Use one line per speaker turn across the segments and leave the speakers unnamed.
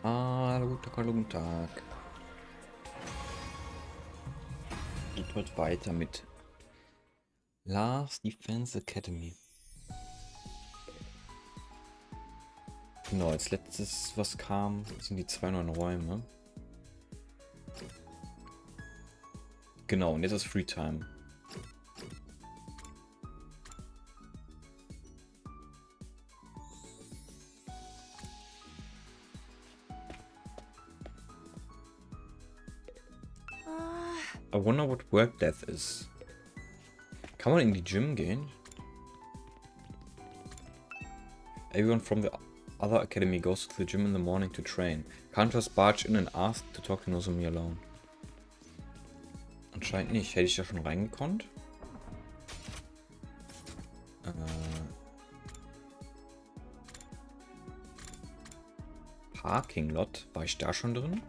Hallo, guten Tag, hallo, guten Tag. Geht heute weiter mit Last Defense Academy. Genau, als letztes, was kam, sind die 2 neuen Räume. Genau, und jetzt ist Free Time. I wonder what work death is. Kann man in die Gym gehen? Everyone from the other academy goes to the gym in the morning to train. Can't just barge in and ask to talk to Nozomi alone. Anscheinend nicht. Hätte ich da schon reingekonnt? Parking Lot. War ich da schon drin?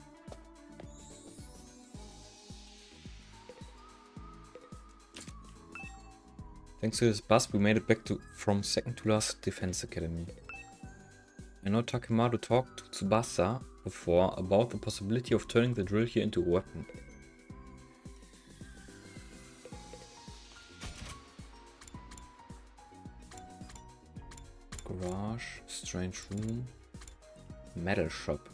Thanks to this bus, we made it back from second to last Defense Academy. I know Takemaru talked to Tsubasa before about the possibility of turning the drill here into a weapon. Garage, Strange Room, Metal Shop.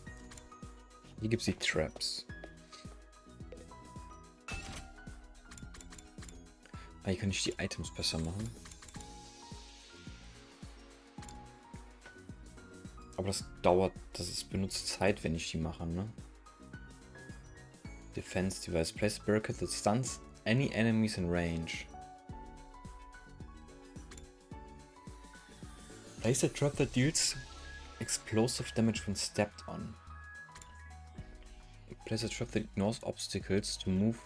Hier gibt's die Traps. Ah, hier kann ich die Items besser machen. Aber das dauert, das benutzt Zeit, wenn ich die mache, ne? Defense Device. Place a barricade that stuns any enemies in range. Place a trap that deals explosive damage when stepped on. Place a trap that ignores obstacles to move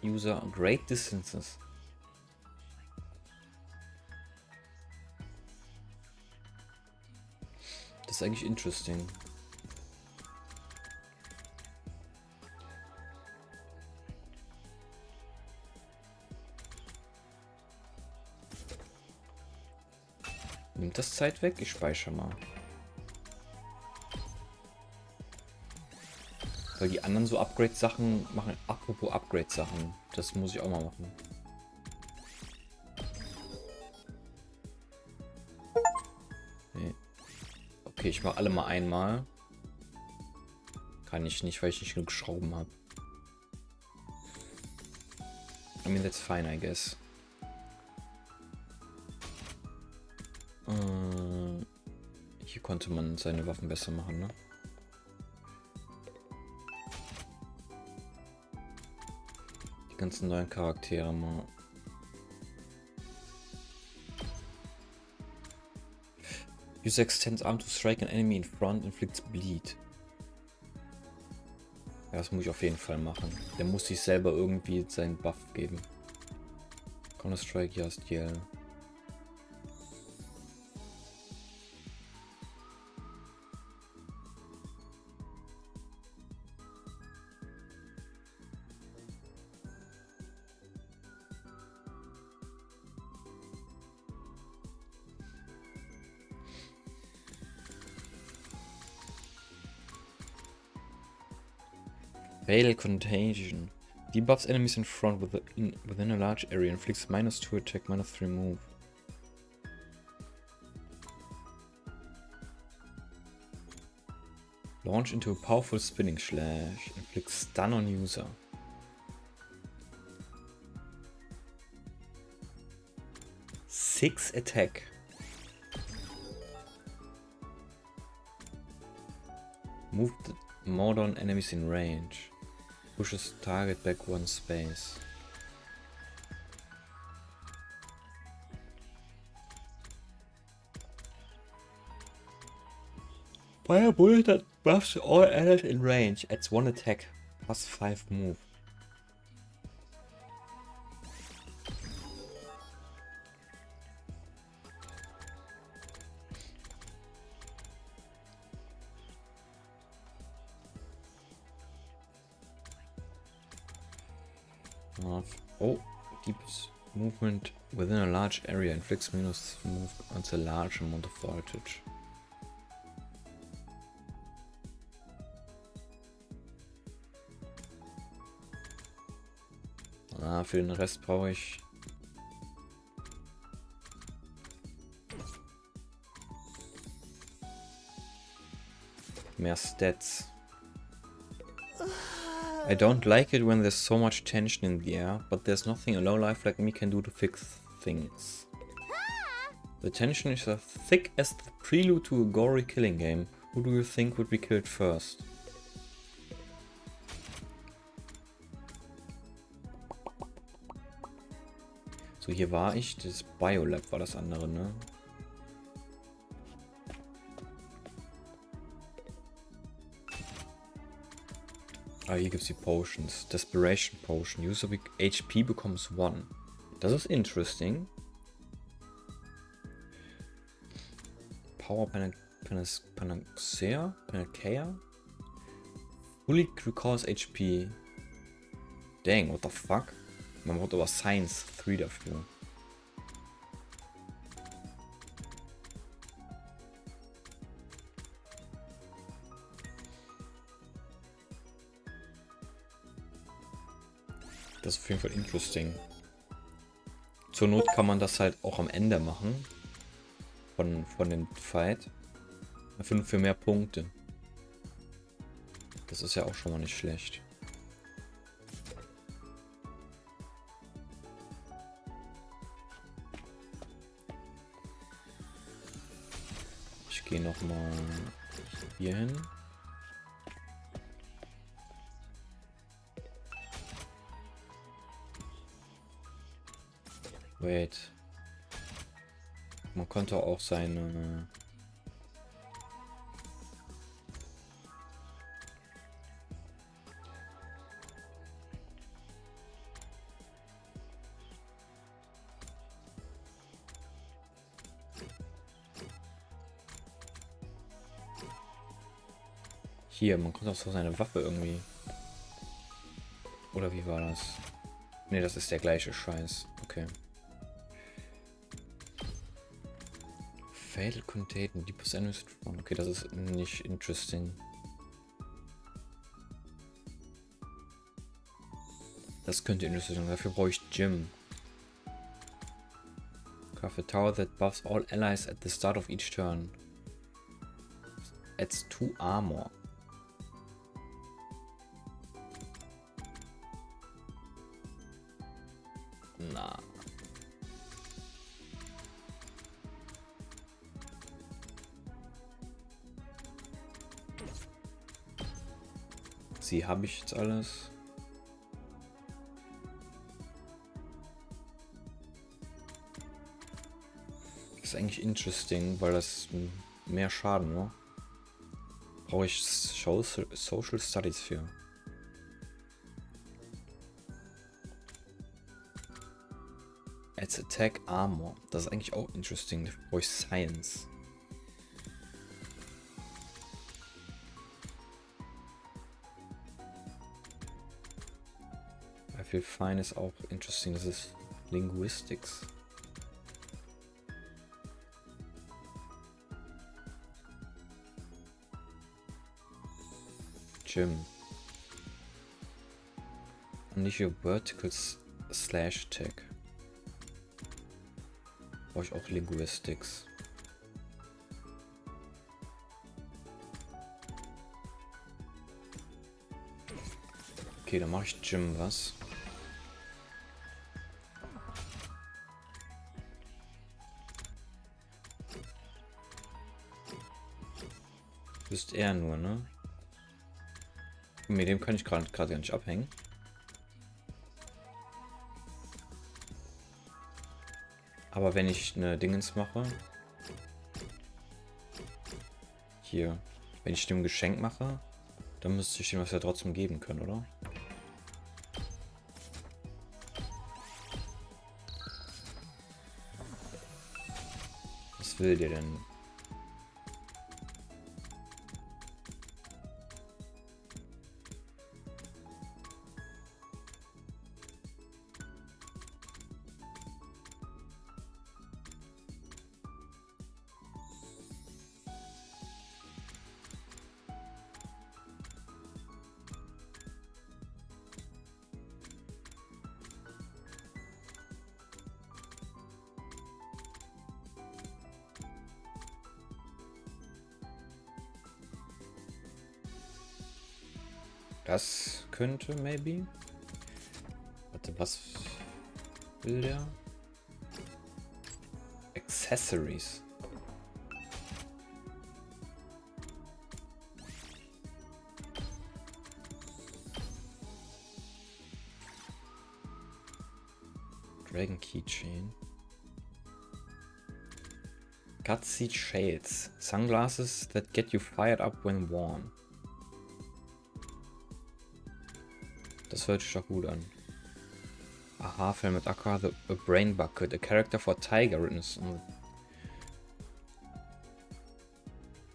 user great distances. Das ist eigentlich interesting. Nimmt das Zeit weg? Ich speichere mal. Weil die anderen so Upgrade-Sachen machen. Apropos Upgrade-Sachen. Das muss ich auch mal machen. Nee. Okay, ich mache alle mal einmal. Kann ich nicht, weil ich nicht genug Schrauben habe. I mean, that's fine, I guess. Hier konnte man seine Waffen besser machen, ne? Die ganzen neuen Charaktere mal. Use extends arm to strike an enemy in front, inflicts bleed. Ja, das muss ich auf jeden Fall machen. Der muss sich selber irgendwie seinen Buff geben. Counter-Strike, ja, Stil. Fatal Contagion. Debuffs enemies in front within a large area. Inflicts -2 attack, -3 move. Launch into a powerful spinning slash. Inflicts stun on user. Six attack. Move the mode on enemies in range. Pushes target back 1 space. Fire bullet that buffs all allies in range. Adds 1 attack. +5 move. Oh, deep movement within a large area inflicts minus move on a large amount of voltage. Für den Rest brauche ich mehr Stats. I don't like it when there's so much tension in the air, but there's nothing a lowlife like me can do to fix things. The tension is as thick as the prelude to a gory killing game. Who do you think would be killed first? So, hier war ich. Das Biolab war das andere, ne? Ah, hier gibt es die Potions. Desperation Potion. User HP becomes 1. Das ist interesting. Power Panacea? Fully recalls HP. Dang, what the fuck? Man braucht aber Science 3 dafür. Das ist auf jeden Fall interesting. Zur Not kann man das halt auch am Ende machen. Von dem Fight. Für mehr Punkte. Das ist ja auch schon mal nicht schlecht. Ich gehe noch mal hier hin. Wait. Man konnte auch seine... Hier, man konnte auch so seine Waffe irgendwie... Oder wie war das? Ne, das ist der gleiche Scheiß. Okay. Fatal Contagion, die Percentage von. Okay, das ist nicht interesting. Das könnte interesting sein. Dafür brauche ich Gym. Craft a tower that buffs all allies at the start of each turn. Adds 2 armor. Na. Sie habe ich jetzt alles. Das ist eigentlich interesting, weil das mehr Schaden, ne? Brauche ich Social Studies für. Als Attack Armor. Das ist eigentlich auch interesting. Da brauche ich Science. I feel fine ist auch interesting. Das ist Linguistics. Gym. Nicht your vertical slash attack. Brauche ich auch Linguistics. Okay, dann mache ich Gym was. Ist er nur, ne? Mit dem kann ich gerade gar nicht abhängen. Aber wenn ich eine Dingens mache, hier, wenn ich dem ein Geschenk mache, dann müsste ich dem was ja trotzdem geben können, oder? Was will der denn? Das könnte, maybe. Warte, was will der? Accessories. Dragon Keychain. Gutseed Shades. Sunglasses that get you fired up when worn. Das hört sich doch gut an. A Haarfell mit Aqua, a Brain Bucket, a character for Tiger written.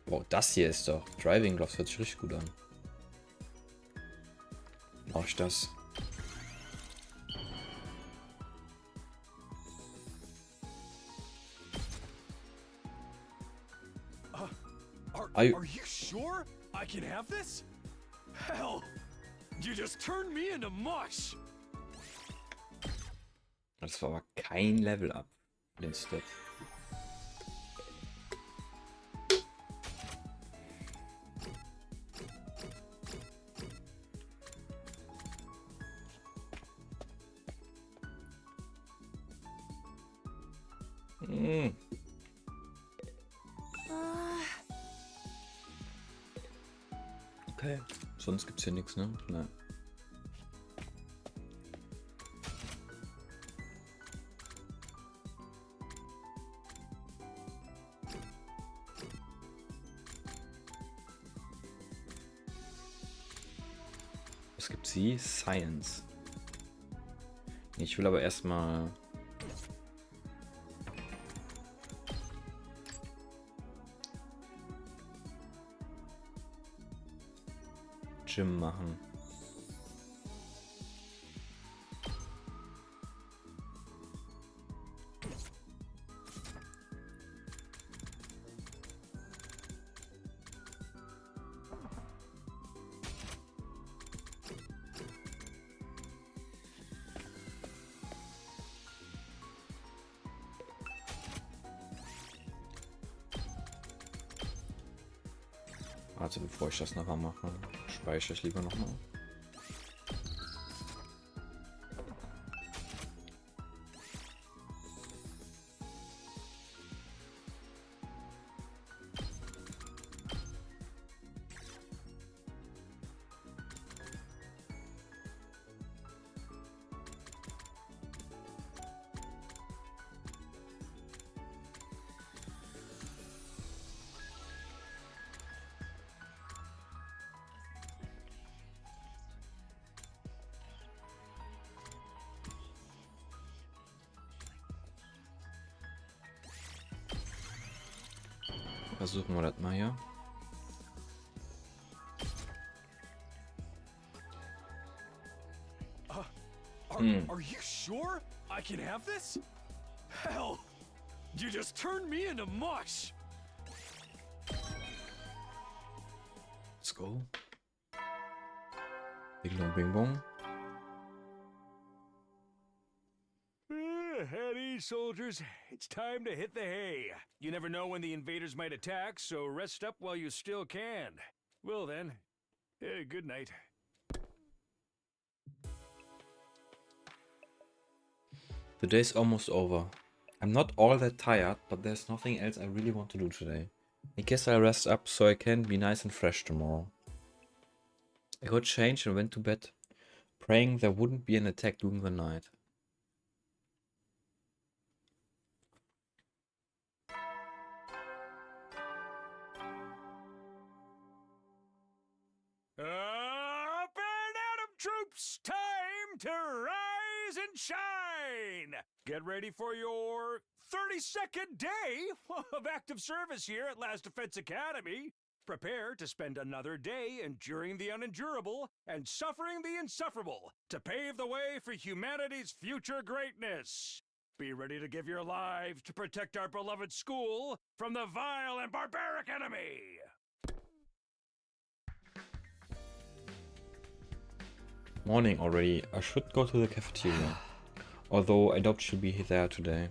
Wow, das hier ist doch. Driving Gloves hört sich richtig gut an. Brauche ich das?
Are you sure I can have this? Hell, you just turned me into mush.
Das war aber kein Level Up. Den Step. Okay, sonst gibt's hier nichts, ne? Nein. Was gibt sie? Science. Ich will aber erstmal Gym machen. Also bevor ich das nachher mache, speichere ich lieber nochmal. Versuchen wir das mal hier.
Are you sure I can have this? Hell, you just turned me into mush.
Let's go. Bing bong, bing bong.
At ease, soldiers. It's time to hit the hay. You never know when the invaders might attack, so rest up while you still can. Well then, good night.
The day's almost over. I'm not all that tired, but there's nothing else I really want to do today. I guess I'll rest up so I can be nice and fresh tomorrow. I got changed and went to bed, praying there wouldn't be an attack during the night.
Up and atom troops! Time to rise and shine! Get ready for your 32nd day of active service here at Last Defense Academy. Prepare to spend another day enduring the unendurable and suffering the insufferable to pave the way for humanity's future greatness. Be ready to give your lives to protect our beloved school from the vile and barbaric enemy.
Morning already. I should go to the cafeteria. Although I doubt she'll be there today.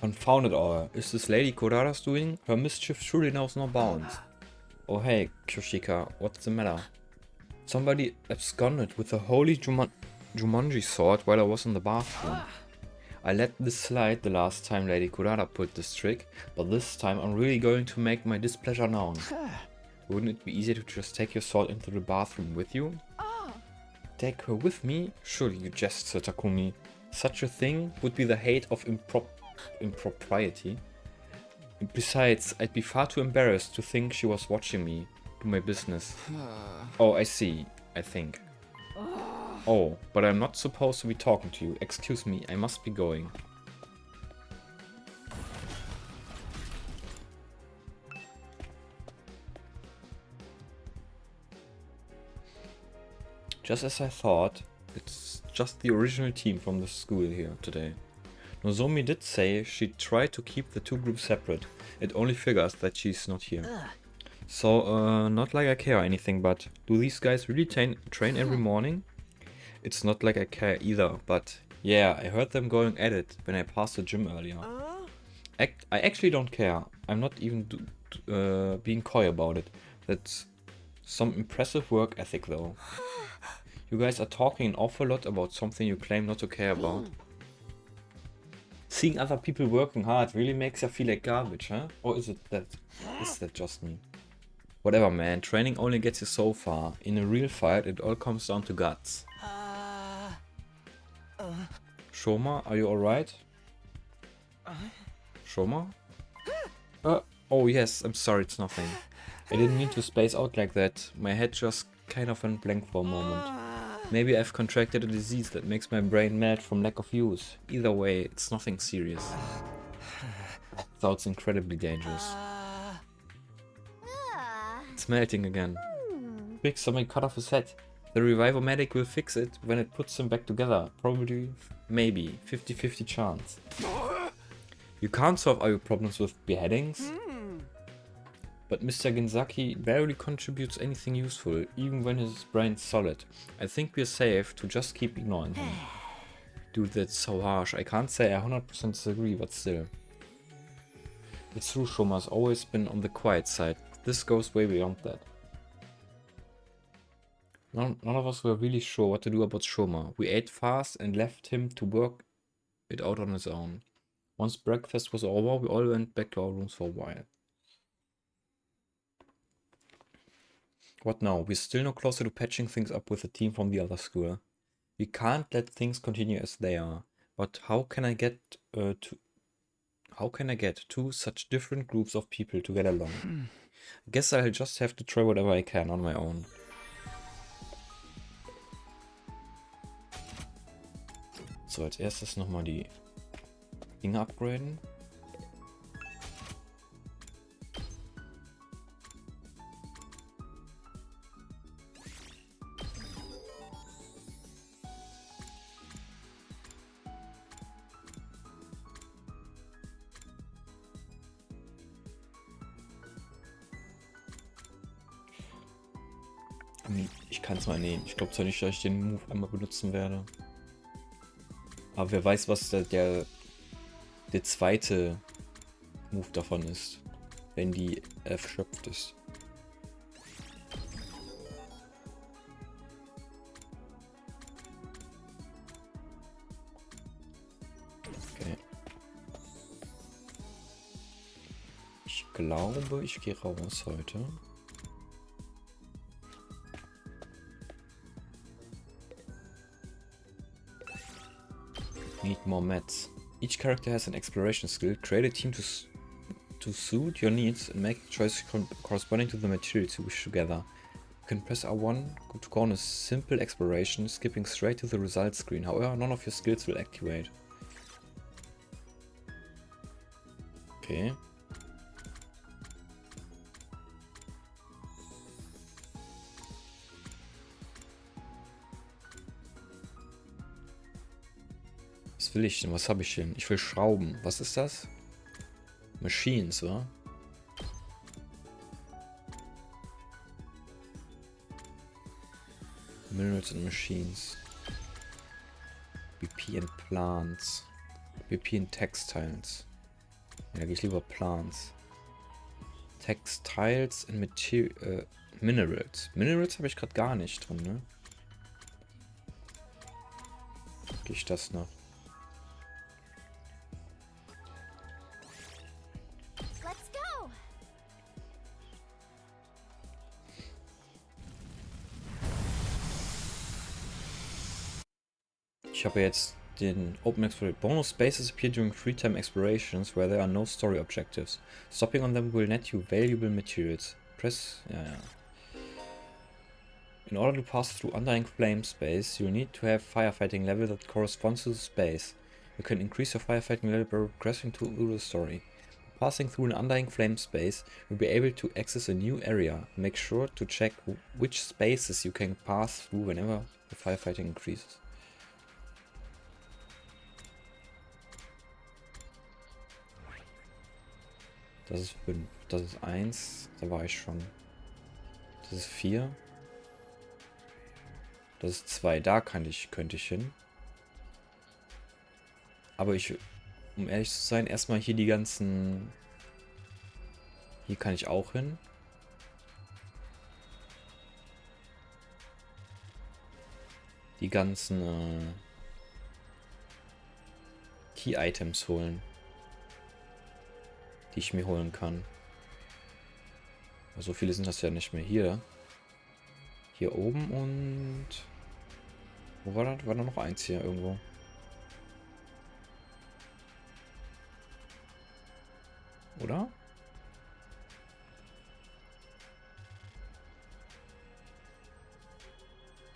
Confound it all. Is this Lady Kodada's doing? Her mischief surely knows no bounds. Oh hey, Kyoshika, what's the matter? Somebody absconded with a holy Jumanji sword while I was in the bathroom. I let this slide the last time Lady Kodada pulled this trick, but this time I'm really going to make my displeasure known. Wouldn't it be easier to just take your sword into the bathroom with you? Take her with me? Surely you jest, Sir Takumi. Such a thing would be the hate of impropriety. Besides, I'd be far too embarrassed to think she was watching me do my business. Oh, I see, I think. Oh, but I'm not supposed to be talking to you. Excuse me, I must be going. Just as I thought, it's just the original team from the school here today. Nozomi did say she tried to keep the two groups separate. It only figures that she's not here. So, not like I care or anything, but do these guys really train every morning? It's not like I care either, but yeah, I heard them going at it when I passed the gym earlier. I actually don't care. I'm not even being coy about it. That's some impressive work ethic though. You guys are talking an awful lot about something you claim not to care about. Seeing other people working hard really makes you feel like garbage, huh? Or is that just me? Whatever, man. Training only gets you so far. In a real fight, it all comes down to guts. Shoma, are you alright? Shoma? Oh yes, I'm sorry, it's nothing. I didn't mean to space out like that. My head just kind of went blank for a moment. Maybe I've contracted a disease that makes my brain melt from lack of use. Either way, it's nothing serious. Sounds incredibly dangerous. It's melting again. Quick, somebody cut off his head. The revival medic will fix it when it puts him back together. Probably, maybe, 50-50 chance. You can't solve all your problems with beheadings. But Mr. Genzaki rarely contributes anything useful, even when his brain's solid. I think we're safe to just keep ignoring him. Dude, that's so harsh. I can't say I 100% disagree, but still. It's true, Shoma's always been on the quiet side. This goes way beyond that. None of us were really sure what to do about Shoma. We ate fast and left him to work it out on his own. Once breakfast was over, we all went back to our rooms for a while. What now? We're still no closer to patching things up with the team from the other school. We can't let things continue as they are. But how can I get two such different groups of people to get along? I guess I'll just have to try whatever I can on my own. So, als erstes nochmal die Dinge upgraden. Ich kann es mal nehmen. Ich glaube zwar nicht, dass ich den Move einmal benutzen werde. Aber wer weiß, was der zweite Move davon ist, wenn die erschöpft ist. Okay. Ich glaube, ich gehe raus heute. Need more mats. Each character has an exploration skill. Create a team to suit your needs and make choices corresponding to the materials you wish to gather. You can press R1 to go on a simple exploration, skipping straight to the results screen. However, none of your skills will activate. Okay. Was will ich denn? Was habe ich denn? Ich will Schrauben. Was ist das? Machines, oder? Minerals and Machines. BP and Plants. BP and Textiles. Ja, da gehe ich lieber Plants. Textiles and Minerals. Minerals habe ich gerade gar nicht drin, ne? Gehe ich das noch?
Let's go.
Ich habe jetzt den Open Exploration. Bonus spaces appear during free-time explorations where there are no story objectives. Stopping on them will net you valuable materials. Press. Ja. In order to pass through Undying Flame space, you need to have firefighting level that corresponds to the space. You can increase your firefighting level by progressing through the story. Passing through an Undying Flame space, you'll be able to access a new area. Make sure to check which spaces you can pass through whenever the firefighting increases. Das ist 5. Das ist 1. Da war ich schon. Das ist 4. Das ist 2. Da könnte ich hin. Aber ich, um ehrlich zu sein, erstmal hier die ganzen... Hier kann ich auch hin. Die ganzen Key-Items holen. Die ich mir holen kann. Aber so viele sind das ja nicht mehr hier. Hier oben und... Wo war das? War da noch eins hier irgendwo? Oder?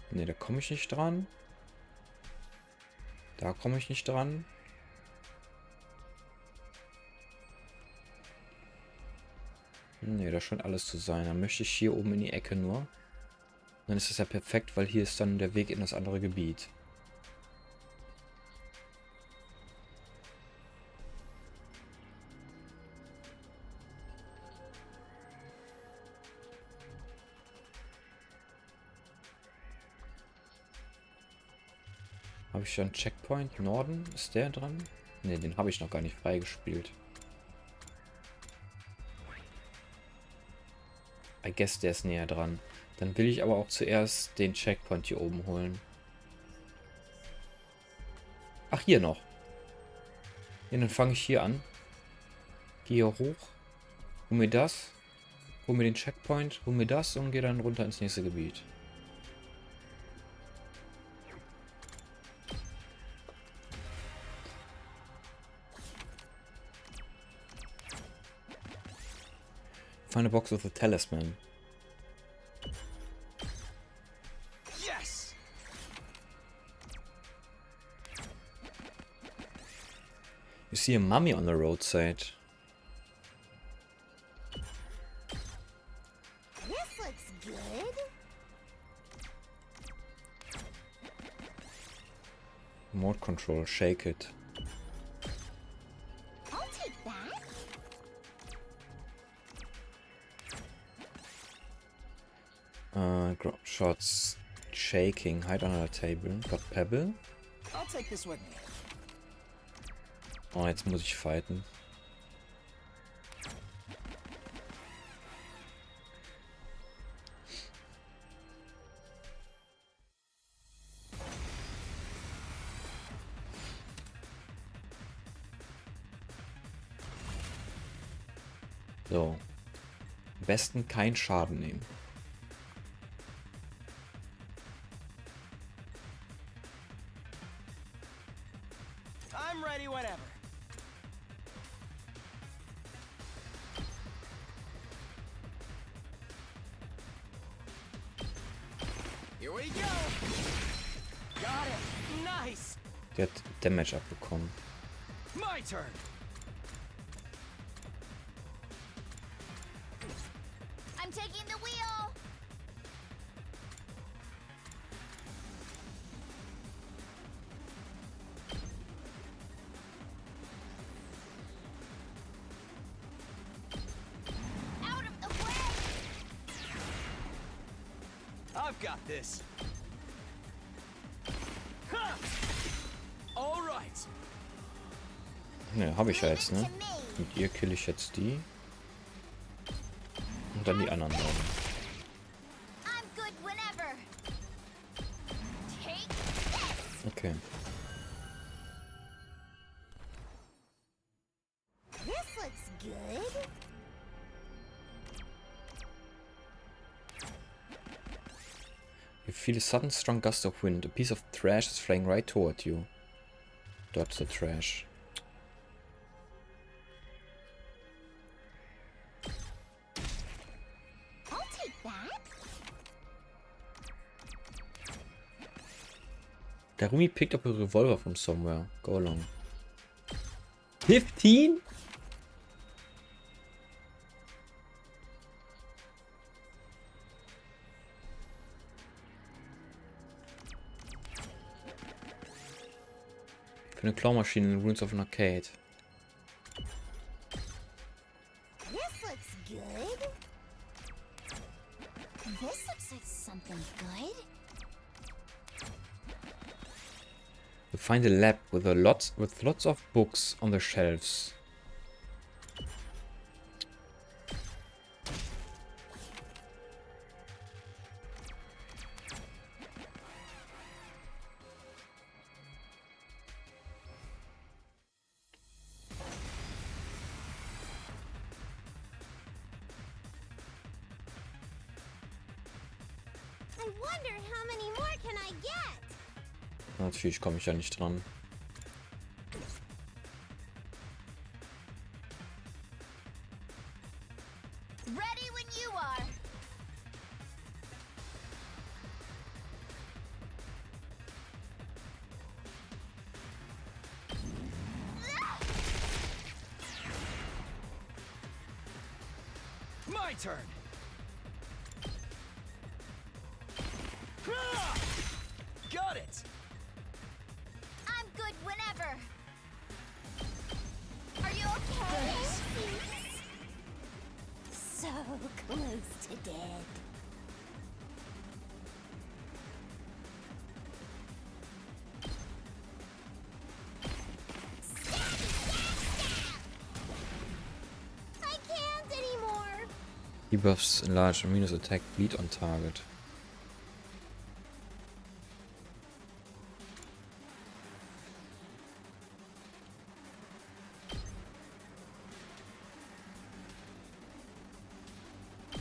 Ne, da komme ich nicht dran. Da komme ich nicht dran. Ne, das scheint alles zu sein. Dann möchte ich hier oben in die Ecke nur. Dann ist das ja perfekt, weil hier ist dann der Weg in das andere Gebiet. Habe ich schon Checkpoint Norden? Ist der dran? Ne, den habe ich noch gar nicht freigespielt. I guess der ist näher dran. Dann will ich aber auch zuerst den Checkpoint hier oben holen. Ach, hier noch. Ja, dann fange ich hier an. Gehe hier hoch. Hol mir das. Hol mir den Checkpoint. Hol mir das und gehe dann runter ins nächste Gebiet. Find a box with a talisman.
Yes!
You see a mummy on the roadside.
This looks good.
Remote control, shake it.
I'll take that.
Ground shots, shaking, hide under a table. Got pebble.
I'll take this with me.
Oh, jetzt muss ich fighten. So. Am besten keinen Schaden nehmen.
I'm ready whenever. Here we go. Got it. Nice.
Der hat Damage abbekommen.
My turn.
I'm taking the wheel. Out of the way.
I've got this. Ha! All right.
Ne, habe ich ja
Leave
jetzt,
it
ne?
to me.
Mit ihr kill ich jetzt die. Und dann die anderen beiden.
I'm good whenever. Take this.
Okay.
This looks good.
You feel a sudden strong gust of wind. A piece of trash is flying right toward you. Dodge the trash.
I'll take that.
Darumi picked up a revolver from somewhere. Go along. 15? Für eine Clawmaschine in Ruins of an Arcade.
This looks good. This looks like something good.
You find a lab with lots of books on the shelves.
I wonder how many more can I get?
Natürlich komme ich ja nicht dran.
Ready when you are.
My turn. Ah! Got it.
I'm good whenever. Are you okay? So close to dead. I can't anymore.
Debuffs enlarge minus attack bleed on target.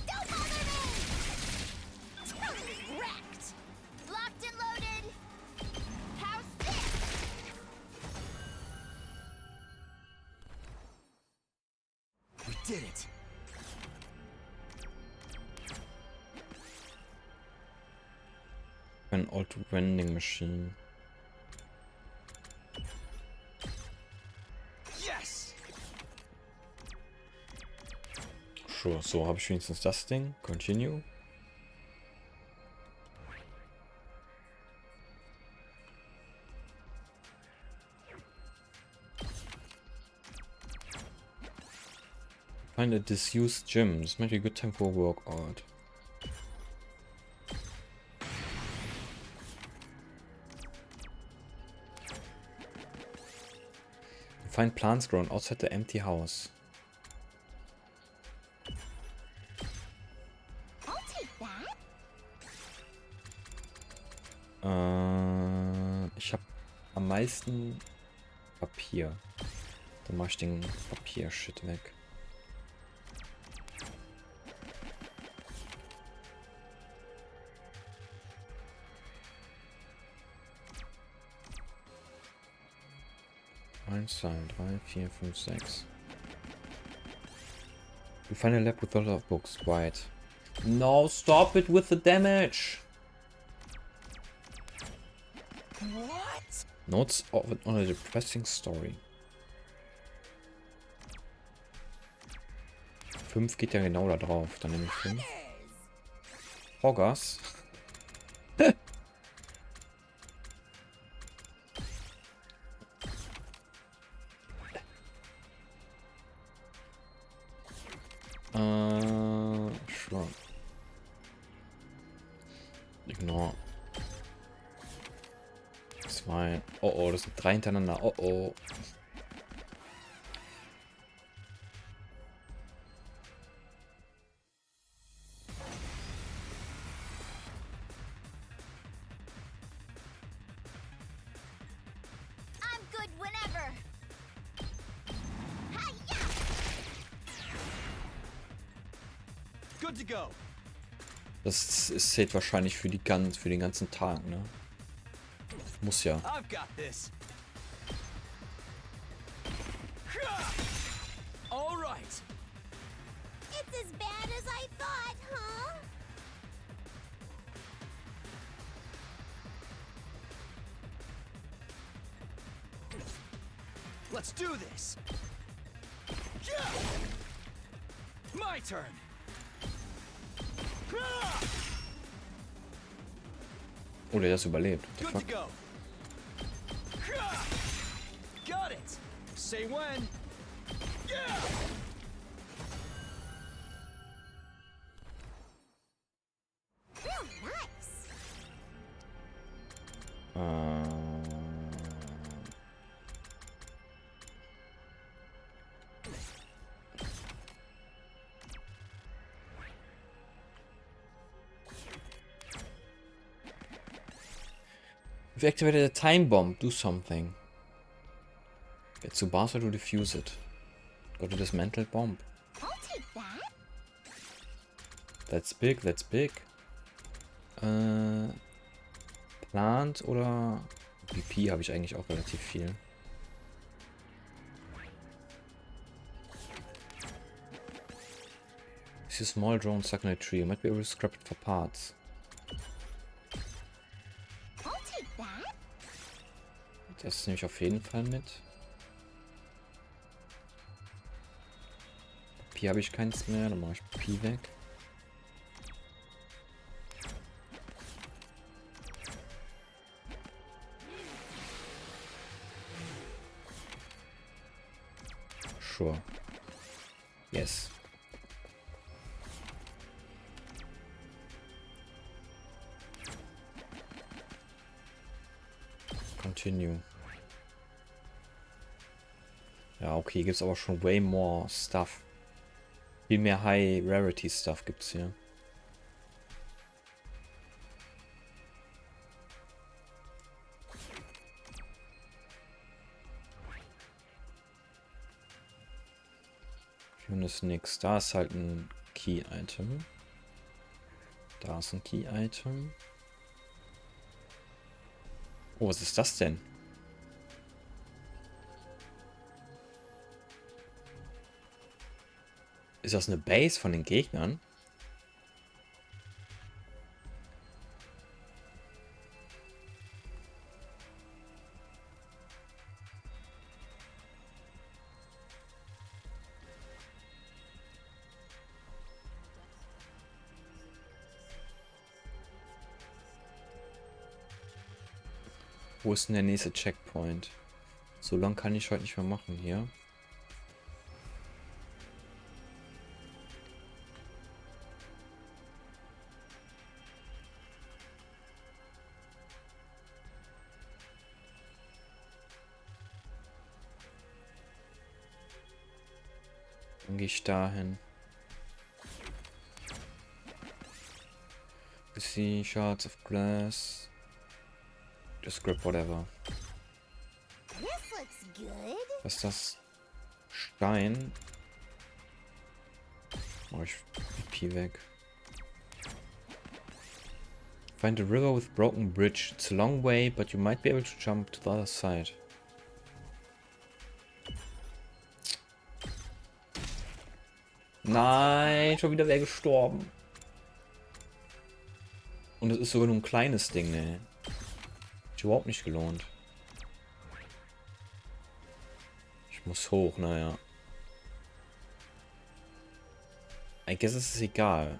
Don't bother me! Totally wrecked! Locked and loaded! How's this?
We did it.
An auto vending machine.
Yes.
Sure, so habe ich wenigstens das Ding. Continue. Find a disused gym. This might be a good time for a workout. Find plants grown outside the empty house.
I'll take that.
Ich habe am meisten Papier. Dann mache ich den Papier-Shit weg. Eins, zwei, drei, vier, fünf, sechs. You find a lab with a lot of books. White. No, stop it with the damage.
What?
Notes on a depressing story. 5 geht ja genau da drauf. Dann nehme ich 5. Hoggers. Sure. Ignore. 2. Oh oh, das sind 3 hintereinander. Oh oh.
Good to go.
Das zählt wahrscheinlich für den ganzen Tag, ne? Muss ja.
I've got this. All right.
It's as bad as I thought, huh?
Let's do this. My turn.
Oh, der hat das überlebt. What the
Good to
fuck?
go. Got it. Say when.
Real nice.
If you activated a time bomb, do something. Get to Barca to defuse it. Go to dismantle bomb.
I'll take that.
That's big, that's big. Plant oder BP habe ich eigentlich auch relativ viel. See a small drone stuck in a tree. Might be able to scrap it for parts.
I'll take that.
Das nehme ich auf jeden Fall mit. Pi habe ich keins mehr, dann mache ich Pi weg. Sure. Yes. Continue. Ja, okay, gibt's aber schon way more stuff. Viel mehr High Rarity Stuff gibt's hier. Hier ist nix. Da ist halt ein Key Item. Da ist ein Key Item. Oh, was ist das denn? Ist das eine Base von den Gegnern? Wo ist denn der nächste Checkpoint? So lang kann ich heute nicht mehr machen hier. Dann gehe ich dahin. See shards of glass. Just grab whatever.
This looks good.
Was ist das? Stein. Mach ich Pi weg. Find a river with broken bridge. It's a long way, but you might be able to jump to the other side. Nein, schon wieder wer gestorben. Und es ist sogar nur ein kleines Ding, ne? Hat überhaupt nicht gelohnt. Ich muss hoch, naja. I guess es ist egal.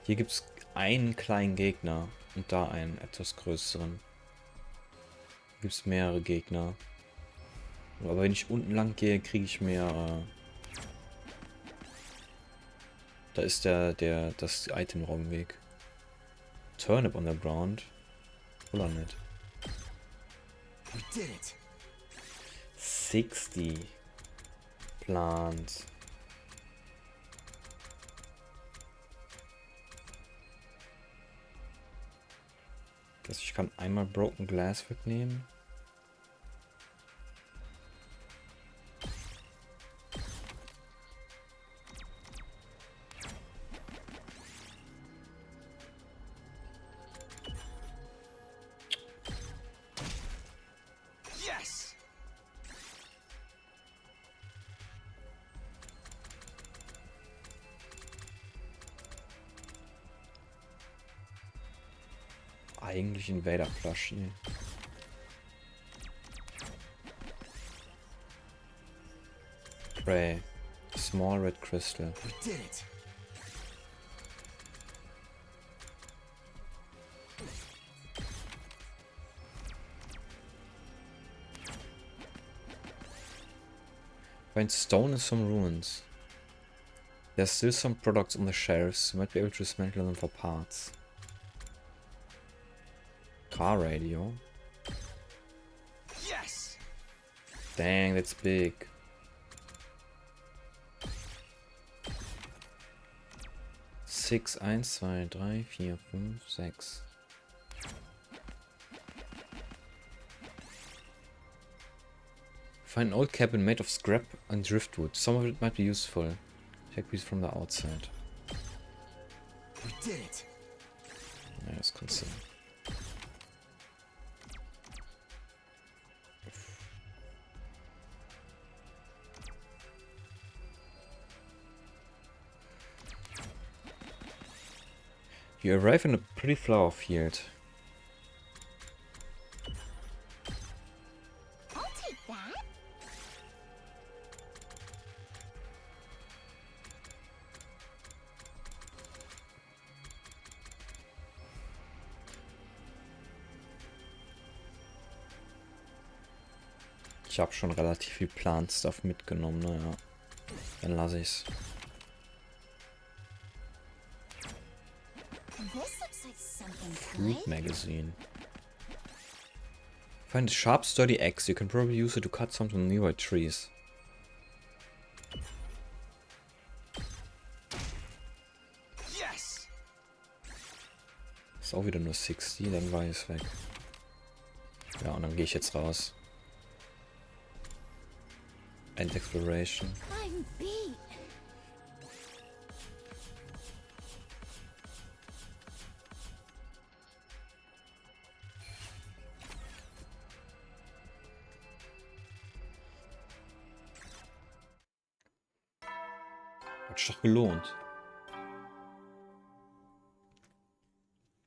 Hier gibt es einen kleinen Gegner und da einen etwas größeren. Hier gibt es mehrere Gegner. Aber wenn ich unten lang gehe, kriege ich mehr. Da ist das Item-Raumweg. Turnip on the ground. Oder nicht?
We did it.
60 Plant. Das ich kann einmal Broken Glass wegnehmen. Eigentlich Invader-Plushie. Prey. Small red crystal.
We did it.
Find stone in some ruins. There's still some products on the shelves. You might be able to dismantle them for parts. Car radio.
Yes.
Dang, that's big. Six, 1, 2, 3, 4, 5, 6. Find an old cabin made of scrap and driftwood. Some of it might be useful. Take these from the outside.
We did it.
Yeah, let's consider. You arrive in a pretty flower field.
I'll take that.
Ich habe schon relativ viel Plant-Stuff mitgenommen, naja. Dann lasse ich's.
This looks like something
Fruit
good.
magazine. Find a sharp, sturdy axe. You can probably use it to cut some from nearby trees.
Yes.
Ist auch wieder nur 60, dann war es weg. Ja, und dann gehe ich jetzt raus. End Exploration.
I'm beat.
Hat sich doch gelohnt.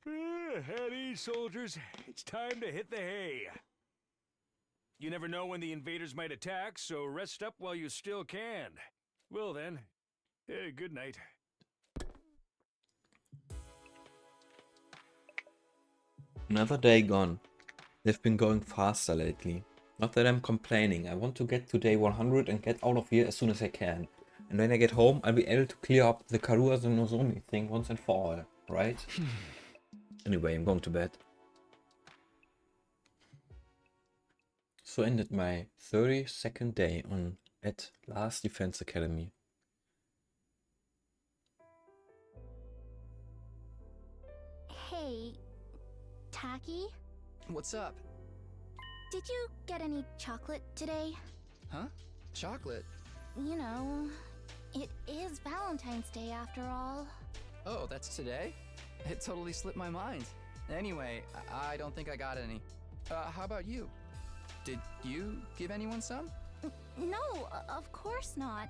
At ease, soldiers. It's time to hit the hay. You never know when the invaders might attack, so rest up while you still can. Well then, good night.
Another day gone. They've been going faster lately. Not that I'm complaining. I want to get to day 100 and get out of here as soon as I can. And when I get home, I'll be able to clear up the Karua Nozomi thing once and for all, right? Anyway, I'm going to bed. So ended my 32nd day on at Last Defense Academy.
Hey, Taki,
What's up?
did you get any chocolate today?
Huh? Chocolate?
You know, it is Valentine's Day after all.
Oh, that's today? It totally slipped my mind. Anyway, I don't think I got any. How about you? Did you give anyone some?
No, of course not.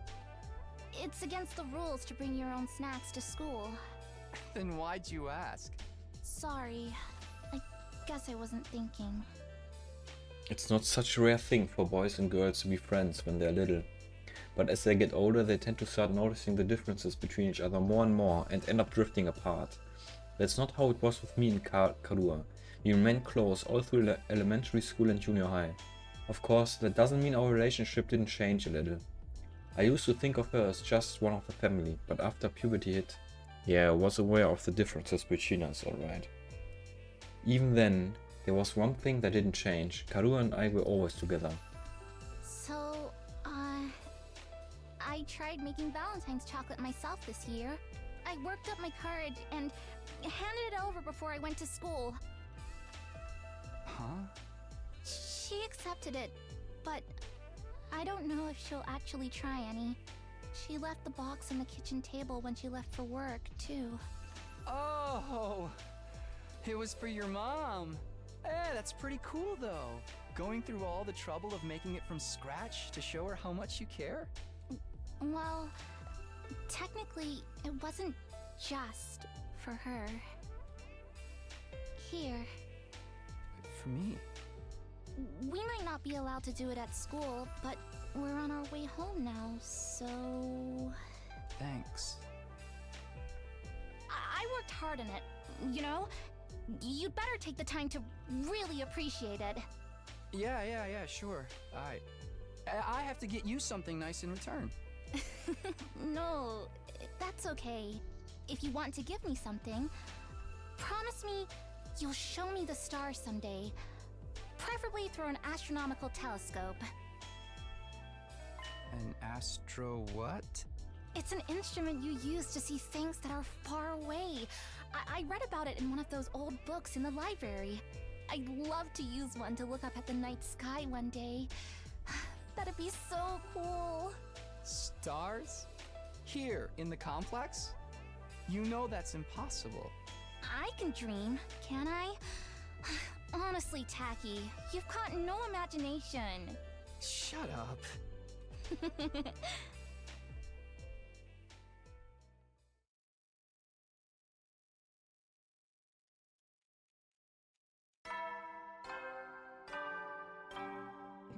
It's against the rules to bring your own snacks to school.
Then why'd you ask?
Sorry. I guess I wasn't thinking.
It's not such a rare thing for boys and girls to be friends when they're little. But as they get older, they tend to start noticing the differences between each other more and more and end up drifting apart. That's not how it was with me and Karua. We remained close all through elementary school and junior high. Of course, that doesn't mean our relationship didn't change a little. I used to think of her as just one of the family, but after puberty hit, yeah, I was aware of the differences between us, alright. Even then, there was one thing that didn't change. Karua and I were always together.
So, I tried making Valentine's chocolate myself this year. I worked up my courage and handed it over before I went to school.
Huh?
She accepted it, but I don't know if she'll actually try any. She left the box on the kitchen table when she left for work, too.
Oh! It was for your mom. Eh, that's pretty cool though. Going through all the trouble of making it from scratch to show her how much you care?
Well, technically, it wasn't just for her. Here.
for me.
We might not be allowed to do it at school, but we're on our way home now, so...
Thanks.
I worked hard on it, you know? You'd better take the time to really appreciate it.
Yeah, sure. I have to get you something nice in return.
No, that's okay. If you want to give me something, promise me you'll show me the stars someday. Preferably through an astronomical telescope.
An astro what?
It's an instrument you use to see things that are far away. I read about it in one of those old books in the library. I'd love to use one to look up at the night sky one day. That'd be so cool.
Stars? Here, in the complex? You know that's impossible.
I can dream, can I? Honestly, Tacky, you've got no imagination.
Shut up.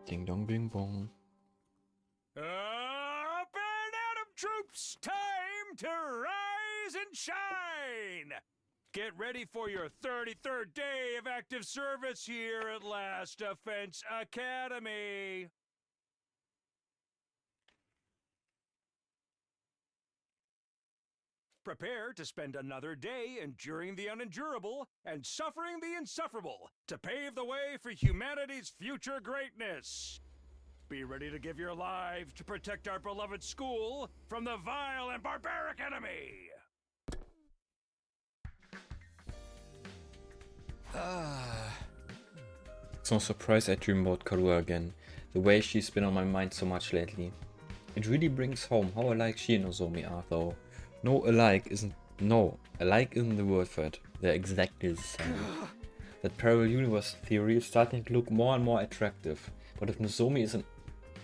Ding dong bing bong.
Up and Atom troops, time to rise and shine! Get ready for your 33rd day of active service here at Last Defense Academy. Prepare to spend another day enduring the unendurable and suffering the insufferable to pave the way for humanity's future greatness. Be ready to give your lives to protect our beloved school from the vile and barbaric enemy.
It's no surprise I dream about Karua again. The way she's been on my mind so much lately. It really brings home how alike she and Nozomi are though. Alike isn't the word for it. They're exactly the same. That parallel universe theory is starting to look more and more attractive. But if Nozomi is an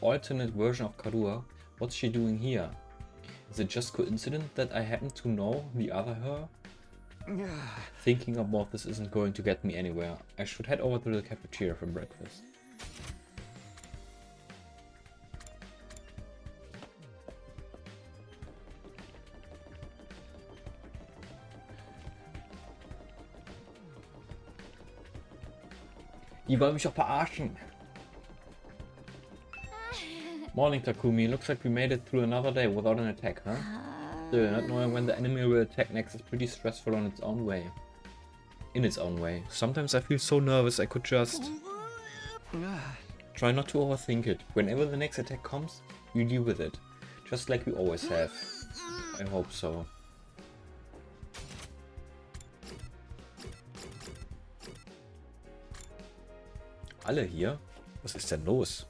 alternate version of Karua, what's she doing here? Is it just coincidence that I happen to know the other her? Thinking about this isn't going to get me anywhere. I should head over to the cafeteria for breakfast. Die wollen mich doch verarschen. Morning, Takumi. Looks like we made it through another day without an attack, huh? Still, not knowing when the enemy will attack next is pretty stressful on its own way. In its own way. Sometimes I feel so nervous I could just... try not to overthink it. Whenever the next attack comes, you deal with it. Just like we always have. I hope so. Alle hier? Was ist denn los?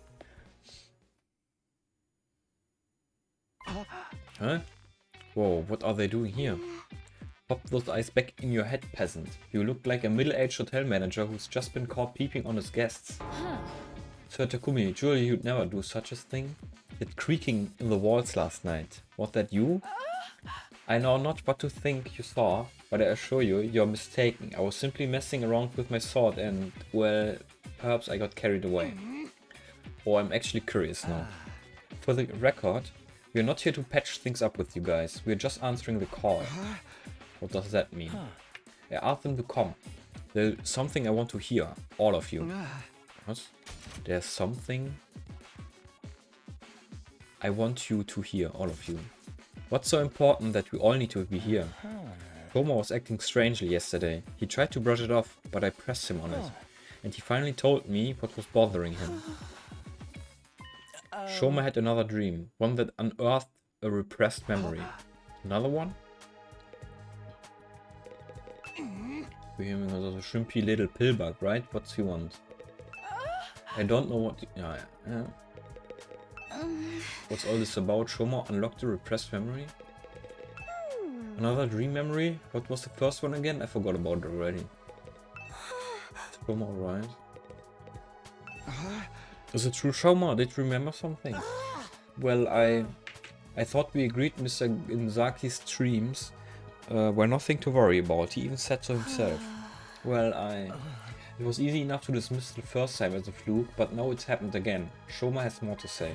Huh? Whoa, what are they doing here? Pop those eyes back in your head, peasant. You look like a middle-aged hotel manager who's just been caught peeping on his guests. Sir Takumi, surely you'd never do such a thing? That creaking in the walls last night. Was that you? I know not what to think you saw, but I assure you, you're mistaken. I was simply messing around with my sword and, well, perhaps I got carried away. Oh, I'm actually curious now. For the record, we're not here to patch things up with you guys. We're just answering the call. What does that mean? I asked them to come. There's something I want to hear. All of you. What? There's something I want you to hear. All of you. What's so important that we all need to be here? Shoma was acting strangely yesterday. He tried to brush it off, but I pressed him on it. And he finally told me what was bothering him. Shoma had another dream, one that unearthed a repressed memory. Another one? We're hearing a shrimpy little pillbug, right? What's he want? I don't know what... Yeah. What's all this about? Shoma unlocked a repressed memory? Another dream memory? What was the first one again? I forgot about it already. Shoma, alright. Is it true, Shoma? Did you remember something? Well, I thought we agreed Mr. Inzaki's dreams were nothing to worry about. He even said so himself. Well, It was easy enough to dismiss the first time as a fluke, but now it's happened again. Shoma has more to say.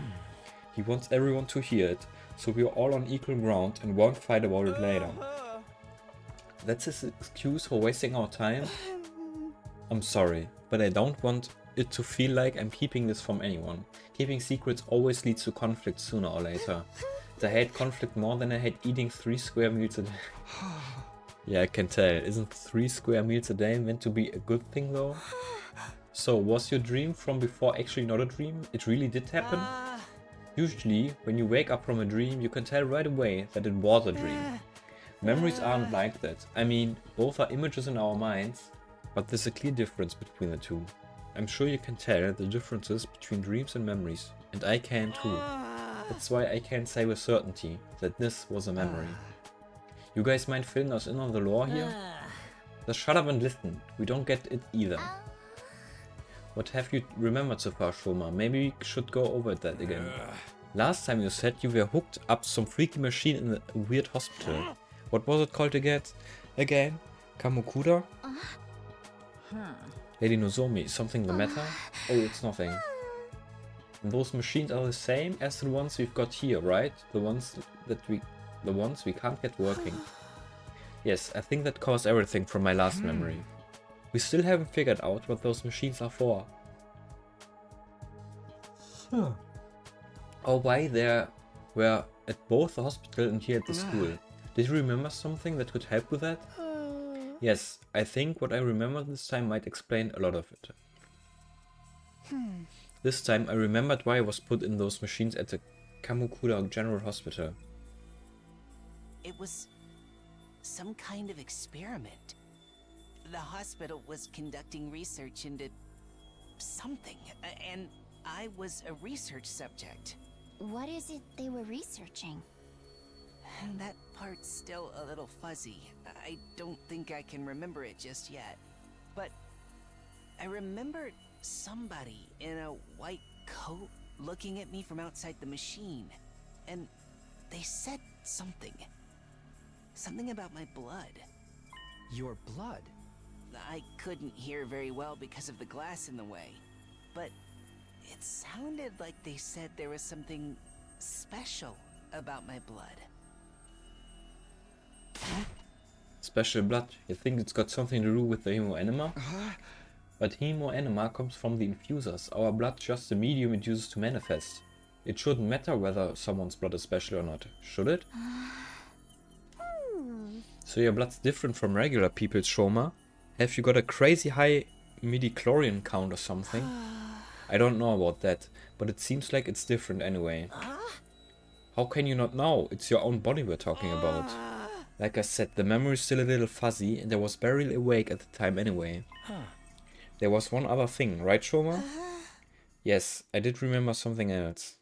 He wants everyone to hear it, so we are all on equal ground and won't fight about it later. That's his excuse for wasting our time? I'm sorry, but I don't want it to feel like I'm keeping this from anyone. Keeping secrets always leads to conflict sooner or later. I hate conflict more than I hate eating 3 square meals a day. Yeah, I can tell. Isn't 3 square meals a day meant to be a good thing though? So, was your dream from before actually not a dream? It really did happen? Usually, when you wake up from a dream, you can tell right away that it was a dream. Memories aren't like that. I mean, both are images in our minds, but there's a clear difference between the two. I'm sure you can tell the differences between dreams and memories, and I can too. That's why I can't say with certainty that this was a memory. You guys mind filling us in on the lore here? Just shut up and listen, we don't get it either. What have you remembered so far, Shoma? Maybe we should go over that again. Last time you said you were hooked up some freaky machine in a weird hospital. What was it called again? Kamukuda? Lady Nozomi, is something the matter? Oh, it's nothing. And those machines are the same as the ones we've got here, right? The ones we can't get working. Yes, I think that covers everything from my last memory. We still haven't figured out what those machines are for. Or why they were at both the hospital and here at the school. Did you remember something that could help with that? Yes, I think what I remember this time might explain a lot of it. This time I remembered why I was put in those machines at the Kamukuda General Hospital.
It was some kind of experiment. The hospital was conducting research into something, and I was a research subject.
What is it they were researching?
That part's still a little fuzzy. I don't think I can remember it just yet. But I remember somebody in a white coat looking at me from outside the machine. And they said something. Something about my blood.
Your blood?
I couldn't hear very well because of the glass in the way. But it sounded like they said there was something special about my blood.
Special blood? You think it's got something to do with the hemoenema? But hemoenema comes from the infusers. Our blood just the medium it uses to manifest. It shouldn't matter whether someone's blood is special or not, should it? So your blood's different from regular people's, Shoma? Have you got a crazy high midichlorian count or something? I don't know about that, but it seems like it's different anyway. How can you not know? It's your own body we're talking about. Like I said, the memory's still a little fuzzy and I was barely awake at the time anyway. There was one other thing, right, Shoma? Yes, I did remember something else.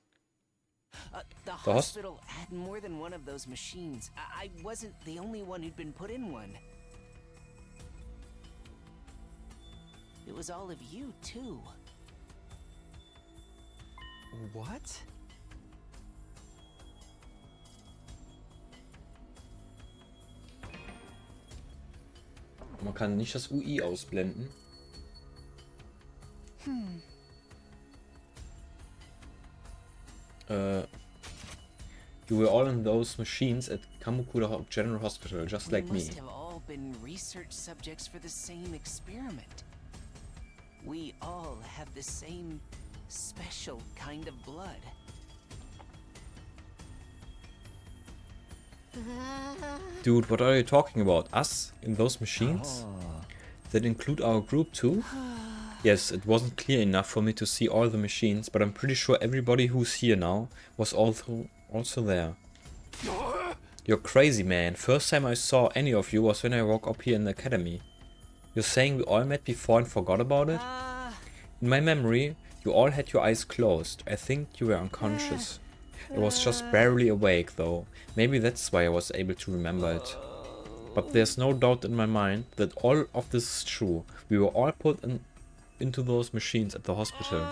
The hospital had more than one of those machines. I wasn't the only one who'd been put in one. It was all of you, too.
What?
Man kann nicht das UI ausblenden. You were all in those machines at Kamukuda General Hospital, just like me.
We must have all been research subjects for the same experiment. We all have the same special kind of blood.
Dude, what are you talking about? Us? In those machines? That include our group too? Yes, it wasn't clear enough for me to see all the machines, but I'm pretty sure everybody who's here now was also there. You're crazy, man. First time I saw any of you was when I woke up here in the academy. You're saying we all met before and forgot about it? In my memory, you all had your eyes closed. I think you were unconscious. I was just barely awake though. Maybe that's why I was able to remember it. But there's no doubt in my mind that all of this is true. We were all put into those machines at the hospital.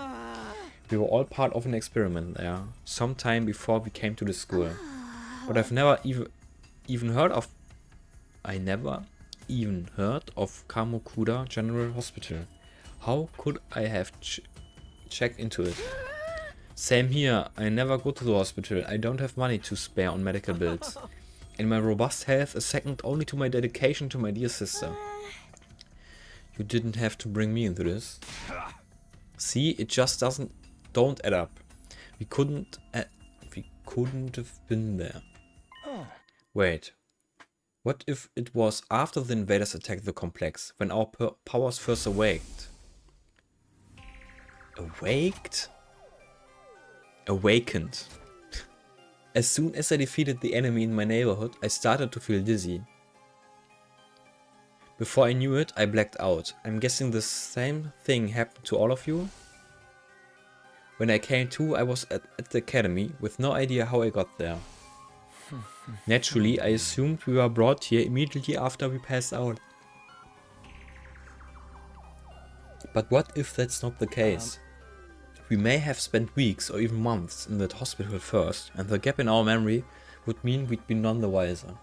We were all part of an experiment there, sometime before we came to the school. But I've never even heard of... I never even heard of Kamukuda General Hospital. How could I have checked into it? Same here, I never go to the hospital. I don't have money to spare on medical bills. And my robust health is second only to my dedication to my dear sister. You didn't have to bring me into this. See, it just don't add up. We couldn't have been there. Wait. What if it was after the invaders attacked the complex, when our powers first awaked? Awakened. As soon as I defeated the enemy in my neighborhood, I started to feel dizzy. Before I knew it, I blacked out. I'm guessing the same thing happened to all of you? When I came to, I was at the academy, with no idea how I got there. Naturally, I assumed we were brought here immediately after we passed out. But what if that's not the case? We may have spent weeks or even months in that hospital first, and the gap in our memory would mean we'd be none the wiser.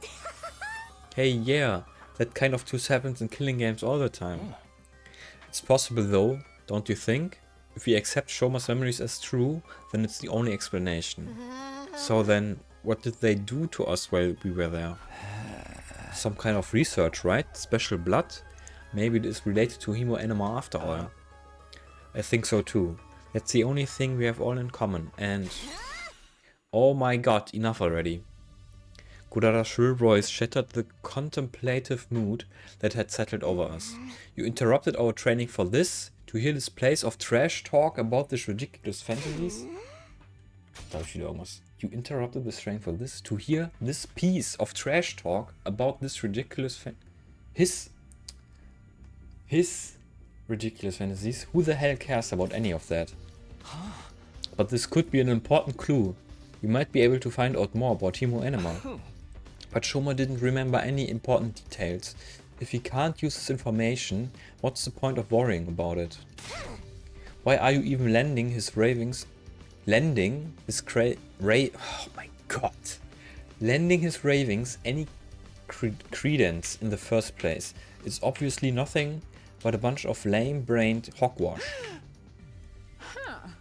Hey, yeah, that kind of twist happens in killing games all the time. It's possible though, don't you think? If we accept Shoma's memories as true, then it's the only explanation. So then, what did they do to us while we were there? Some kind of research, right? Special blood? Maybe it is related to hemoenema after all. I think so too. That's the only thing we have all in common, and... Oh my god, enough already. Kurara's shrill voice shattered the contemplative mood that had settled over us. You interrupted our training for this? To hear this place of trash talk about this ridiculous fantasies? You interrupted the training for this? To hear this piece of trash talk about this ridiculous His ridiculous fantasies? Who the hell cares about any of that? But this could be an important clue. We might be able to find out more about hemoenema. But Shoma didn't remember any important details. If he can't use this information, what's the point of worrying about it? Why are you even lending his ravings? Lending his ravings any credence in the first place? It's obviously nothing but a bunch of lame-brained hogwash.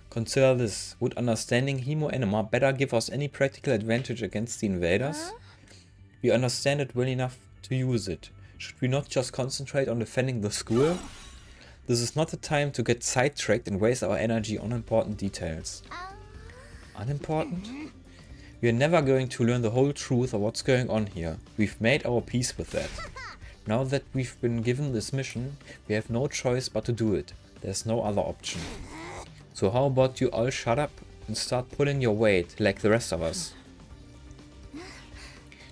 Consider this. Would understanding hemoenema better give us any practical advantage against the invaders? We understand it well enough to use it. Should we not just concentrate on defending the school? This is not the time to get sidetracked and waste our energy on unimportant details. Unimportant? We are never going to learn the whole truth of what's going on here. We've made our peace with that. Now that we've been given this mission, we have no choice but to do it. There's no other option. So how about you all shut up and start pulling your weight like the rest of us?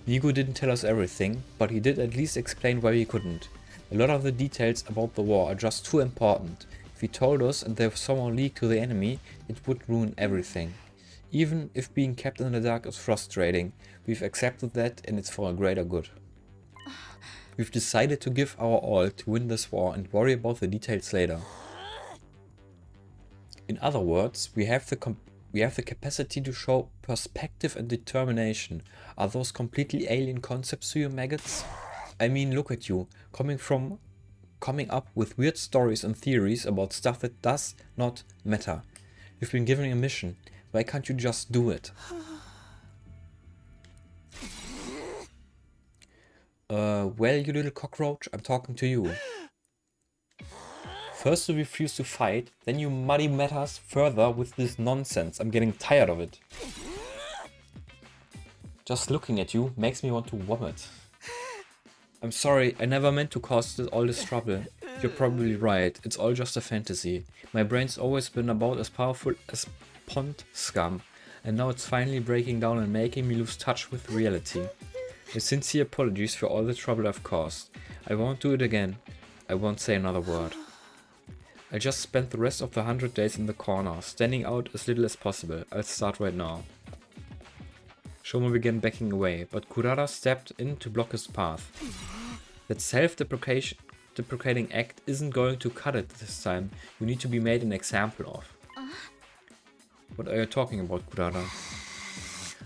Nigo didn't tell us everything, but he did at least explain why we couldn't. A lot of the details about the war are just too important. If he told us and they somehow leaked to the enemy, it would ruin everything. Even if being kept in the dark is frustrating, we've accepted that and it's for a greater good. We've decided to give our all to win this war and worry about the details later. In other words, we have the capacity to show perspective and determination. Are those completely alien concepts to you, maggots? I mean, look at you, coming up with weird stories and theories about stuff that does not matter. You've been given a mission. Why can't you just do it? Well, you little cockroach, I'm talking to you. First you refuse to fight, then you muddy matters further with this nonsense. I'm getting tired of it. Just looking at you makes me want to vomit. I'm sorry, I never meant to cause all this trouble. You're probably right, it's all just a fantasy. My brain's always been about as powerful as pond scum, and now it's finally breaking down and making me lose touch with reality. My sincere apologies for all the trouble I've caused. I won't do it again. I won't say another word. I'll just spend the rest of the 100 days in the corner, standing out as little as possible. I'll start right now. Shoma began backing away, but Kurara stepped in to block his path. That self-deprecating act isn't going to cut it this time. You need to be made an example of. What are you talking about, Kurara?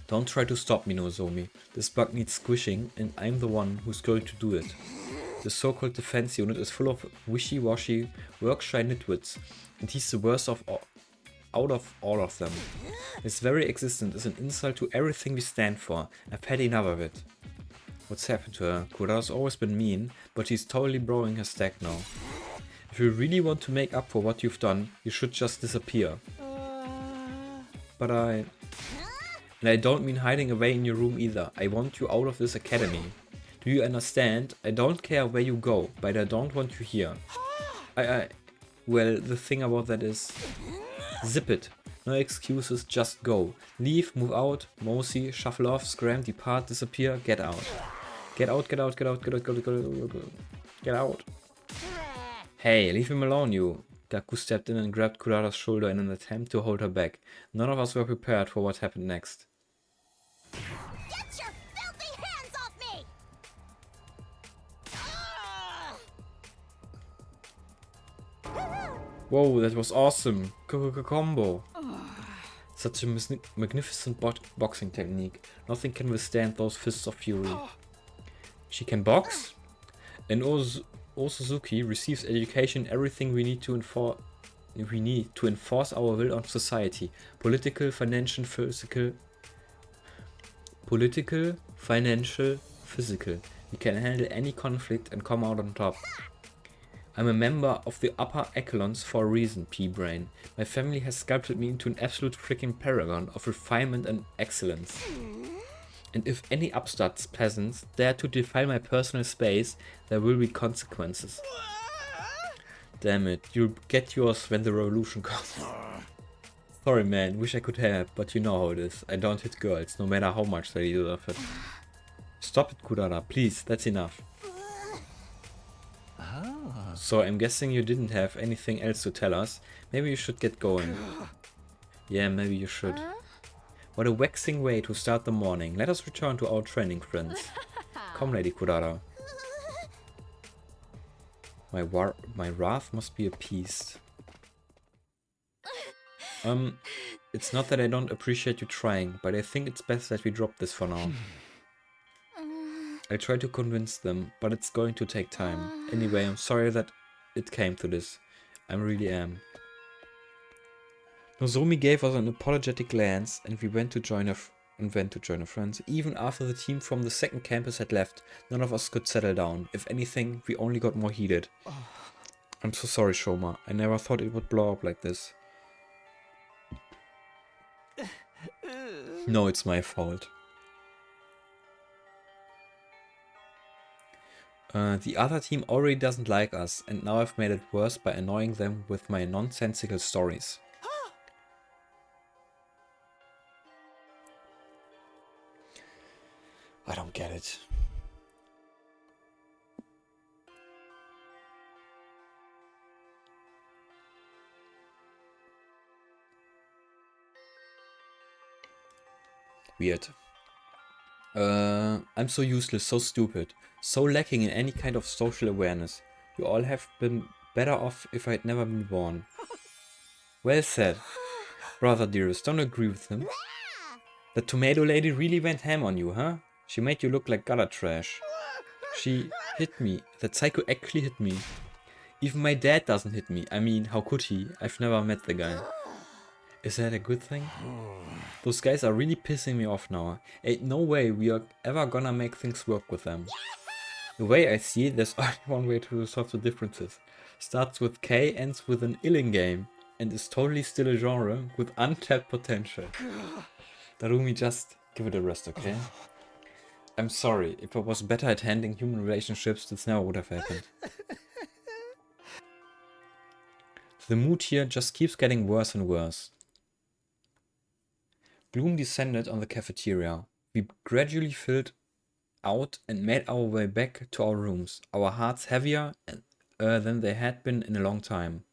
Don't try to stop me, Nozomi. This bug needs squishing, and I'm the one who's going to do it. The so-called defense unit is full of wishy-washy, work-shy nitwits, and he's the worst out of all of them. His very existence is an insult to everything we stand for. I've had enough of it. What's happened to her? Kurara's always been mean, but she's totally blowing her stack now. If you really want to make up for what you've done, you should just disappear. But and I don't mean hiding away in your room either. I want you out of this academy. Do you understand? I don't care where you go, but I don't want you here. Well, the thing about that is... Zip it. No excuses, just go. Leave, move out, mosey, shuffle off, scram, depart, disappear, get out. Get out, get out, get out, get out, get out, get out. Get out. Hey, leave him alone, you. Gaku stepped in and grabbed Kurara's shoulder in an attempt to hold her back. None of us were prepared for what happened next.
Get your filthy hands off me!
Whoa, that was awesome. Combo. Such a magnificent boxing technique. Nothing can withstand those fists of fury. She can box? And Osuzuki receives education, everything we need to enforce our will on society. Political, financial, physical. We can handle any conflict and come out on top. I'm a member of the upper echelons for a reason, P-Brain. My family has sculpted me into an absolute freaking paragon of refinement and excellence. And if any upstarts peasants dare to defile my personal space, there will be consequences. Damn it, you'll get yours when the revolution comes. Sorry man, wish I could help, but you know how it is. I don't hit girls, no matter how much they deserve it. Stop it, Kurara, please, that's enough. So I'm guessing you didn't have anything else to tell us. Maybe you should get going. Yeah, maybe you should. What a waxing way to start the morning. Let us return to our training, friends. Come, Lady Kurara. My wrath must be appeased. It's not that I don't appreciate you trying, but I think it's best that we drop this for now. I try to convince them, but it's going to take time. Anyway, I'm sorry that it came to this. I really am. Nozomi gave us an apologetic glance, and we went to join our friends. Even after the team from the second campus had left, none of us could settle down. If anything, we only got more heated. I'm so sorry, Shoma. I never thought it would blow up like this. No, it's my fault. The other team already doesn't like us, and now I've made it worse by annoying them with my nonsensical stories. I don't get it. Weird. I'm so useless, so stupid, so lacking in any kind of social awareness. You all have been better off if I'd never been born. Well said. Brother dearest, don't agree with him. The tomato lady really went ham on you, huh? She made you look like gutter trash. She hit me. That psycho actually hit me. Even my dad doesn't hit me. I mean, how could he? I've never met the guy. Is that a good thing? Those guys are really pissing me off now. Ain't no way we are ever gonna make things work with them. The way I see it, there's only one way to resolve the differences. Starts with K, ends with an illing game, and is totally still a genre with untapped potential. Darumi, just give it a rest, okay? I'm sorry, if I was better at handling human relationships, this never would have happened. The mood here just keeps getting worse and worse. Gloom descended on the cafeteria. We gradually filled out and made our way back to our rooms, our hearts heavier than they had been in a long time.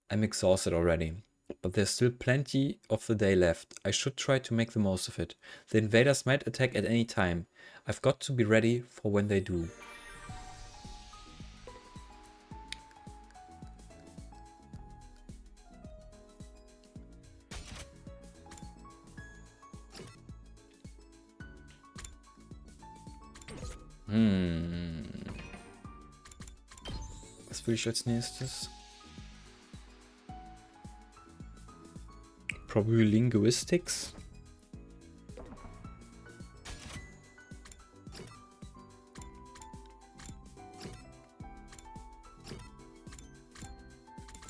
I'm exhausted already, but there's still plenty of the day left. I should try to make the most of it. The invaders might attack at any time. I've got to be ready for when they do. Was will ich als nächstes? Probably Linguistics.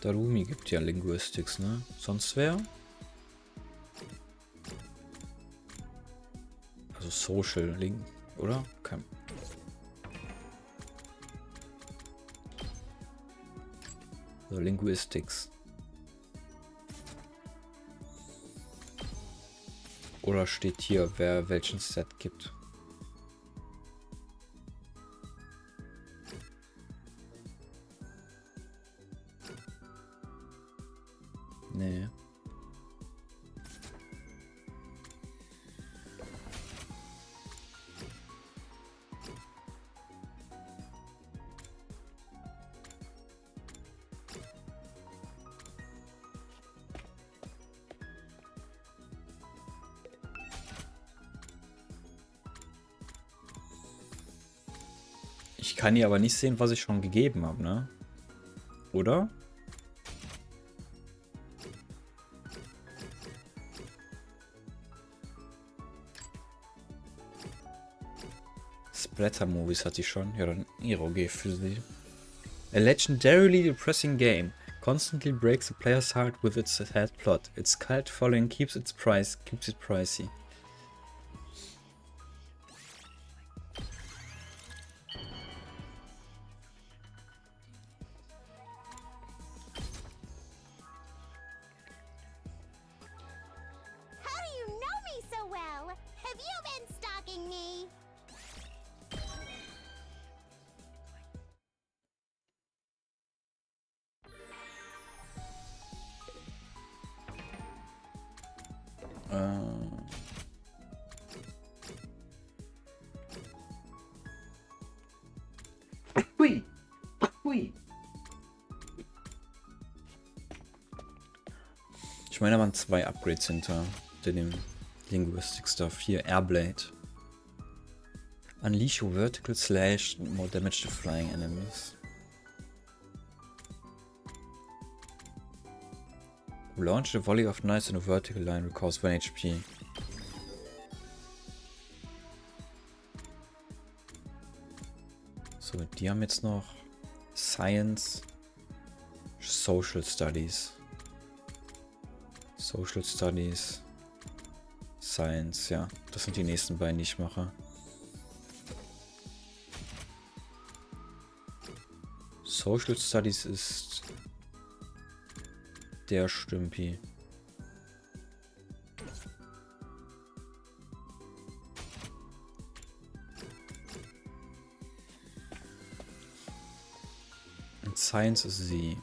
Darumi gibt ja Linguistics, ne? Sonst wer? Also Social Link, oder? Kein. Also Linguistics. Oder steht hier, wer welchen Set gibt? Nee. Ich kann hier aber nicht sehen, was ich schon gegeben habe, ne? Oder? Splatter-Movies hatte ich schon. Ja, dann Eroge für sie. A legendarily depressing game. Constantly breaks the player's heart with its sad plot. Its cult following keeps it pricey.
How do you know me so well? Have you been stalking me?
Hui. Hui. Ich meine, da waren 2 Upgrades hinter dem Linguistic Stuff. Hier, Airblade. Unleash your vertical slash, more damage to flying enemies. Launch a volley of knives in a vertical line, recovers 1 HP. So, die haben jetzt noch Science, Social Studies. Social Studies, Science, ja. Das sind die nächsten beiden, die ich mache. Social Studies ist der Stümpi. Und Science ist sie.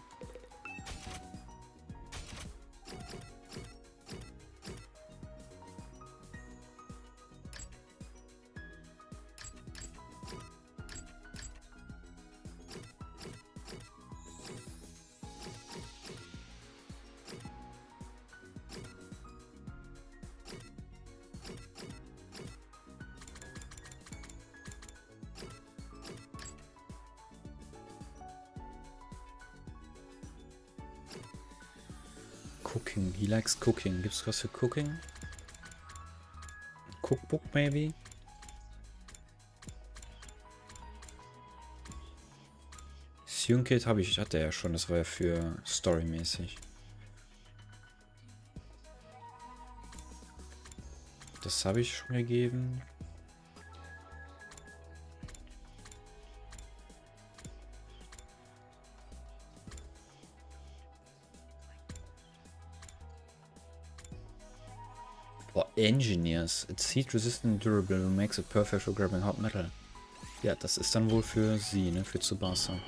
Cooking. He likes cooking. Gibt's was für Cooking? Cookbook maybe? Synkit hatte ja schon. Das war ja für storymäßig. Das habe ich schon gegeben. Engineers. It's heat resistant and durable and makes it perfect for grabbing hot metal. Ja, das ist dann wohl für sie, ne? Für Tsubasa.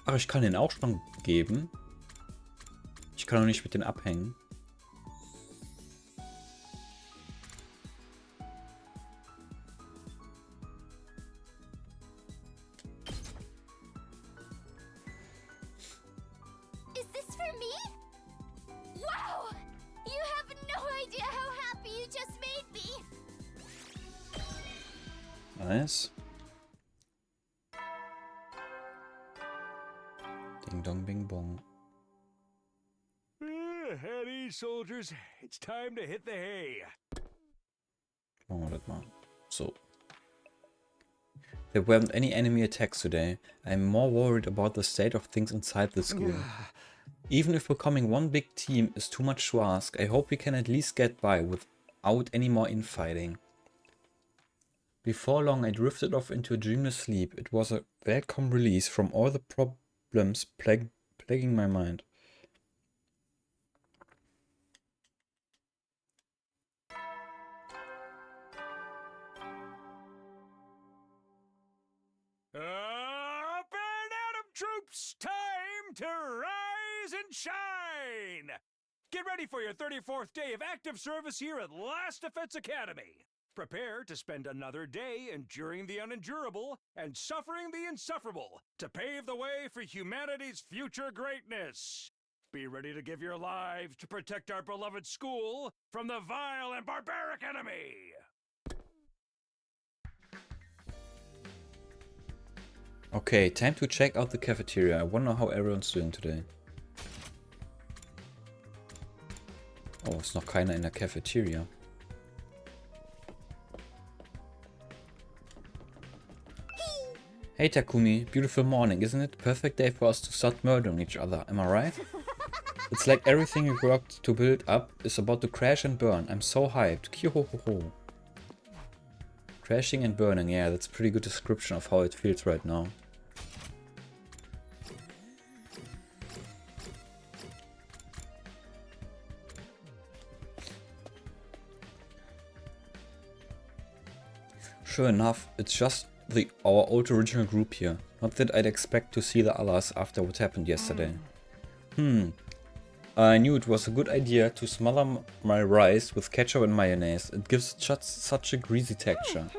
Ach, ich kann den auch schon geben. Ich kann auch nicht mit denen abhängen.
Is this for me? Wow! You idea how happy you just made me.
Nice. Ding dong bing bong.
At ease, soldiers. It's time to hit the hay.
Machen wir das mal. So. There weren't any enemy attacks today. I'm more worried about the state of things inside the school. Even if becoming one big team is too much to ask, I hope we can at least get by without any more infighting. Before long, I drifted off into a dreamless sleep. It was a welcome release from all the problems plaguing my mind.
Up and at 'em, troops! Time to rise and shine! Get ready for your 34th day of active service here at Last Defense Academy. Prepare to spend another day enduring the unendurable and suffering the insufferable to pave the way for humanity's future greatness. Be ready to give your lives to protect our beloved school from the vile and barbaric enemy.
Okay, time to check out the cafeteria. I wonder how everyone's doing today. Oh, ist noch keiner in der Cafeteria. Hey Takumi, beautiful morning, isn't it? Perfect day for us to start murdering each other, am I right? It's like everything we worked to build up is about to crash and burn. I'm so hyped. Kyo-ho-ho-ho. Crashing and burning, yeah, that's a pretty good description of how it feels right now. Sure enough, it's just our old original group here. Not that I'd expect to see the others after what happened yesterday. I knew it was a good idea to smother my rice with ketchup and mayonnaise. It gives just such a greasy texture.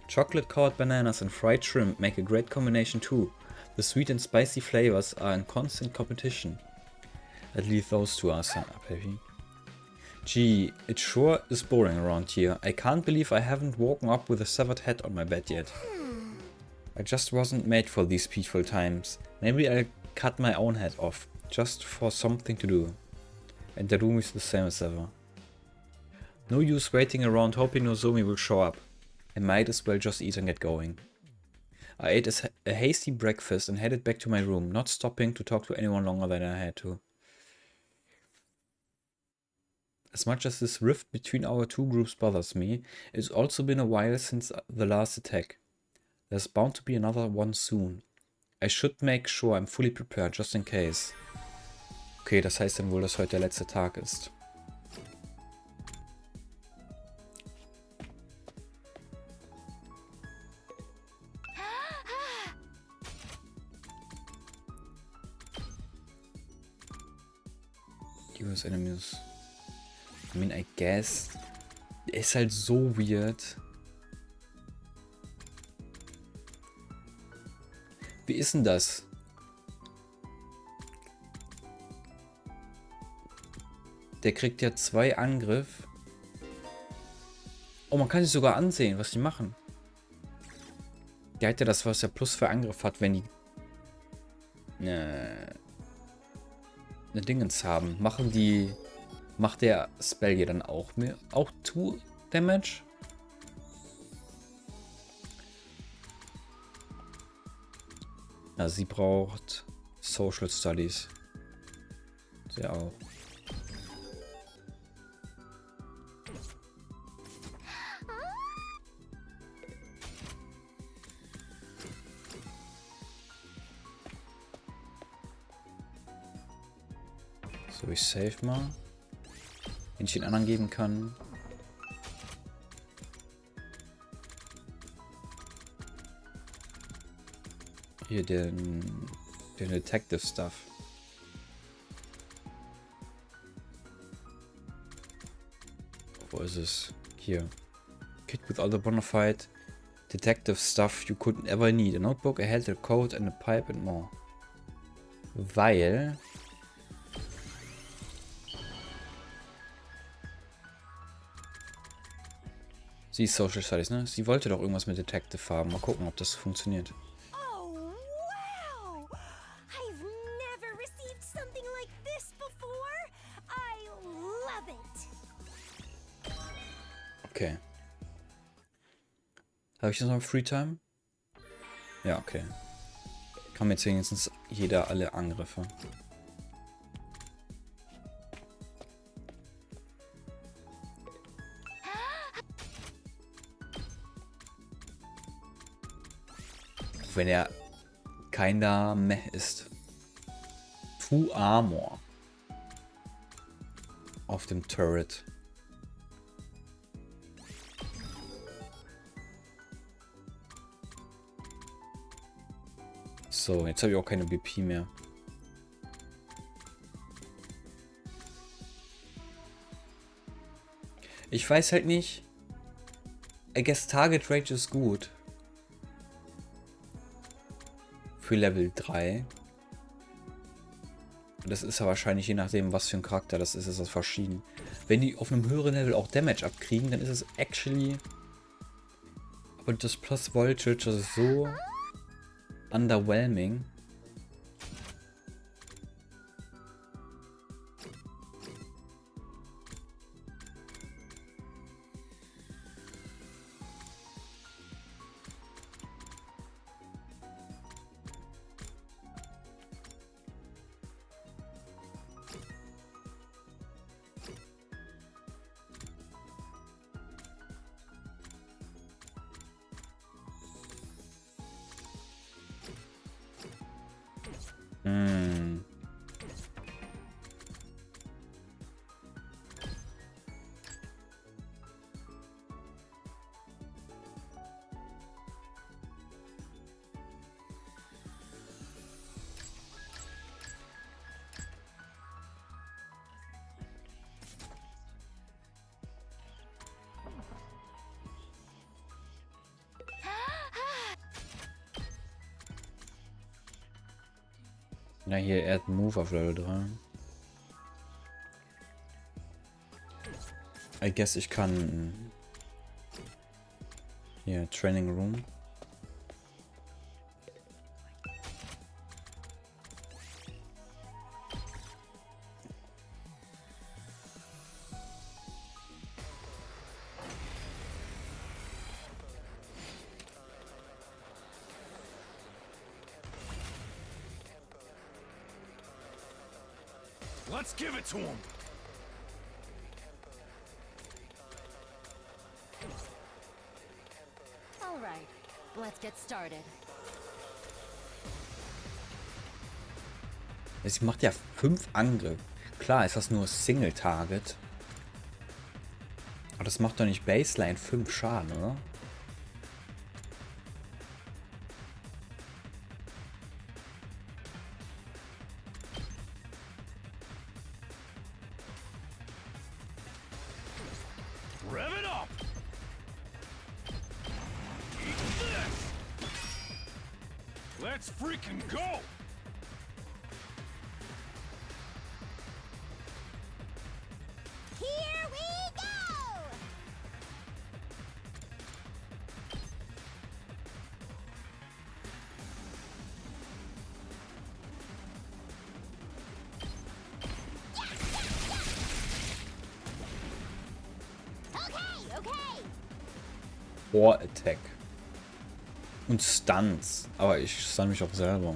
Chocolate-covered bananas and fried shrimp make a great combination too. The sweet and spicy flavors are in constant competition. At least those two are happy. Gee, it sure is boring around here. I can't believe I haven't woken up with a severed head on my bed yet. I just wasn't made for these peaceful times. Maybe I'll cut my own head off, just for something to do. And the room is the same as ever. No use waiting around hoping Nozomi will show up. I might as well just eat and get going. I ate a hasty breakfast and headed back to my room, not stopping to talk to anyone longer than I had to. As much as this rift between our two groups bothers me, it's also been a while since the last attack. There's bound to be another one soon. I should make sure I'm fully prepared, just in case. Okay, das heißt dann wohl, dass heute der letzte Tag ist. US enemies. I mean, I guess. Er ist halt so weird. Wie ist denn das? Der kriegt ja 2 Angriff. Oh, man kann sich sogar ansehen, was die machen. Der hat ja das, was er plus für Angriff hat, wenn die eine Dingens haben. Macht der Spell hier dann auch mehr? Auch 2 Damage? Ja, sie braucht Social Studies. Sie auch. So, ich save mal. Wenn ich den anderen geben kann. Hier den Detective Stuff. Wo ist es? Hier. Kit with all the bona fide detective stuff you could ever need. A notebook, a head, a coat and a pipe and more. Weil Sie ist Social Studies, ne? Sie wollte doch irgendwas mit Detective haben. Mal gucken, ob das funktioniert.
Oh, wow! I've never received something like this before. I love it.
Okay. Habe ich jetzt noch Freetime? Ja, okay. Kann mir jetzt wenigstens jeder alle Angriffe. Auch wenn er keiner Meh ist. 2 Armor. Auf dem Turret. So, jetzt habe ich auch keine BP mehr. Ich weiß halt nicht. I guess Target Rage ist gut. Für Level 3. Das ist ja wahrscheinlich je nachdem, was für ein Charakter das ist das verschieden. Wenn die auf einem höheren Level auch Damage abkriegen, dann ist es actually... Aber das Plus Voltage, das ist so... underwhelming. Hm. Na hier, Add Move auf Level 3. I guess ich kann... Hier, Training Room.
Let's give it to him.
All right, let's get started.
Sie macht ja 5 Angriffe. Klar ist das nur Single Target. Aber das macht doch nicht Baseline 5 Schaden, oder?
Rev it up. Eat this. Let's freaking go.
Here we go! Okay, okay.
War Attack. Und Stunts. Aber ich stun mich auch selber.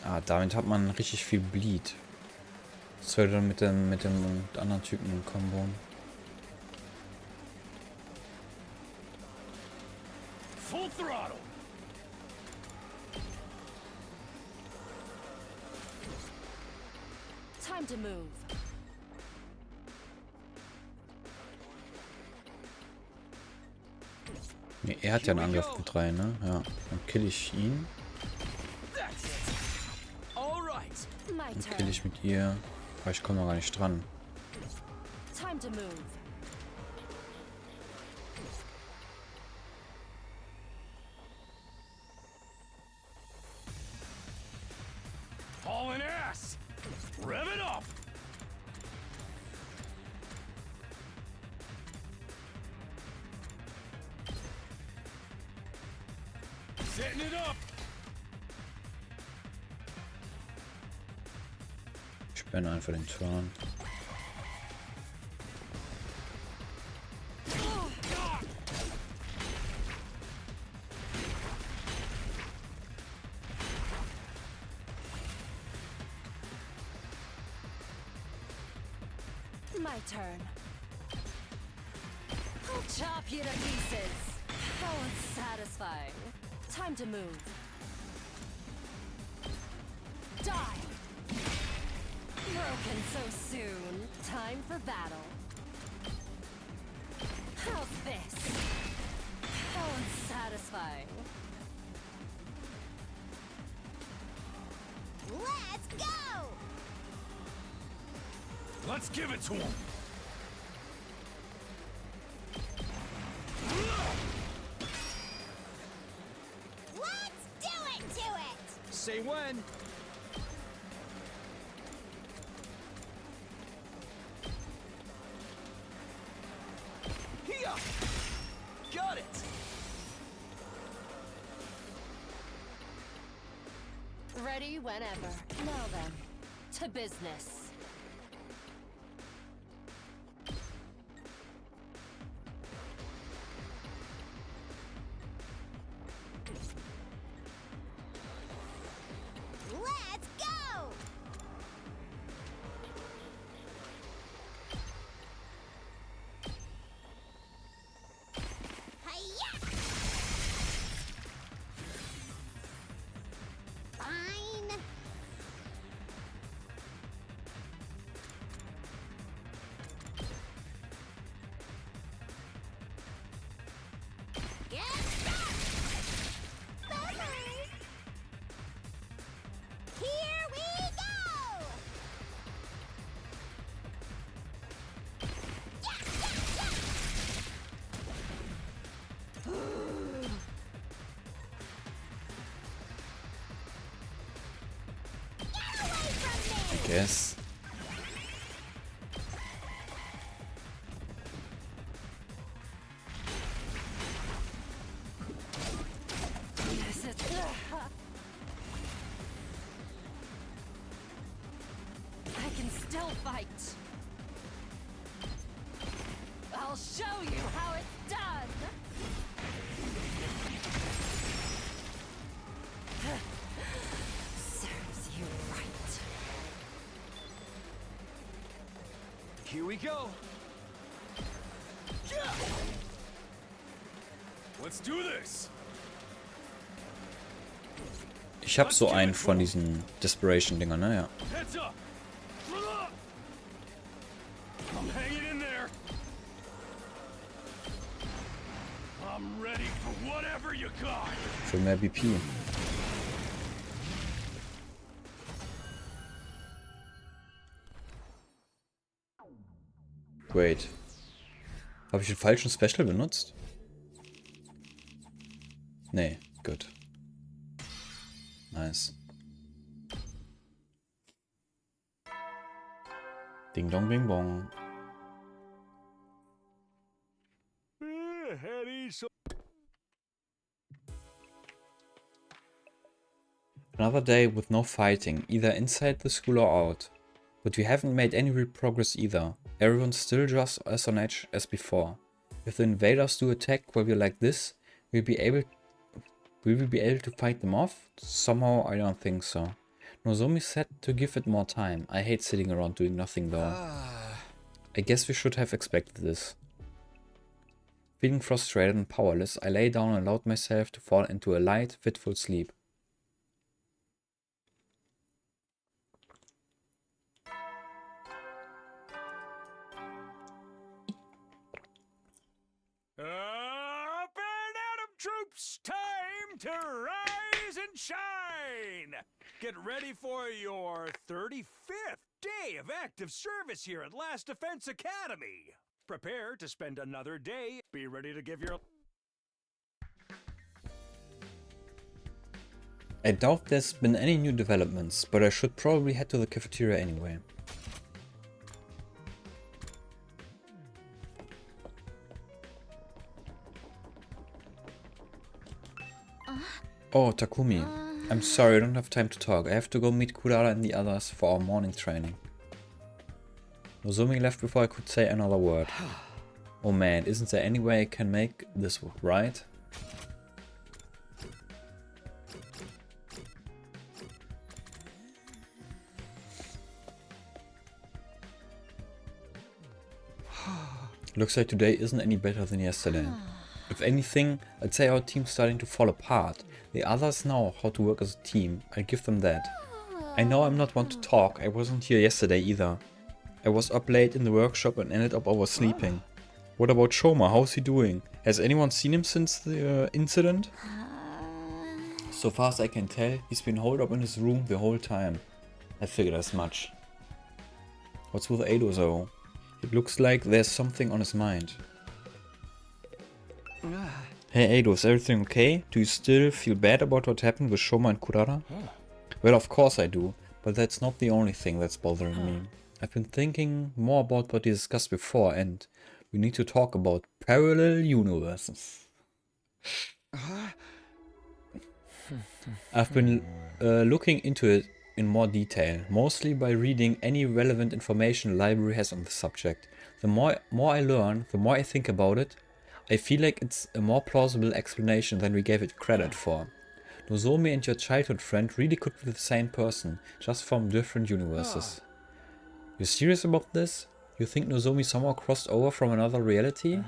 Ah, damit hat man richtig viel Bleed. Das sollte dann mit dem anderen Typen Combo.
Full throttle.
Time to move.
Nee, er hat ja einen Angriff mit 3, ne? Ja. Dann kill ich ihn.
That's it. All right.
My
Dann
turn.
kill ich mit ihr. Aber ich komme noch gar nicht dran.
Time to move.
Setting it up.
Sperren einfach den Turn.
My turn. I'll chop you to pieces. How unsatisfying. Time to move. Die! Broken so soon. Time for battle. How's this? How unsatisfying.
Let's go!
Let's give it to him.
Let's do it to it!
Say when. Here! Got it!
Ready whenever. Now then, to business.
Let's go! Hi-ya! Fine. Get stuck! Bye-bye. Here we go! Get away from me!
I guess.
Yes, I can still fight. I'll show you how it's done. Serves you right.
Here we go.
Yeah. Let's do this.
Ich hab so einen von diesen Desperation-Dingern, naja.
Heads up. I'm hanging in there. I'm ready for whatever you got.
Für mehr BP. Wait. Habe ich den falschen Special benutzt? Nee, gut. Nice. Ding dong bing bong. Another day with no fighting, either inside the school or out. But we haven't made any real progress either. Everyone's still just as on edge as before. If the invaders do attack while we're like this, will we be able to fight them off? Somehow I don't think so. Nozomi said to give it more time. I hate sitting around doing nothing though. I guess we should have expected this. Feeling frustrated and powerless, I lay down and allowed myself to fall into a light, fitful sleep.
Up and at 'em, troops! Time to rise and shine! Get ready for your 35th day of active service here at Last Defense Academy. Prepare to spend another day. Be ready to give your...
I doubt there's been any new developments, but I should probably head to the cafeteria anyway. Oh, Takumi. I'm sorry, I don't have time to talk. I have to go meet Kurara and the others for our morning training. Nozomi left before I could say another word. Oh man, isn't there any way I can make this right? Looks like today isn't any better than yesterday. If anything, I'd say our team's starting to fall apart. The others know how to work as a team, I'll give them that. I know I'm not one to talk, I wasn't here yesterday either. I was up late in the workshop and ended up oversleeping. What about Shoma, how's he doing? Has anyone seen him since the incident? So far as I can tell, he's been holed up in his room the whole time. I figured as much. What's with Ado though? It looks like there's something on his mind. Hey Ado, is everything okay? Do you still feel bad about what happened with Shoma and Kurara? Well, of course I do, but that's not the only thing that's bothering me. I've been thinking more about what we discussed before, and we need to talk about parallel universes. I've been looking into it in more detail, mostly by reading any relevant information the library has on the subject. The more I learn, the more I think about it, I feel like it's a more plausible explanation than we gave it credit for. Nozomi and your childhood friend really could be the same person, just from different universes. You serious about this? You think Nozomi somehow crossed over from another reality?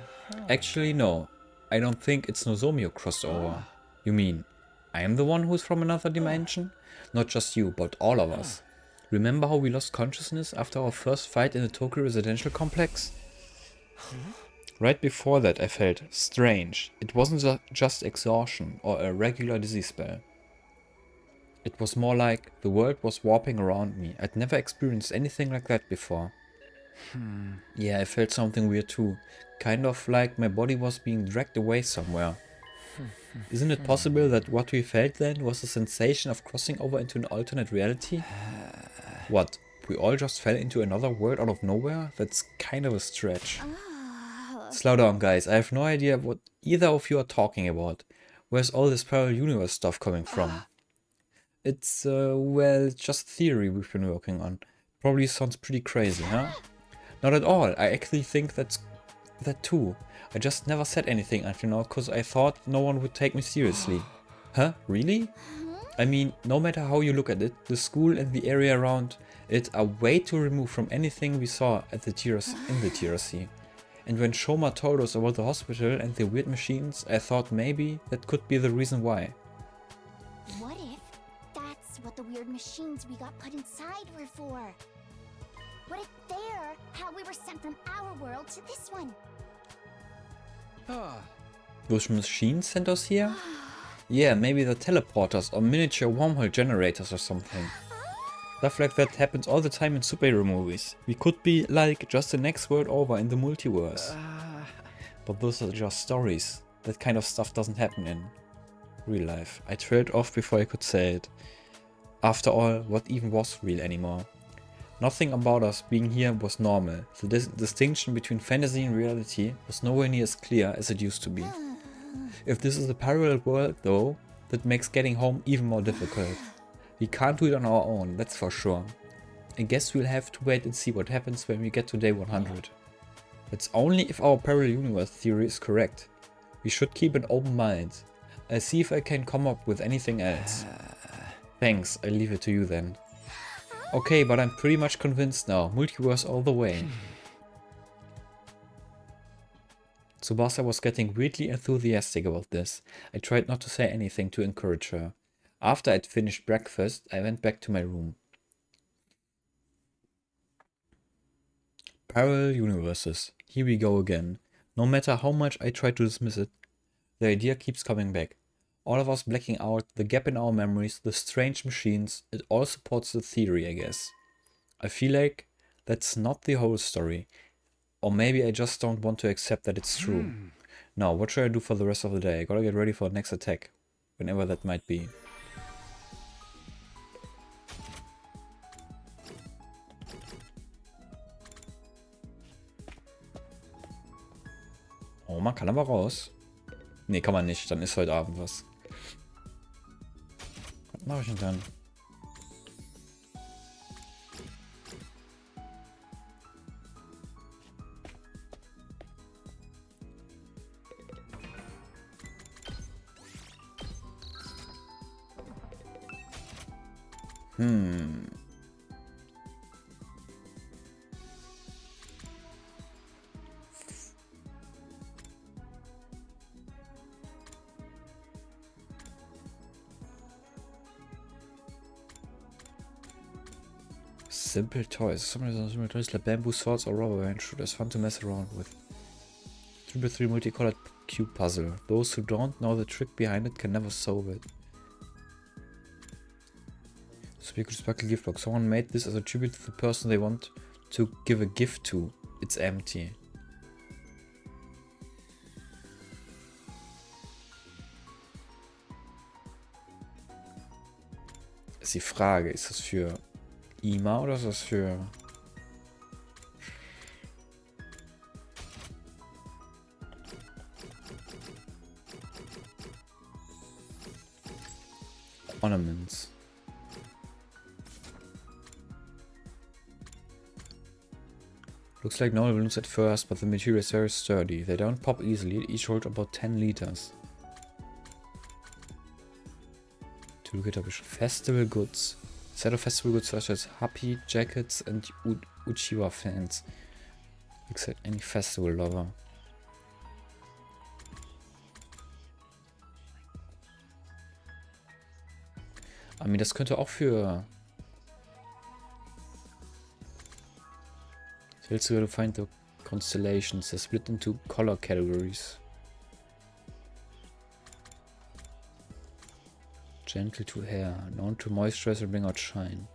Actually, no. I don't think it's Nozomi who crossed over. You mean, I am the one who's from another dimension? Not just you, but all of us. Remember how we lost consciousness after our first fight in the Tokyo residential complex? Right before that I felt strange. It wasn't just exhaustion or a regular dizzy spell. It was more like the world was warping around me. I'd never experienced anything like that before. Yeah, I felt something weird too. Kind of like my body was being dragged away somewhere. Isn't it possible that what we felt then was a sensation of crossing over into an alternate reality? What, we all just fell into another world out of nowhere? That's kind of a stretch. Slow down guys, I have no idea what either of you are talking about. Where's all this parallel universe stuff coming from? It's, well, just theory we've been working on. Probably sounds pretty crazy, huh? Not at all, I actually think that too. I just never said anything until now because I thought no one would take me seriously. Huh? Really? I mean, no matter how you look at it, the school and the area around it are way too removed from anything we saw at the in the TRC. And when Shoma told us about the hospital and the weird machines, I thought maybe that could be the reason why.
What if that's what the weird machines we got put inside were for? What if they're how we were sent from our world to this one?
Those machines sent us here? Yeah, maybe the teleporters or miniature wormhole generators or something. Stuff like that happens all the time in superhero movies. We could be like just the next world over in the multiverse. But those are just stories. That kind of stuff doesn't happen in real life. I trailed off before I could say it. After all, what even was real anymore? Nothing about us being here was normal. The distinction between fantasy and reality was nowhere near as clear as it used to be. If this is a parallel world though, that makes getting home even more difficult. We can't do it on our own, that's for sure. I guess we'll have to wait and see what happens when we get to day 100. That's only if our parallel universe theory is correct. We should keep an open mind. I'll see if I can come up with anything else. Thanks, I'll leave it to you then. Okay, but I'm pretty much convinced now. Multiverse all the way. Tsubasa was getting weirdly enthusiastic about this. I tried not to say anything to encourage her. After I'd finished breakfast, I went back to my room. Parallel universes. Here we go again. No matter how much I try to dismiss it, the idea keeps coming back. All of us blacking out, the gap in our memories, the strange machines, it all supports the theory, I guess. I feel like that's not the whole story. Or maybe I just don't want to accept that it's true. Now, what should I do for the rest of the day? I gotta get ready for the next attack, whenever that might be. Oh, man kann aber raus. Nee, kann man nicht. Dann ist heute Abend was. mach ich denn dann? Simple toys. Some of those simple toys like bamboo swords or rubber band shooters. Fun to mess around with. 3x3 multicolored cube puzzle. Those who don't know the trick behind it can never solve it. Speaker sparkle gift box. Someone made this as a tribute to the person they want to give a gift to. It's empty. Ist die Frage, ist das für Ima oder ist das für... Ornaments. Looks like normal balloons at first, but the material is very sturdy. They don't pop easily, each hold about 10 liters. Toolkit festival goods. Set of festival goods such as happy jackets and Uchiwa fans. Except any festival lover. I mean, das könnte auch für... Fails to find the constellations. They're split into color categories. Gentle to hair, known to moisturize and bring out shine.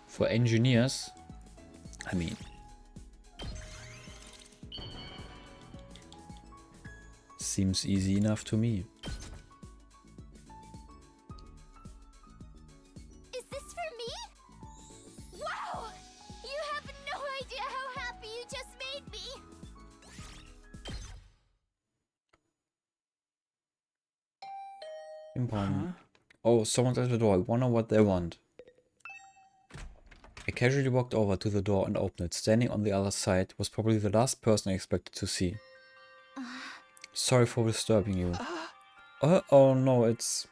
For engineers, I mean, seems easy enough to me.
Is this for me? Wow! You have no idea how happy you just made me!
Important. Oh, someone's at the door. I wonder what they want. I casually walked over to the door and opened it. Standing on the other side was probably the last person I expected to see. Sorry for disturbing you. Oh no, it's...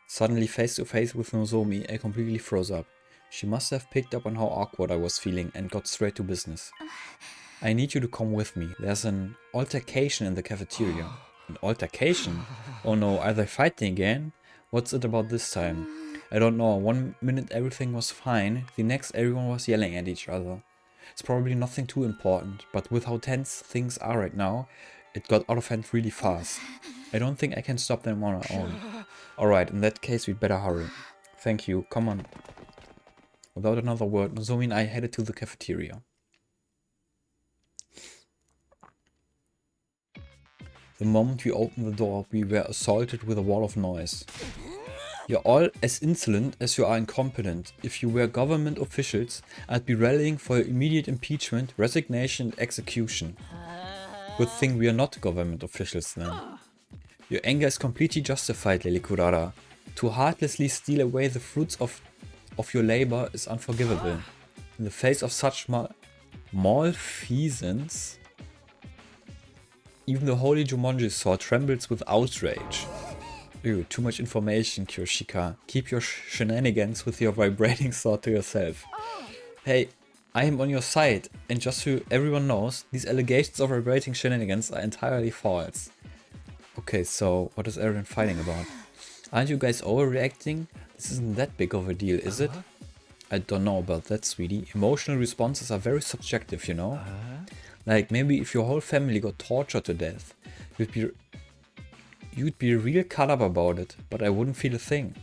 Suddenly face to face with Nozomi, I completely froze up. She must have picked up on how awkward I was feeling and got straight to business. I need you to come with me. There's an altercation in the cafeteria. An altercation? Oh no, are they fighting again? What's it about this time? I don't know. One minute everything was fine, the next everyone was yelling at each other. It's probably nothing too important, but with how tense things are right now, it got out of hand really fast. I don't think I can stop them on our own. Alright, in that case we'd better hurry. Thank you, come on. Without another word, Nozomi and I headed to the cafeteria. The moment we opened the door, we were assaulted with a wall of noise. You're all as insolent as you are incompetent. If you were government officials, I'd be rallying for your immediate impeachment, resignation and execution. Good thing we are not government officials then. Your anger is completely justified, Lady Kurara. To heartlessly steal away the fruits of your labor is unforgivable. In the face of such malfeasance, even the holy Jumonji sword trembles with outrage. Ew, too much information, Kyoshika. Keep your shenanigans with your vibrating sword to yourself. Hey, I am on your side, and just so everyone knows, these allegations of vibrating shenanigans are entirely false. Okay, so what is everyone fighting about? Aren't you guys overreacting? This isn't that big of a deal, is it? I don't know about that, sweetie. Emotional responses are very subjective, you know? Like, maybe if your whole family got tortured to death, you'd be real cut up about it, but I wouldn't feel a thing.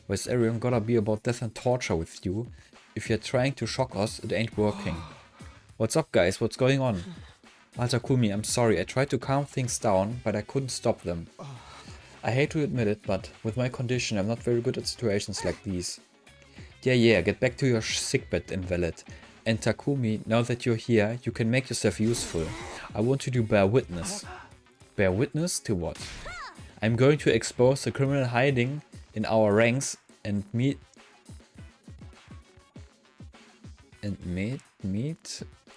Why's everyone gotta be about death and torture with you? If you're trying to shock us, it ain't working. What's up, guys? What's going on? Altakumi, I'm sorry. I tried to calm things down, but I couldn't stop them. I hate to admit it, but with my condition, I'm not very good at situations like these. Yeah, get back to your sickbed, invalid. And Takumi, now that you're here, you can make yourself useful. I want you to bear witness. Bear witness to what? I'm going to expose the criminal hiding in our ranks and meet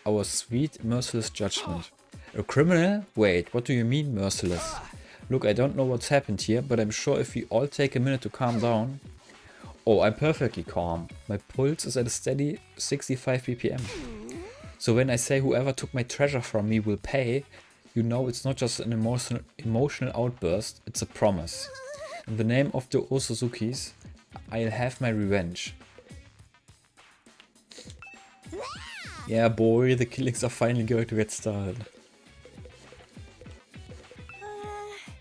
our sweet, merciless judgment. A criminal? Wait, what do you mean merciless? Look, I don't know what's happened here, but I'm sure if we all take a minute to calm down. Oh, I'm perfectly calm. My pulse is at a steady 65 BPM. So when I say whoever took my treasure from me will pay, you know it's not just an emotional outburst, it's a promise. In the name of the Osuzukis, I'll have my revenge. Yeah boy, the killings are finally going to get started.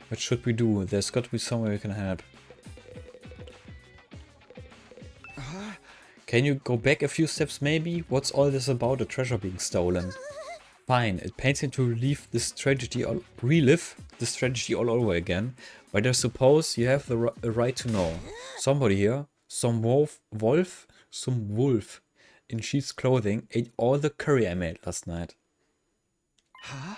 What should we do? There's got to be somewhere we can help. Can you go back a few steps maybe? What's all this about the treasure being stolen? Fine, it pains me to relive this tragedy all over again, but I suppose you have the right to know. Somebody here, some wolf in sheep's clothing ate all the curry I made last night. Huh?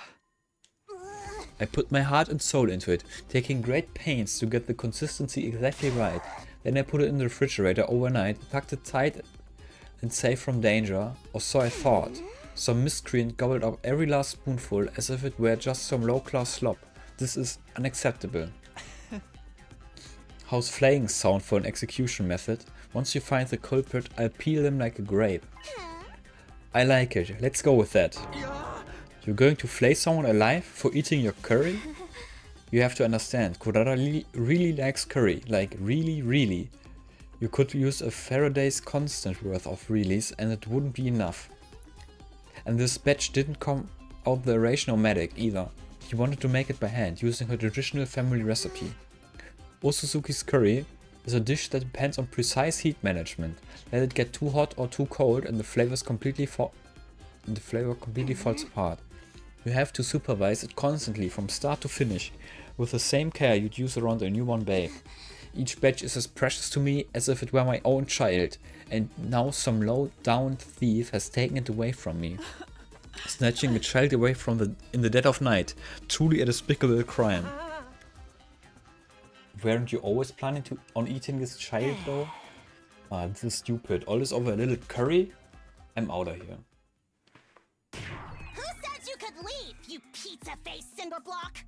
I put my heart and soul into it, taking great pains to get the consistency exactly right. Then I put it in the refrigerator overnight, tucked it tight and safe from danger, or so I thought. Some miscreant gobbled up every last spoonful as if it were just some low-class slop. This is unacceptable. How's flaying sound for an execution method? Once you find the culprit, I'll peel them like a grape. I like it. Let's go with that. You're going to flay someone alive for eating your curry? You have to understand, Kurara really likes curry. Like, really. You could use a Faraday's constant worth of reallys and it wouldn't be enough. And this batch didn't come out the Nomadic either. He wanted to make it by hand, using her traditional family recipe. Osuzuki's curry is a dish that depends on precise heat management. Let it get too hot or too cold and the flavor completely falls apart. You have to supervise it constantly from start to finish, with the same care you'd use around a newborn babe. Each batch is as precious to me as if it were my own child, and now some low-down thief has taken it away from me. Snatching a child away in the dead of night, truly a despicable crime. Weren't you always planning on eating this child though? Ah, this is stupid. All this over a little curry? I'm out of here.
Who said you could leave, you pizza-faced cinderblock?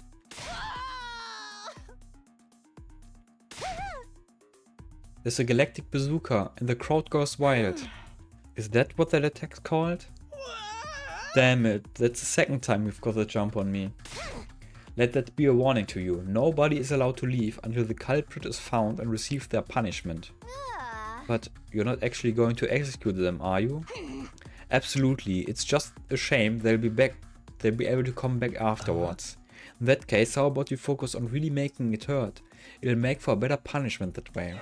There's a galactic bazooka and the crowd goes wild. Is that what that attack's called? Damn it, that's the second time you've got the jump on me. Let that be a warning to you. Nobody is allowed to leave until the culprit is found and receives their punishment. But you're not actually going to execute them, are you? Absolutely, it's just a shame they'll be able to come back afterwards. In that case, how about you focus on really making it hurt? It'll make for a better punishment that way.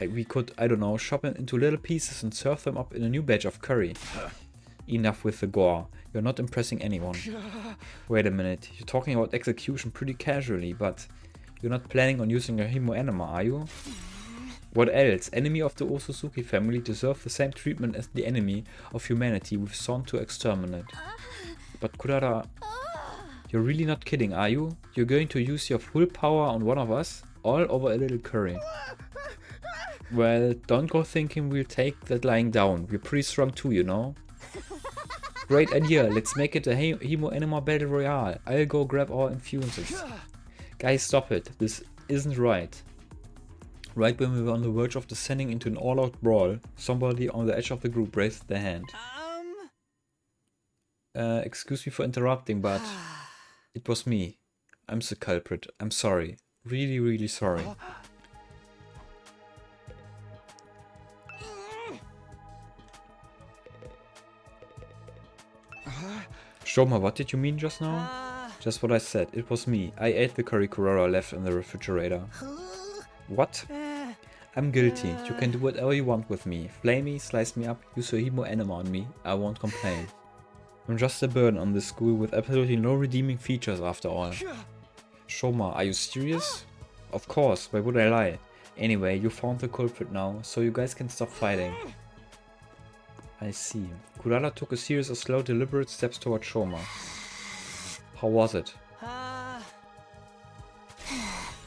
Like we could, I don't know, chop it into little pieces and serve them up in a new batch of curry. Enough with the gore. You're not impressing anyone. Wait a minute, you're talking about execution pretty casually, but you're not planning on using a Himo enema, are you? What else? Enemy of the Osuzuki family deserve the same treatment as the enemy of humanity we've sought to exterminate. But Kurara, you're really not kidding, are you? You're going to use your full power on one of us? All over a little curry. Well, don't go thinking we'll take that lying down. We're pretty strong too, you know? Great idea, let's make it a Himo Enema Battle Royale. I'll go grab our infusions. Guys, stop it. This isn't right. Right when we were on the verge of descending into an all-out brawl, somebody on the edge of the group raised their hand. Excuse me for interrupting, but it was me. I'm the culprit. I'm sorry. Really sorry. Shoma, what did you mean just now? Just what I said. It was me. I ate the curry Kurara left in the refrigerator. What? I'm guilty. You can do whatever you want with me. Flay me, slice me up, use your Himo enema on me. I won't complain. I'm just a burden on this school with absolutely no redeeming features after all. Shoma, are you serious? Of course, why would I lie? Anyway, you found the culprit now, so you guys can stop fighting. I see. Kurara took a series of slow, deliberate steps toward Shoma. How was it?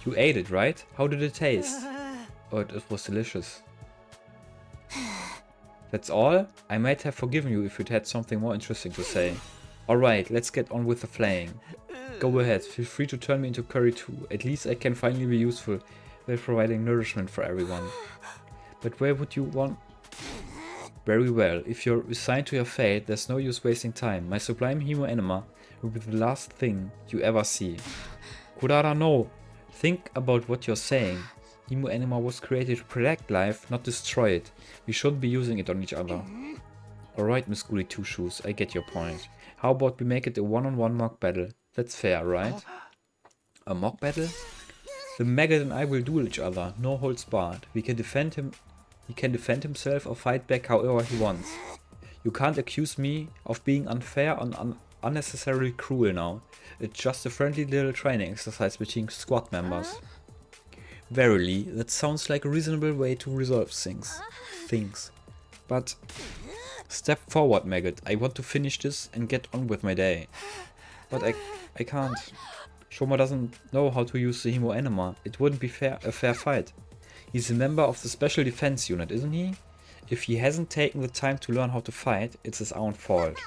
You ate it, right? How did it taste? Oh, it was delicious. That's all? I might have forgiven you if you'd had something more interesting to say. Alright, let's get on with the flaying. Go ahead, feel free to turn me into curry too. At least I can finally be useful by providing nourishment for everyone. But where would you want... Very well, if you're resigned to your fate, there's no use wasting time. My sublime hemo anima will be the last thing you ever see. Kurara, no! Think about what you're saying. Hemo anima was created to protect life, not destroy it. We shouldn't be using it on each other. Alright, Miss Goody Two Shoes, I get your point. How about we make it a one-on-one mock battle? That's fair, right? A mock battle? The maggot and I will duel each other, no holds barred. We can defend him. He can defend himself or fight back however he wants. You can't accuse me of being unfair and unnecessarily cruel now. It's just a friendly little training exercise between squad members. Verily, that sounds like a reasonable way to resolve things. But step forward, maggot. I want to finish this and get on with my day. But I can't. Shoma doesn't know how to use the hemo anima. It wouldn't be a fair fight. He's a member of the special defense unit, isn't he? If he hasn't taken the time to learn how to fight, it's his own fault.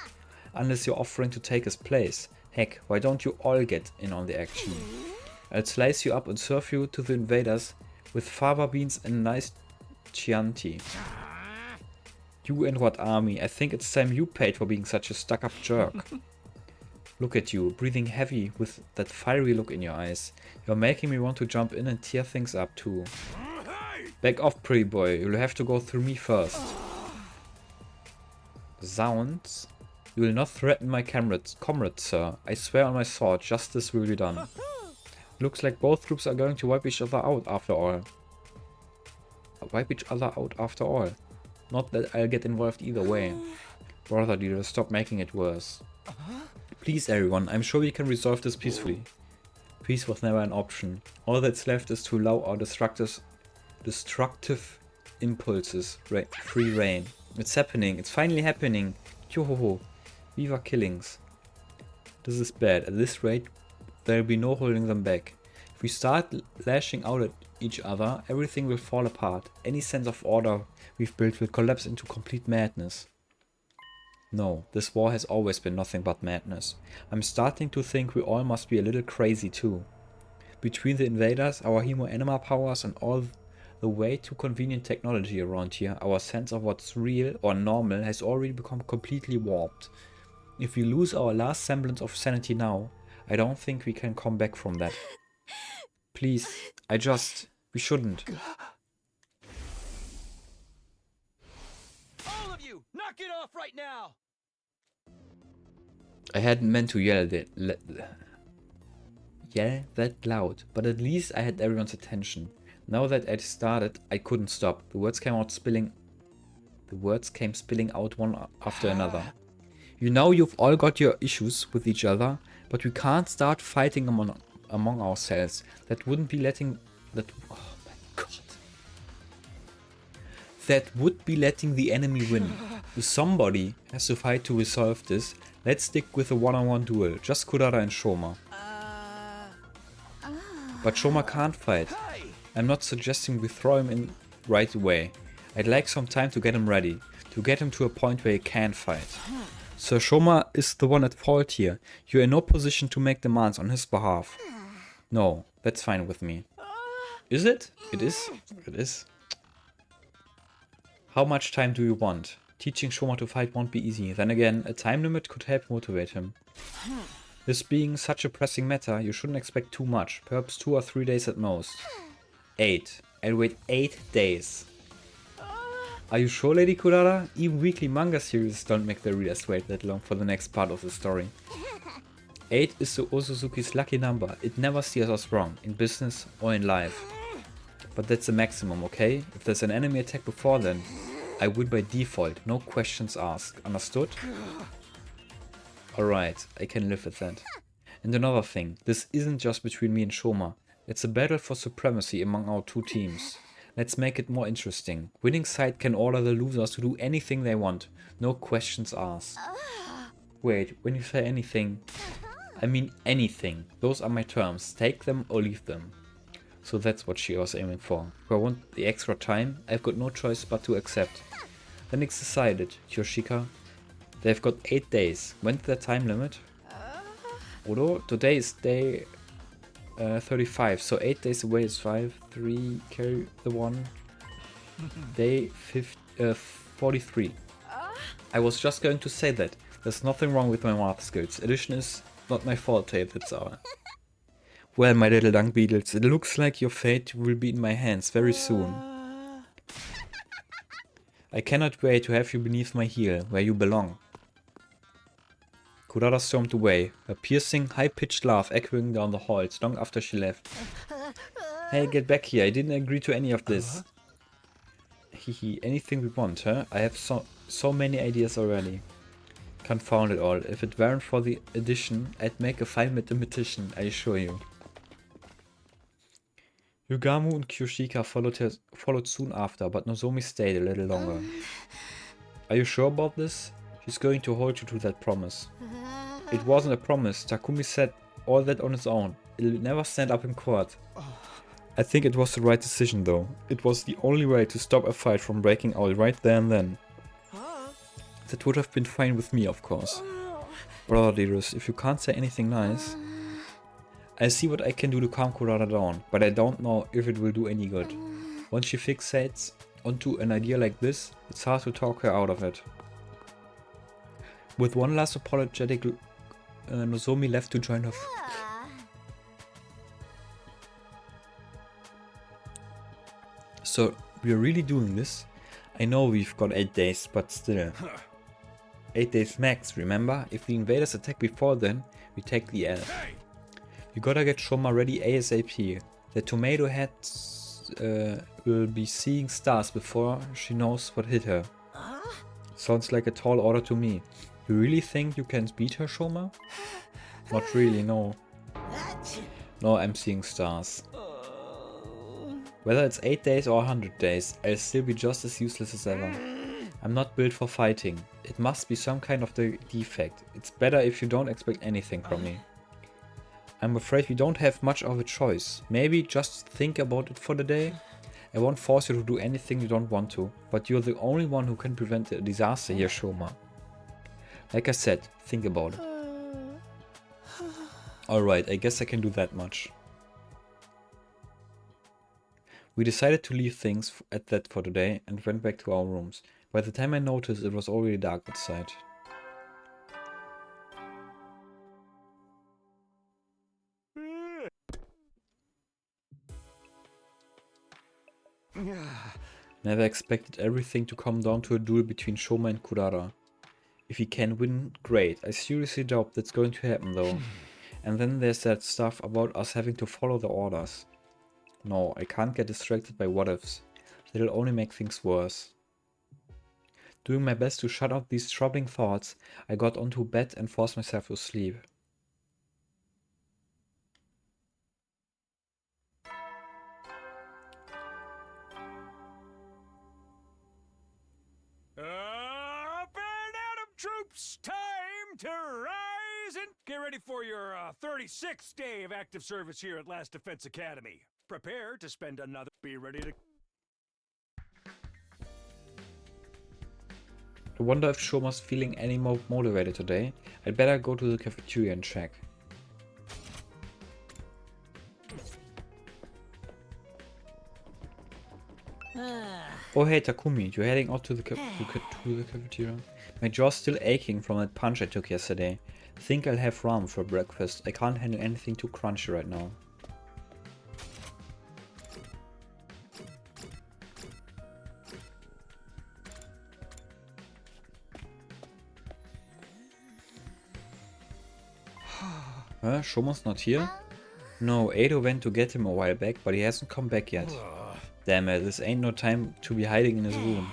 Unless you're offering to take his place. Heck, why don't you all get in on the action? I'll slice you up and serve you to the invaders with fava beans and nice Chianti. You and what army? I think it's time you paid for being such a stuck-up jerk. Look at you, breathing heavy with that fiery look in your eyes. You're making me want to jump in and tear things up too. Back off, pretty boy. You'll have to go through me first. Zounds. You will not threaten my comrades, sir. I swear on my sword, justice will be done. Looks like both groups are going to wipe each other out after all. Not that I'll get involved either way. Brother dealer, stop making it worse. Please everyone, I'm sure we can resolve this peacefully. Peace was never an option. All that's left is to allow our destructive impulses free reign. It's happening, it's finally happening. Yo-ho-ho. Viva killings. This is bad. At this rate, there'll be no holding them back. If we start lashing out at each other, everything will fall apart. Any sense of order we've built will collapse into complete madness. No, this war has always been nothing but madness. I'm starting to think we all must be a little crazy too. Between the invaders, our hemo anima powers and all the way too convenient technology around here, our sense of what's real or normal has already become completely warped. If we lose our last semblance of sanity now, I don't think we can come back from that. Please, we shouldn't.
All of you, knock it off right now!
I hadn't meant to yell that loud, but at least I had everyone's attention. Now that I'd started, I couldn't stop. The words came spilling out one after another. You know you've all got your issues with each other, but we can't start fighting among ourselves. That wouldn't be letting oh my god. That would be letting the enemy win. If somebody has to fight to resolve this, let's stick with a one-on-one duel. Just Kurara and Shoma. But Shoma can't fight. I'm not suggesting we throw him in right away. I'd like some time to get him ready. To get him to a point where he can fight. Sir Shoma is the one at fault here. You're in no position to make demands on his behalf. No, that's fine with me. Is it? It is? It is. How much time do you want? Teaching Shoma to fight won't be easy. Then again, a time limit could help motivate him. This being such a pressing matter, you shouldn't expect too much. Perhaps 2 or 3 days at most. 8. I'll wait 8 days. Are you sure, Lady Kurara? Even weekly manga series don't make their readers wait that long for the next part of the story. 8 is the Osuzuki's lucky number. It never steers us wrong, in business or in life. But that's the maximum, okay? If there's an enemy attack before then, I win by default, no questions asked. Understood? Alright, I can live with that. And another thing, this isn't just between me and Shoma. It's a battle for supremacy among our two teams. Let's make it more interesting. Winning side can order the losers to do anything they want. No questions asked. Wait, when you say anything, I mean anything. Those are my terms. Take them or leave them. So that's what she was aiming for. If I want the extra time, I've got no choice but to accept. Then it's decided, Yoshika. They've got 8 days. When's their time limit? Odo, today is day 35, so 8 days away is 5, 3, carry the 1. Day 43. I was just going to say that. There's nothing wrong with my math skills. Addition is not my forte, that's all. Well, my little dung beetles, it looks like your fate will be in my hands very soon. I cannot wait to have you beneath my heel, where you belong. Kurara stormed away, a piercing, high-pitched laugh echoing down the halls long after she left. Hey, get back here, I didn't agree to any of this. Hehe, anything we want, huh? I have so many ideas already. Confound it all, if it weren't for the addition, I'd make a fine mathematician, I assure you. Yugamu and Kyoshika followed soon after, but Nozomi stayed a little longer. Are you sure about this? She's going to hold you to that promise. It wasn't a promise, Takumi said all that on his own. It'll never stand up in court. I think it was the right decision though. It was the only way to stop a fight from breaking out right there and then. That would have been fine with me, of course. Brother dearest, if you can't say anything nice... I see what I can do to calm Kurara down, but I don't know if it will do any good. Once she fixates onto an idea like this, it's hard to talk her out of it. With one last apologetic, Nozomi left to join her. So, we're really doing this? I know we've got 8 days, but still. 8 days max, remember? If the invaders attack before then, we take the L. You gotta get Shoma ready ASAP. The tomato head will be seeing stars before she knows what hit her. Sounds like a tall order to me. You really think you can beat her, Shoma? Not really, no. No, I'm seeing stars. Whether it's 8 days or 100 days, I'll still be just as useless as ever. I'm not built for fighting. It must be some kind of defect. It's better if you don't expect anything from me. I'm afraid we don't have much of a choice. Maybe just think about it for the day. I won't force you to do anything you don't want to, but you're the only one who can prevent a disaster here, Shoma. Like I said, think about it. Alright, I guess I can do that much. We decided to leave things at that for today and went back to our rooms. By the time I noticed, it was already dark outside. Never expected everything to come down to a duel between Shoma and Kurara. If he can win, great. I seriously doubt that's going to happen though. And then there's that stuff about us having to follow the orders. No, I can't get distracted by what ifs. That'll only make things worse. Doing my best to shut out these troubling thoughts, I got onto bed and forced myself to sleep.
Up and Adam troops, time to rise and get ready for your 36th day of active service here at Last Defense Academy. Prepare to spend another. Be ready to.
I wonder if Shoma's feeling any more motivated today. I'd better go to the cafeteria and check. Oh hey Takumi, you're heading out to the cafeteria? My jaw's still aching from that punch I took yesterday. Think I'll have ramen for breakfast. I can't handle anything too crunchy right now. Huh? Shoma's not here? No, Edo went to get him a while back, but he hasn't come back yet. Damn it, this ain't no time to be hiding in his room.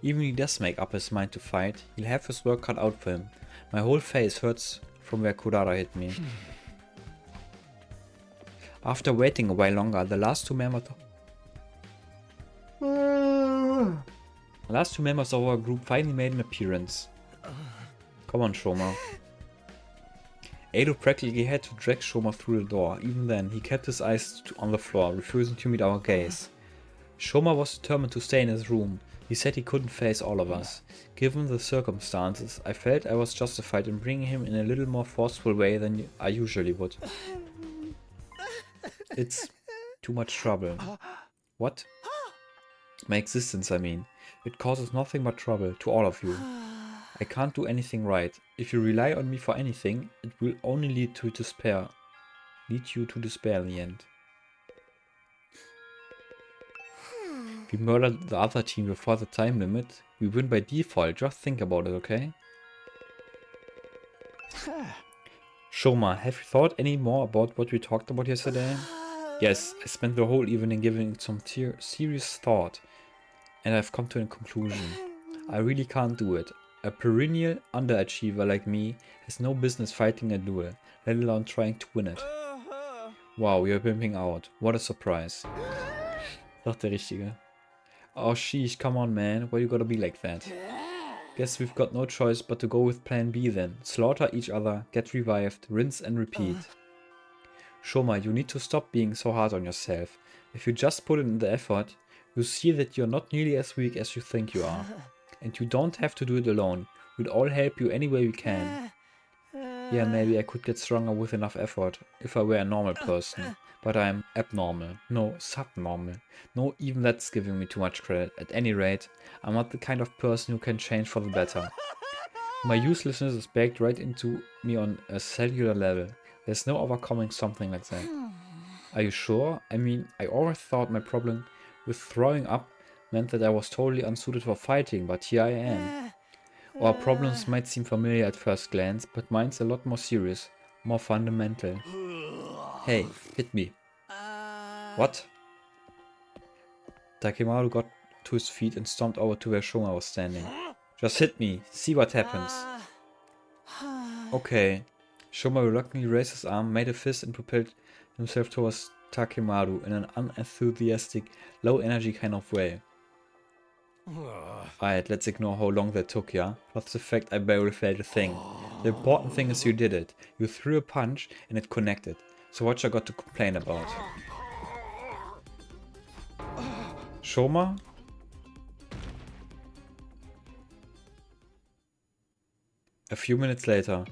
Even if he does make up his mind to fight, he'll have his work cut out for him. My whole face hurts from where Kurara hit me. After waiting a while longer, the last two members The last two members of our group finally made an appearance. Come on, Shoma. Ado practically had to drag Shoma through the door. Even then, he kept his eyes on the floor, refusing to meet our gaze. Shoma was determined to stay in his room. He said he couldn't face all of us. Given the circumstances, I felt I was justified in bringing him in a little more forceful way than I usually would. It's too much trouble. What? My existence, I mean. It causes nothing but trouble to all of you. I can't do anything right. If you rely on me for anything, it will only lead to despair. Lead you to despair in the end. We murdered the other team before the time limit. We win by default. Just think about it, okay? Shoma, have you thought any more about what we talked about yesterday? Yes, I spent the whole evening giving it some serious thought. And I've come to a conclusion. I really can't do it. A perennial underachiever like me has no business fighting a duel, let alone trying to win it. Wow, you're pimping out. What a surprise. Doch der Richtige. Oh sheesh, come on man, why you gotta be like that? Guess we've got no choice but to go with plan B then. Slaughter each other, get revived, rinse and repeat. Shoma, you need to stop being so hard on yourself. If you just put in the effort, you see that you're not nearly as weak as you think you are. And you don't have to do it alone. We'll all help you any way we can. Yeah, maybe I could get stronger with enough effort, if I were a normal person. But I'm abnormal. No, subnormal. No, even that's giving me too much credit. At any rate, I'm not the kind of person who can change for the better. My uselessness is baked right into me on a cellular level. There's no overcoming something like that. Are you sure? I mean, I always thought my problem with throwing up meant that I was totally unsuited for fighting, but here I am. Our problems might seem familiar at first glance, but mine's a lot more serious, more fundamental. Hey, hit me. What? Takemaru got to his feet and stomped over to where Shoma was standing. Just hit me, see what happens. Okay. Shoma reluctantly raised his arm, made a fist and propelled himself towards Takemaru in an unenthusiastic, low-energy kind of way. Alright, let's ignore how long that took, yeah? Plus the fact I barely felt a thing. The important thing is you did it. You threw a punch and it connected. So what you got to complain about? Shoma? A few minutes later.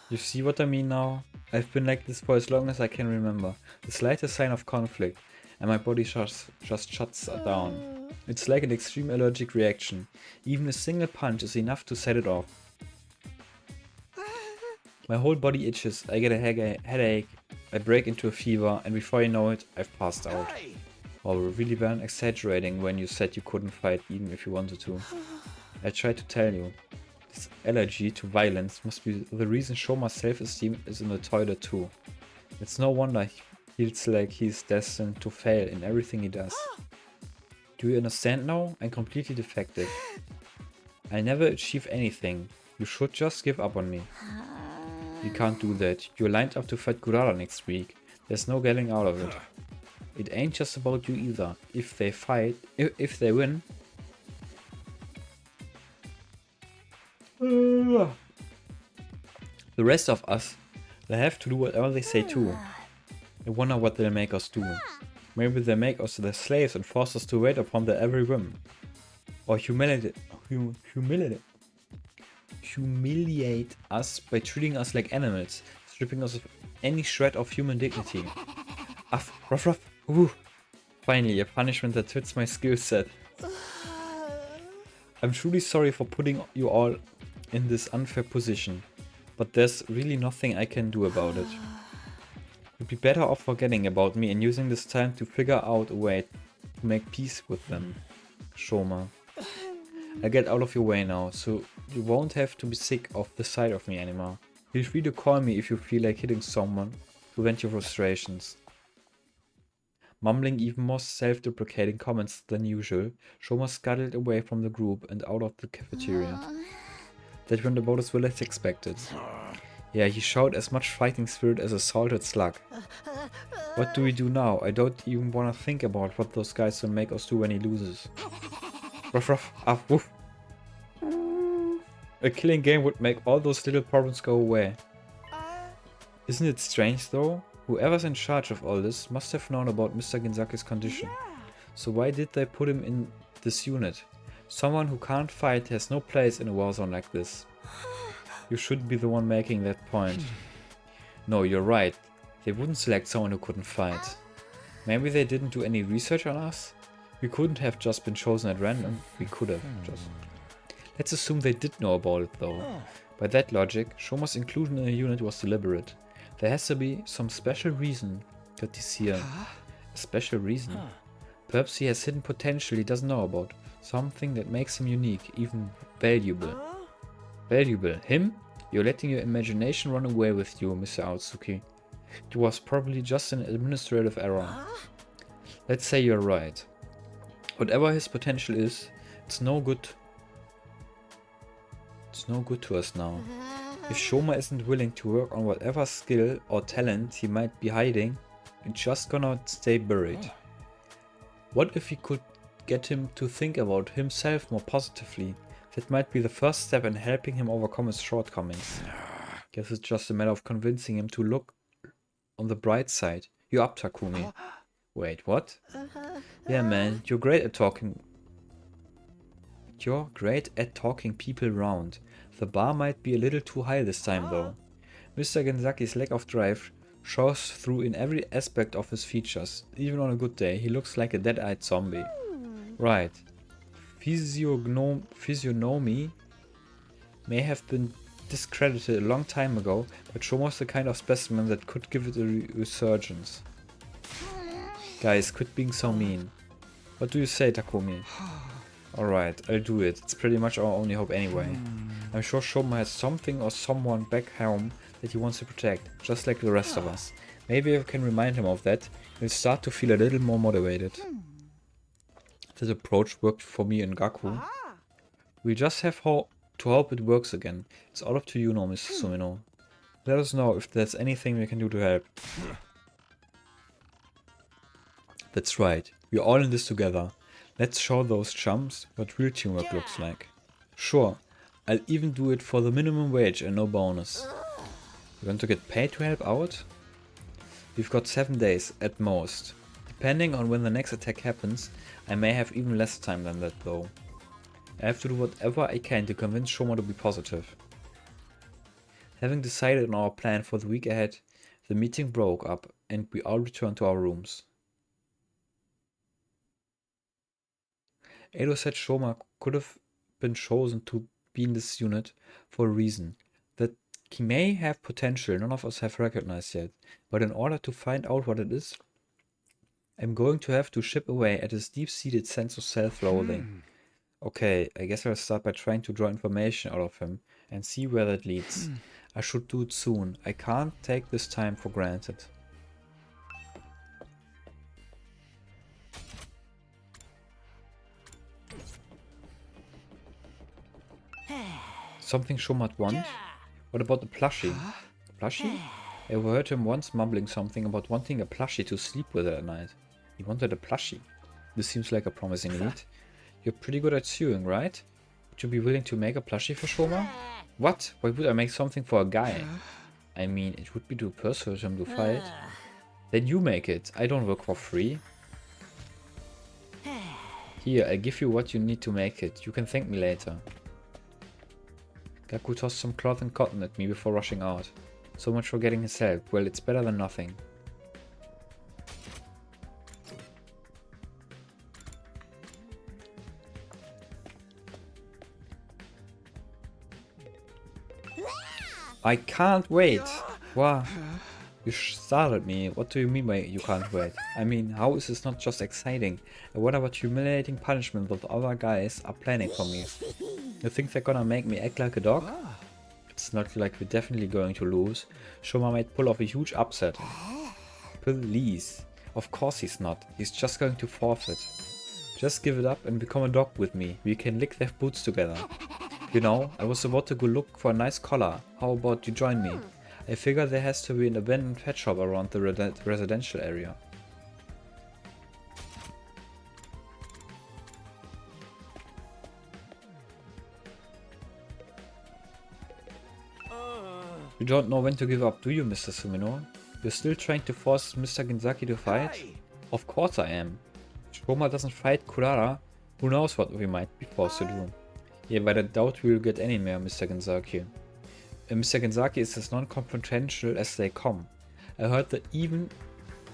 You see what I mean now? I've been like this for as long as I can remember. The slightest sign of conflict and my body just shuts down. It's like an extreme allergic reaction. Even a single punch is enough to set it off. My whole body itches, I get a headache, I break into a fever, and before you know it, I've passed out. Wow, we really weren't exaggerating when you said you couldn't fight even if you wanted to. I tried to tell you. This allergy to violence must be the reason Shoma's self-esteem is in the toilet too. It's no wonder he feels like he's destined to fail in everything he does. Do you understand now? I'm completely defective. I never achieve anything. You should just give up on me. You can't do that. You're lined up to fight Kurara next week. There's no getting out of it. It ain't just about you either. If they fight, if they win... The rest of us, they have to do whatever they say too. I wonder what they'll make us do. Maybe they make us their slaves and force us to wait upon their every whim. Or humiliate us by treating us like animals, stripping us of any shred of human dignity. Ruff. Ooh. Finally, a punishment that fits my skill set. I'm truly sorry for putting you all in this unfair position, but there's really nothing I can do about it. You'd be better off forgetting about me and using this time to figure out a way to make peace with them. Shoma. I'll get out of your way now, so you won't have to be sick of the sight of me anymore. Feel free to call me if you feel like hitting someone to vent your frustrations. Mumbling even more self-deprecating comments than usual, Shoma scuttled away from the group and out of the cafeteria. That went about as well as expected. Yeah, he showed as much fighting spirit as a salted slug. What do we do now? I don't even want to think about what those guys will make us do when he loses. Ruff, ruff, ah, woof. A killing game would make all those little problems go away. Isn't it strange though? Whoever's in charge of all this must have known about Mr. Genzaki's condition. So why did they put him in this unit? Someone who can't fight has no place in a war zone like this. You should be the one making that point. No, you're right. They wouldn't select someone who couldn't fight. Maybe they didn't do any research on us? We couldn't have just been chosen at random. We could have just. Let's assume they did know about it though. By that logic, Shoma's inclusion in a unit was deliberate. There has to be some special reason that he's here. A special reason? Perhaps he has hidden potential he doesn't know about. Something that makes him unique, even valuable. Valuable? Him? You're letting your imagination run away with you, Mr. Aotsuki. It was probably just an administrative error. Let's say you're right. Whatever his potential is, it's no good. It's no good to us now. If Shoma isn't willing to work on whatever skill or talent he might be hiding, it's just gonna stay buried. What if we could get him to think about himself more positively? That might be the first step in helping him overcome his shortcomings. Guess it's just a matter of convincing him to look on the bright side. You're up, Takumi. Wait, what? Yeah, man, you're great at talking. You're great at talking people round. The bar might be a little too high this time though. Mr. Genzaki's lack of drive shows through in every aspect of his features. Even on a good day, he looks like a dead-eyed zombie. Right. Physiognomy may have been discredited a long time ago, but Shoma's the kind of specimen that could give it a resurgence. Guys, quit being so mean. What do you say, Takumi? Alright, I'll do it. It's pretty much our only hope anyway. I'm sure Shoma has something or someone back home that he wants to protect, just like the rest of us. Maybe I can remind him of that, he'll start to feel a little more motivated. This approach worked for me in Gaku. We just have to hope it works again. It's all up to you now, Mr. Sumino. Let us know if there's anything we can do to help. That's right, we're all in this together. Let's show those chumps what real teamwork looks like. Sure, I'll even do it for the minimum wage and no bonus. You want to get paid to help out? We've got 7 days at most. Depending on when the next attack happens, I may have even less time than that though. I have to do whatever I can to convince Shoma to be positive. Having decided on our plan for the week ahead, the meeting broke up and we all returned to our rooms. Edo said Shoma could have been chosen to be in this unit for a reason. That he may have potential none of us have recognized yet, but in order to find out what it is, I'm going to have to chip away at his deep-seated sense of self-loathing. Okay, I guess I'll start by trying to draw information out of him and see where that leads. I should do it soon. I can't take this time for granted. Something Shoma might want? What about the plushie? Plushie? I overheard him once mumbling something about wanting a plushie to sleep with at night. He wanted a plushie. This seems like a promising lead. You're pretty good at sewing, right? Would you be willing to make a plushie for Shoma? What? Why would I make something for a guy? I mean, it would be to persuade him to fight. Then you make it. I don't work for free. Here, I give you what you need to make it. You can thank me later. Gaku tossed some cloth and cotton at me before rushing out. So much for getting his help. Well, it's better than nothing. I can't wait! Wow. You startled me. What do you mean by you can't wait? I mean, how is this not just exciting? And what about humiliating punishment that other guys are planning for me? You think they're gonna make me act like a dog? It's not like we're definitely going to lose. Shoma might pull off a huge upset. Please. Of course he's not. He's just going to forfeit. Just give it up and become a dog with me. We can lick their boots together. You know, I was about to go look for a nice collar. How about you join me? I figure there has to be an abandoned pet shop around the residential area. You don't know when to give up, do you, Mr. Sumino? You're still trying to force Mr. Genzaki to fight?
Hey!
Of course I am. If Shoma doesn't fight Kurara, who knows what we might be forced to do. Yeah, but I doubt we'll get anywhere, Mr. Genzaki. Mr. Genzaki is as non-confrontational as they come. I heard that even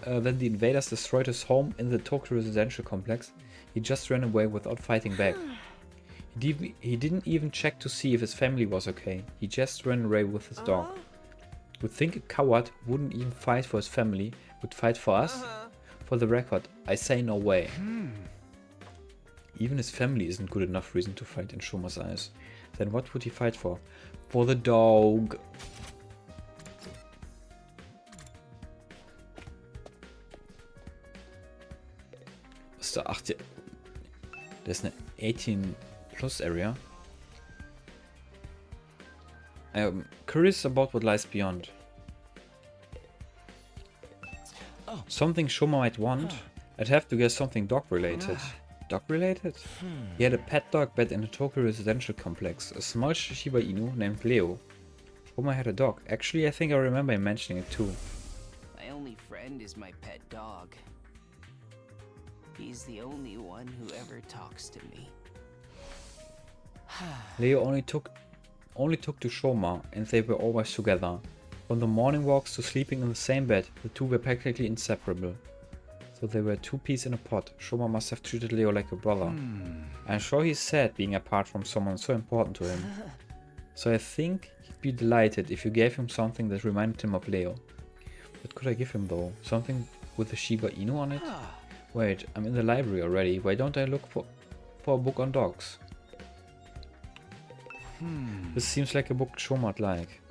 when the invaders destroyed his home in the Tokyo residential complex, he just ran away without fighting back. He didn't even check to see if his family was okay. He just ran away with his dog. Would think a coward wouldn't even fight for his family, would fight for us? For the record, I say no way. Even his family isn't good enough reason to fight in Shoma's eyes. Then what would he fight for? For the dog. Was ist da? Ach, das ist eine 18 plus area. I'm curious about what lies beyond. Something Shoma might want. I'd have to guess something dog related. Dog related? He had a pet dog back in the Tokyo residential complex, a small Shiba Inu named Leo. Shoma had a dog. Actually, I think I remember him mentioning it too.
My only friend is my pet dog. He's the only one who ever talks to me.
Leo only took to Shoma, and they were always together. From the morning walks to sleeping in the same bed, the two were practically inseparable. So they were two peas in a pod. Shoma must have treated Leo like a brother. I'm sure he's sad being apart from someone so important to him. So I think he'd be delighted if you gave him something that reminded him of Leo. What could I give him though? Something with a Shiba Inu on it? Wait, I'm in the library already. Why don't I look for a book on dogs? This seems like a book Shoma'd like.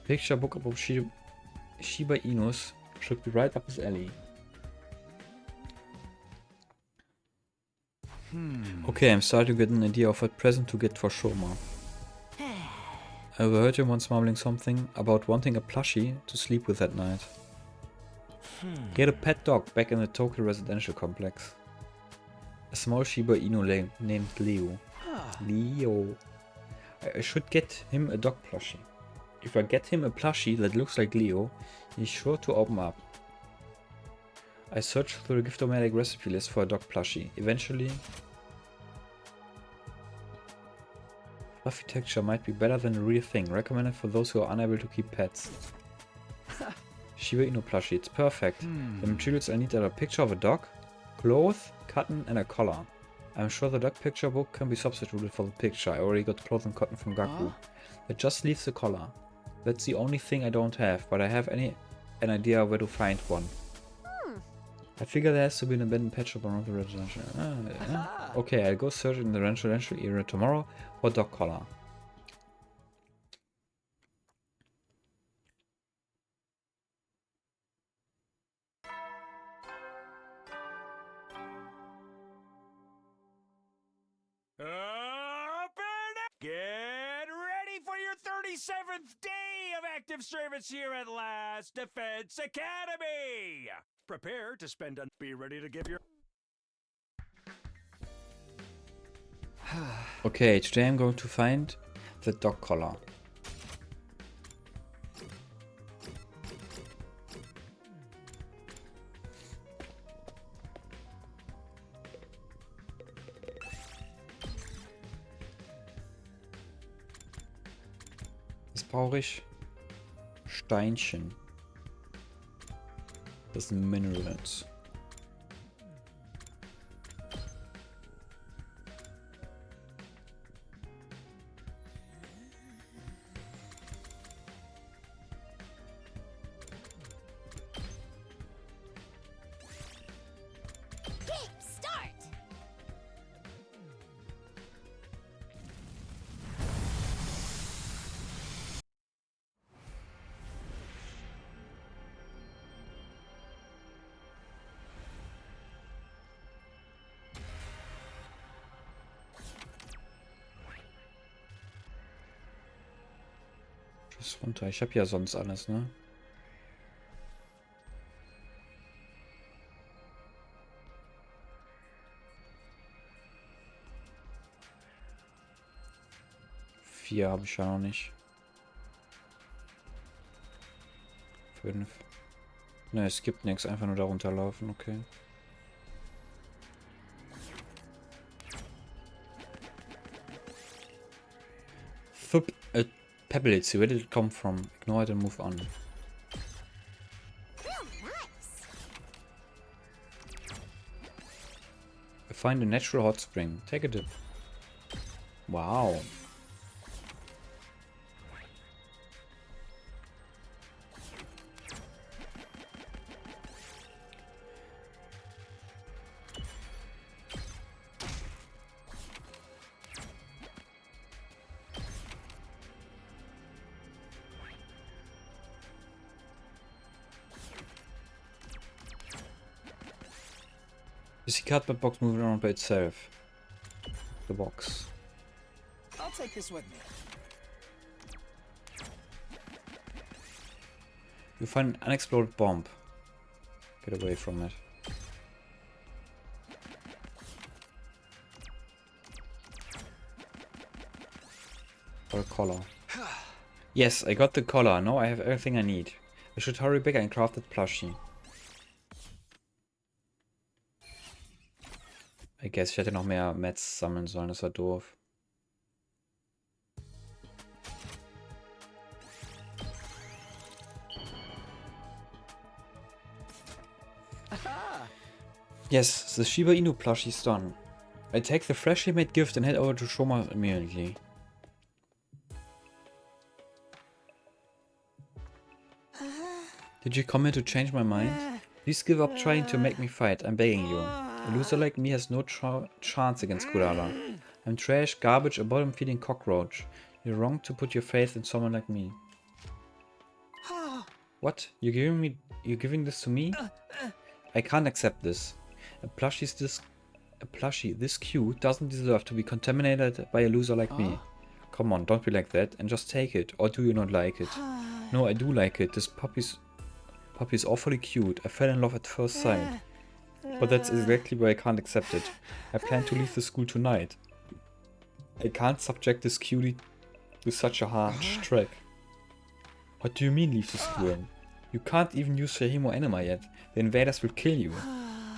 Picture book about Shiba Inus should be right up his alley. Okay, I'm starting to get an idea of what present to get for Shoma. I overheard him once mumbling something about wanting a plushie to sleep with that night. He had a pet dog back in the Tokyo residential complex. A small Shiba Inu named Leo. Leo. I should get him a dog plushie. If I get him a plushie that looks like Leo, he's sure to open up. I searched through the Giftomatic recipe list for a dog plushie. Eventually, fluffy texture might be better than a real thing. Recommended for those who are unable to keep pets. Shiba Inu plushie, it's perfect. The materials I need are a picture of a dog, clothes, cotton and a collar. I'm sure the dog picture book can be substituted for the picture. I already got clothes and cotton from Gaku. It just leaves the collar. That's the only thing I don't have, but I have an idea where to find one. I figure there has to be an abandoned pet shop around the residential. Okay, I'll go search in the residential area tomorrow for dog collar.
Get ready for your 37th day of active service here at Last Defense Academy! Prepare to spend and be ready to give your...
Okay, today I'm going to find the dog collar. Was brauche ich? Steinchen. Das sind Minerals. Schluss runter. Ich habe ja sonst alles, ne? Vier habe ich ja noch nicht. 5. Ne, es gibt nichts, einfach nur darunter laufen, okay. Thup, a pebblitzy, where did it come from? Ignore it and move on. Find a natural hot spring. Take a dip. Wow. You see cardboard box moving around by itself. The box.
I'll take this with me.
You find an unexploded bomb. Get away from it. Or a collar. Yes, I got the collar. Now I have everything I need. I should hurry back and craft that plushie. I guess ich hätte noch mehr Mats sammeln sollen, das war doof. Yes, the Shiba Inu plushie is done. I take the freshly made gift and head over to Shoma immediately. Did you come here to change my mind? Please give up trying to make me fight, I'm begging you. A loser like me has no chance against Kurara. I'm trash, garbage, a bottom-feeding cockroach. You're wrong to put your faith in someone like me. What? You're giving this to me? I can't accept this. A plushie this cute doesn't deserve to be contaminated by a loser like me. Come on, don't be like that and just take it. Or do you not like it? No, I do like it. This puppy's awfully cute. I fell in love at first sight. But that's exactly why I can't accept it. I plan to leave the school tonight. I can't subject this cutie to such a harsh track. What do you mean leave the school? You can't even use your Hemo Enema yet. The invaders will kill you.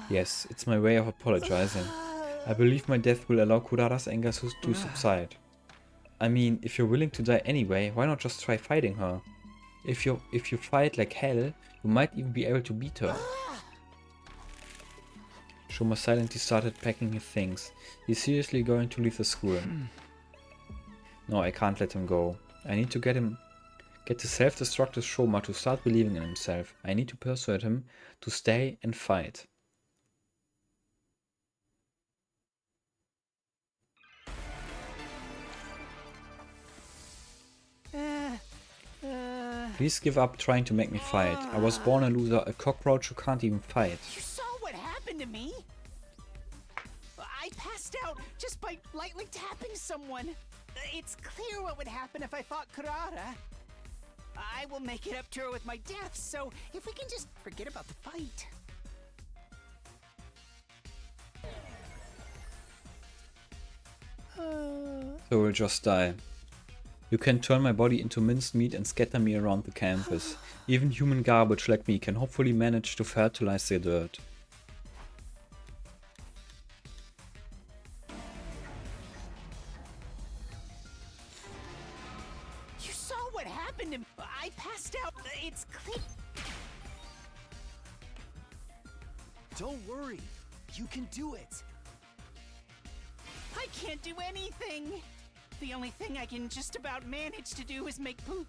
Yes, it's my way of apologizing. I believe my death will allow Kurara's anger to subside. I mean, if you're willing to die anyway, why not just try fighting her? If you fight like hell, you might even be able to beat her. Shoma silently started packing his things. He's seriously going to leave the school. No, I can't let him go. I need to get the self-destructive Shoma to start believing in himself. I need to persuade him to stay and fight. Please give up trying to make me fight. I was born a loser, a cockroach who can't even fight.
You saw what happened to me? I passed out just by lightly tapping someone. It's clear what would happen if I fought Kurara. I will make it up to her with my death, so if we can just forget about the fight.
So we'll just die. You can turn my body into minced meat and scatter me around the campus. Even human garbage like me can hopefully manage to fertilize the dirt.
You saw what happened to me. I passed out. It's clear.
Don't worry. You can do it.
I can't do anything. The only thing I can just about manage to do is make poop.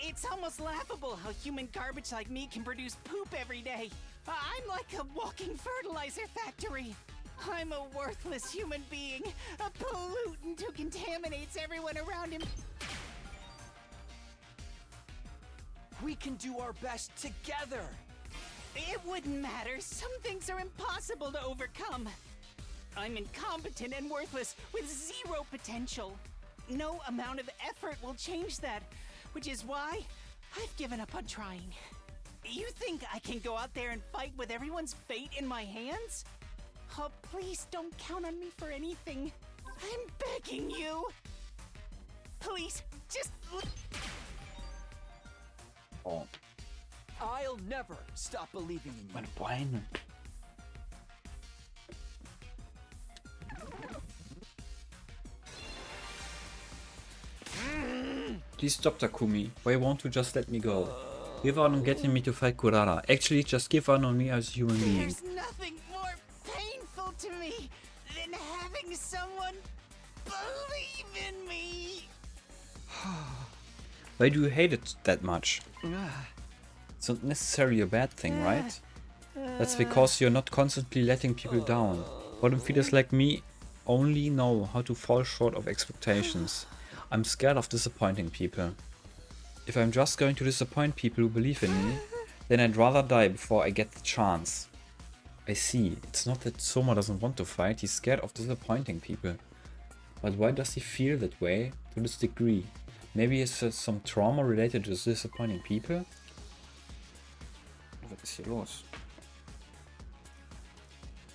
It's almost laughable how human garbage like me can produce poop every day. I'm like a walking fertilizer factory. I'm a worthless human being, a pollutant who contaminates everyone around him.
We can do our best together.
It wouldn't matter. Some things are impossible to overcome. I'm incompetent and worthless with zero potential. No amount of effort will change that, which is why I've given up on trying. You think I can go out there and fight with everyone's fate in my hands? Oh, please don't count on me for anything. I'm begging you. Please, just...
Oh.
I'll never stop believing in you.
Meine Beine. Please stop, Takumi. Why won't you just let me go? Give up on getting me to fight Kurara. Actually, just give up on me as a human being.
There's nothing more painful to me than having someone believe in me.
Why do you hate it that much? It's not necessarily a bad thing, right? That's because you're not constantly letting people down. Bottom feeders like me only know how to fall short of expectations. I'm scared of disappointing people. If I'm just going to disappoint people who believe in me, then I'd rather die before I get the chance. I see. It's not that Soma doesn't want to fight, he's scared of disappointing people. But why does he feel that way to this degree? Maybe it's some trauma related to disappointing people? Was ist hier los?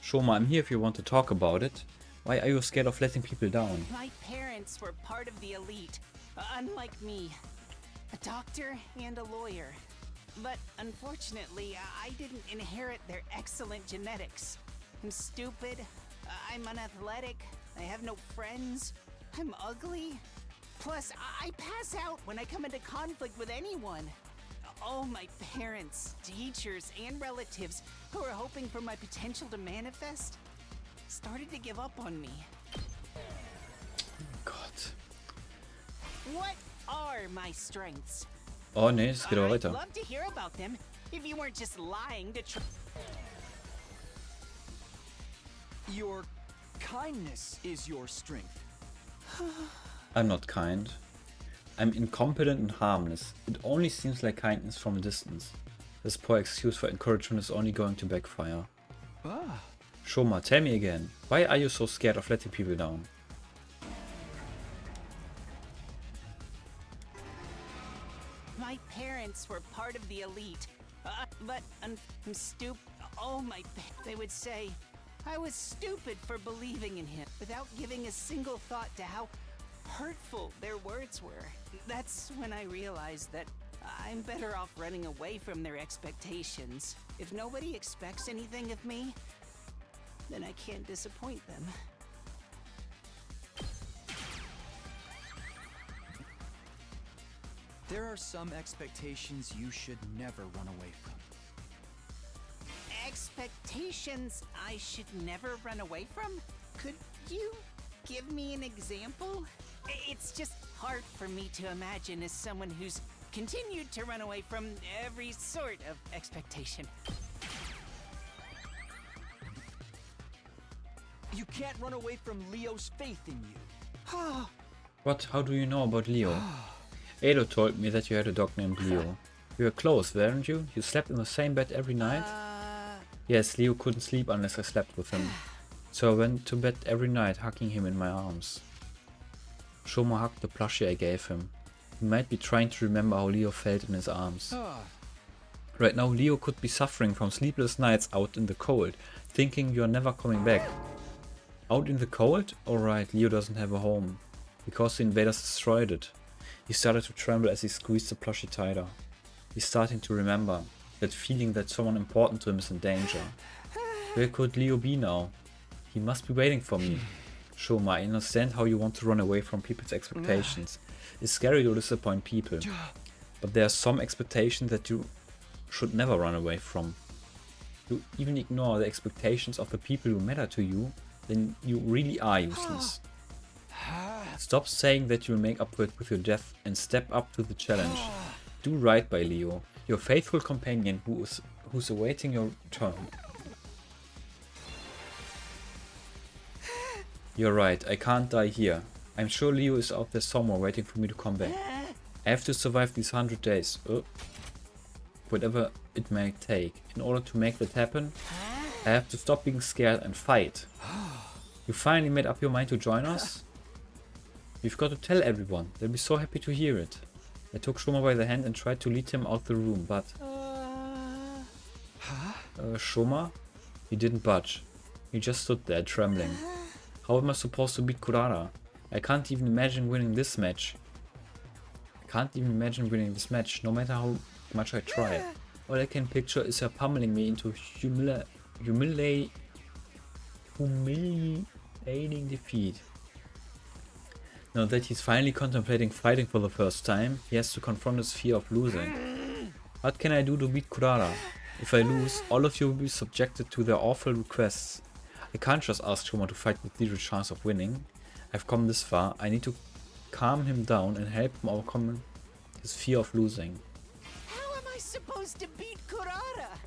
Shoma, I'm here if you want to talk about it. Why are you scared of letting people down?
My parents were part of the elite, unlike me. A doctor and a lawyer. But unfortunately, I didn't inherit their excellent genetics. I'm stupid, I'm unathletic, I have no friends, I'm ugly. Plus, I pass out when I come into conflict with anyone. All my parents, teachers, and relatives who were hoping for my potential to manifest started to give up on me.
Gott.
What are my strengths?
Oh nee, es geht aber
I'd
weiter.
love to hear about them if you weren't just lying to
Your kindness is your strength.
I'm not kind. I'm incompetent and harmless. It only seems like kindness from a distance. This poor excuse for encouragement is only going to backfire.
Ah.
Shoma, tell me again, why are you so scared of letting people down?
My parents were part of the elite, but I'm stupid. Oh my! They would say I was stupid for believing in him without giving a single thought to how hurtful their words were. That's when I realized that I'm better off running away from their expectations. If nobody expects anything of me, then I can't disappoint them.
There are some expectations you should never run away from.
Expectations I should never run away from? Could you give me an example? It's just hard for me to imagine as someone who's continued to run away from every sort of expectation.
You can't run away from Leo's faith in you.
What? How do you know about Leo? Edo told me that you had a dog named Leo. You were close, weren't you? You slept in the same bed every night? Yes, Leo couldn't sleep unless I slept with him. So I went to bed every night hugging him in my arms. Shoma hugged the plushie I gave him. He might be trying to remember how Leo felt in his arms. Right now Leo could be suffering from sleepless nights out in the cold, thinking you're never coming back. Out in the cold? Alright, Leo doesn't have a home. Because the invaders destroyed it. He started to tremble as he squeezed the plushie tighter. He's starting to remember. That feeling that someone important to him is in danger. Where could Leo be now? He must be waiting for me. Shoma, I understand how you want to run away from people's expectations. It's scary to disappoint people. But there are some expectations that you should never run away from. You even ignore the expectations of the people who matter to you, then you really are useless. Stop saying that you'll make up for it with your death and step up to the challenge. Do right by Leo, your faithful companion who's awaiting your turn. You're right, I can't die here. I'm sure Leo is out there somewhere waiting for me to come back. I have to survive these 100 days. Whatever it may take. In order to make that happen, I have to stop being scared and fight. You finally made up your mind to join us? You've got to tell everyone. They'll be so happy to hear it. I took Shoma by the hand and tried to lead him out the room, but... Shoma? He didn't budge. He just stood there, trembling. How am I supposed to beat Kurara? I can't even imagine winning this match. No matter how much I try. All I can picture is her pummeling me into humiliating defeat. Now that he's finally contemplating fighting for the first time, he has to confront his fear of losing. What can I do to beat Kurara? If I lose, all of you will be subjected to their awful requests. I can't just ask Shoma to fight with little chance of winning. I've come this far, I need to calm him down and help him overcome his fear of losing.
How am I supposed to beat Kurara?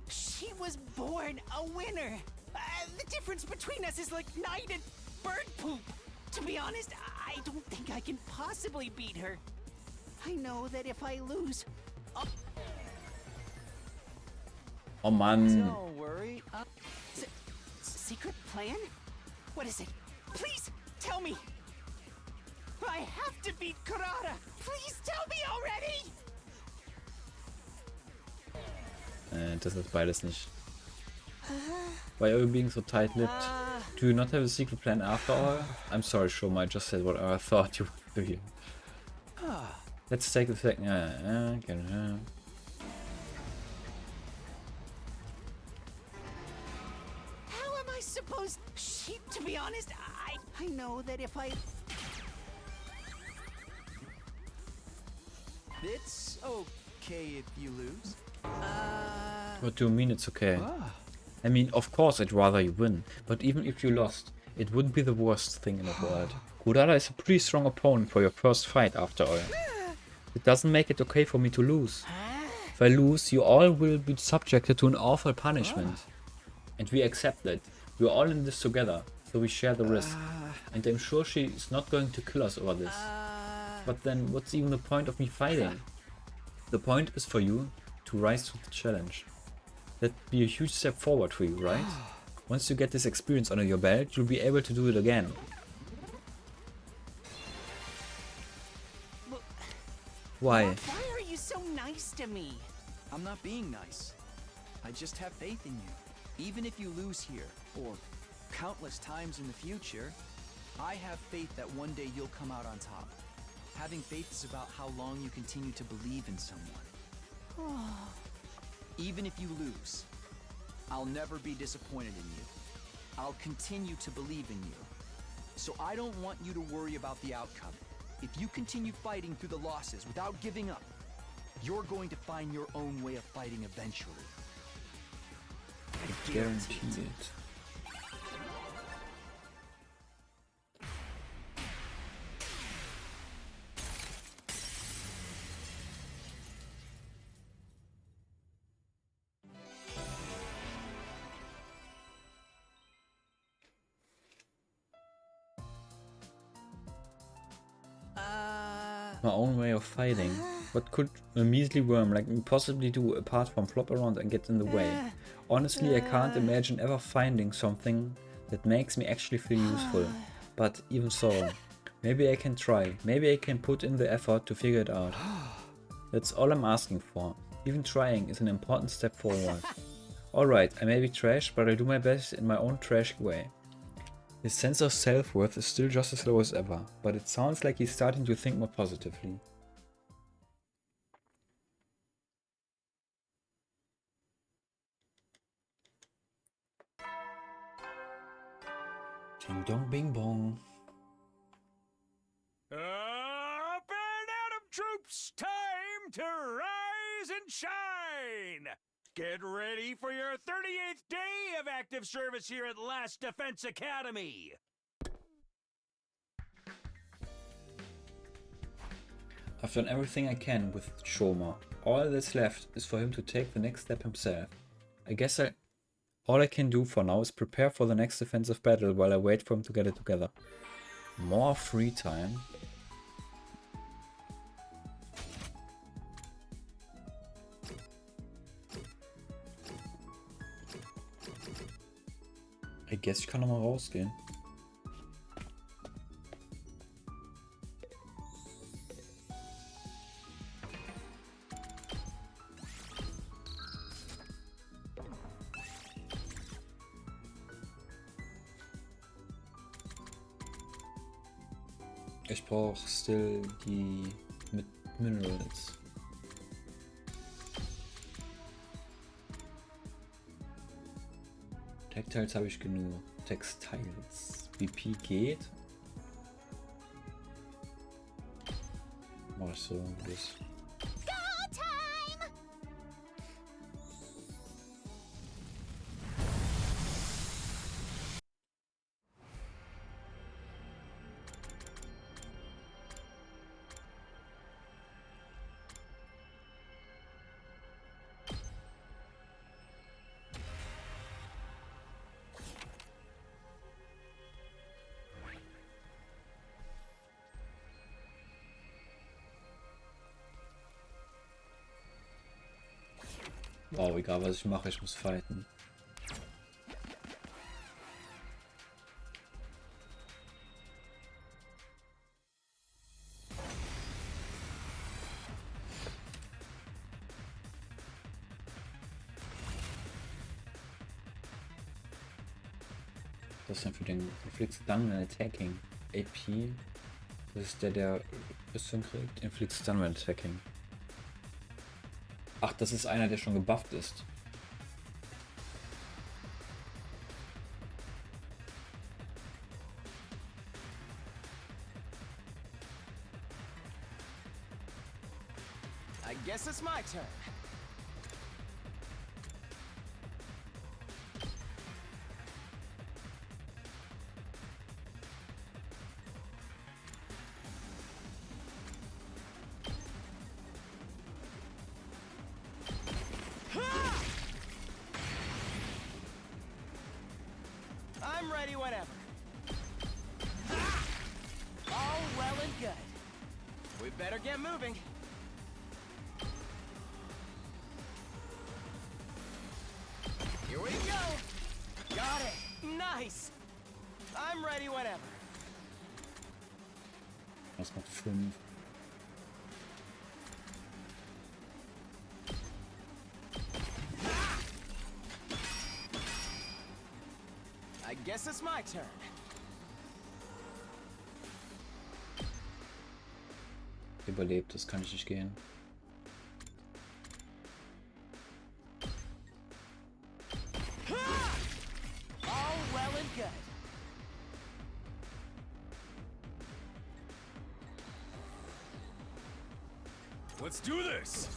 She was born a winner. The difference between us is like night and bird poop. To be honest, I don't think I can possibly beat her. I know that if I lose...
Oh man.
Don't worry.
Secret plan? What is it? Please, tell me! I have to beat Kurara! Please tell me already!
Das ist beides nicht. Why are you being so tight-lipped? Do you not have a secret plan after all? I'm sorry, Shoma, I just said what I thought you would do. Let's take a second.
How am I supposed... to be honest, I know that if I...
It's okay if you lose.
What do you mean it's okay? I mean, of course I'd rather you win, but even if you lost, it wouldn't be the worst thing in the world. Kurara is a pretty strong opponent for your first fight after all. It doesn't make it okay for me to lose. If I lose, you all will be subjected to an awful punishment. And we accept that. We're all in this together, so we share the risk. And I'm sure she is not going to kill us over this. But then what's even the point of me fighting? The point is for you to rise to the challenge. That'd be a huge step forward for you, right? Once you get this experience under your belt, you'll be able to do it again. Why?
Why are you so nice to me?
I'm not being nice. I just have faith in you. Even if you lose here, or countless times in the future, I have faith that one day you'll come out on top. Having faith is about how long you continue to believe in someone. Even if you lose, I'll never be disappointed in you. I'll continue to believe in you. So I don't want you to worry about the outcome. If you continue fighting through the losses without giving up, you're going to find your own way of fighting eventually.
I guarantee it. My own way of fighting. What could a measly worm like me possibly do apart from flop around and get in the way? Honestly, I can't imagine ever finding something that makes me actually feel useful. But even so, maybe I can try. Maybe I can put in the effort to figure it out. That's all I'm asking for. Even trying is an important step forward. Alright, I may be trash, but I do my best in my own trashy way. His sense of self-worth is still just as low as ever, but it sounds like he's starting to think more positively. Ding dong bing bong.
Up and at 'em, troops! Time to rise and shine! Get ready for your 38th day of active service here at Last Defense Academy!
I've done everything I can with Shoma. All that's left is for him to take the next step himself. I guess all I can do for now is prepare for the next defensive battle while I wait for him to get it together. More free time. I guess ich kann noch mal rausgehen. Ich brauche still die mit Minerals. Tactiles habe ich genug. Textiles. BP geht. Mach ich so. Das.
Go time!
Wow, egal was ich mache, ich muss fighten. Das ist dann für den Inflict Stun when Attacking. AP. Das ist der Rüstung kriegt. Inflict Stun when Attacking. Ach, das ist einer, der schon gebufft ist.
I guess it's my turn. I'm ready whenever. All well and good. We better get moving. Here we go. Got it. Nice. I'm ready whenever.
Das macht 5.
I guess it's my turn.
Überlebt, das kann ich nicht gehen.
All well and good.
Let's do this!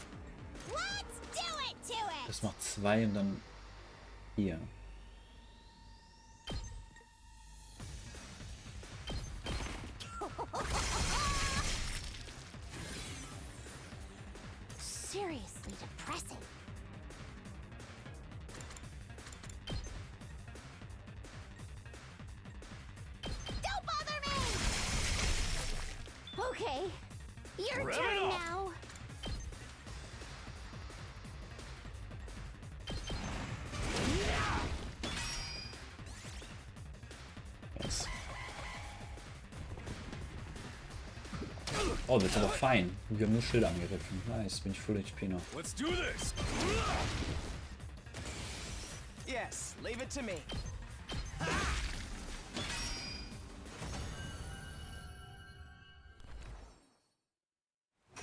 Let's do it to it!
Das macht 2 und dann 4.
Seriously depressing. Don't bother me! Okay, your
Rev it
turn
up!
now.
Yes. Oh, das ist aber fein. Wir haben nur Schilder angegriffen. Nice, bin ich Full HP noch.
Let's do this!
Yes, leave it to me.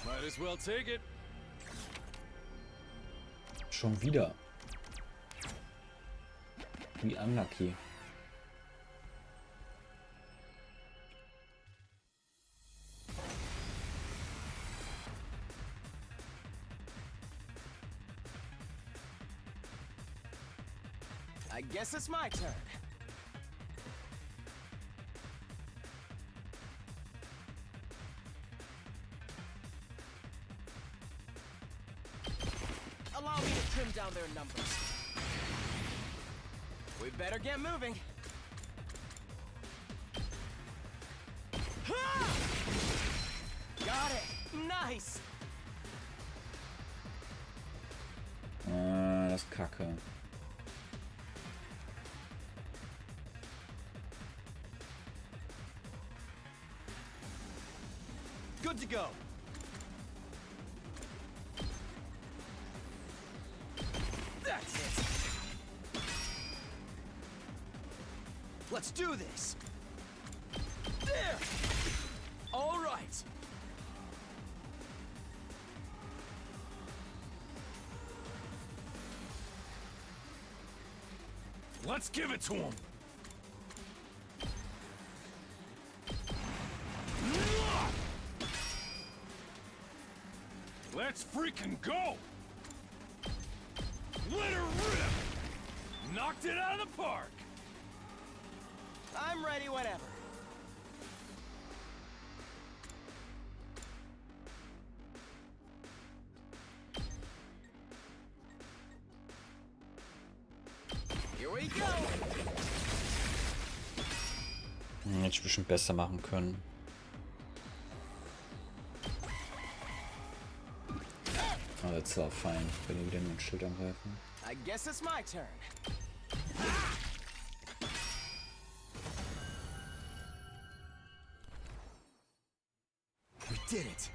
Might as well take it.
Schon wieder. Wie unlucky.
I guess it's my turn. Allow me to trim down their numbers. We better get moving. Got it. Nice.
Das ist Kacke.
Good to go. That's it. Let's do this. There. All right.
Let's Let's give it to him. Let's freaking go! Let her rip! Knocked it out of the park!
I'm ready, whatever. Here we go!
Hätte ich bestimmt besser machen können. Oh, that's all fine. Wenn wir wieder nur ein Schild angreifen.
I guess it's my turn.
We did it.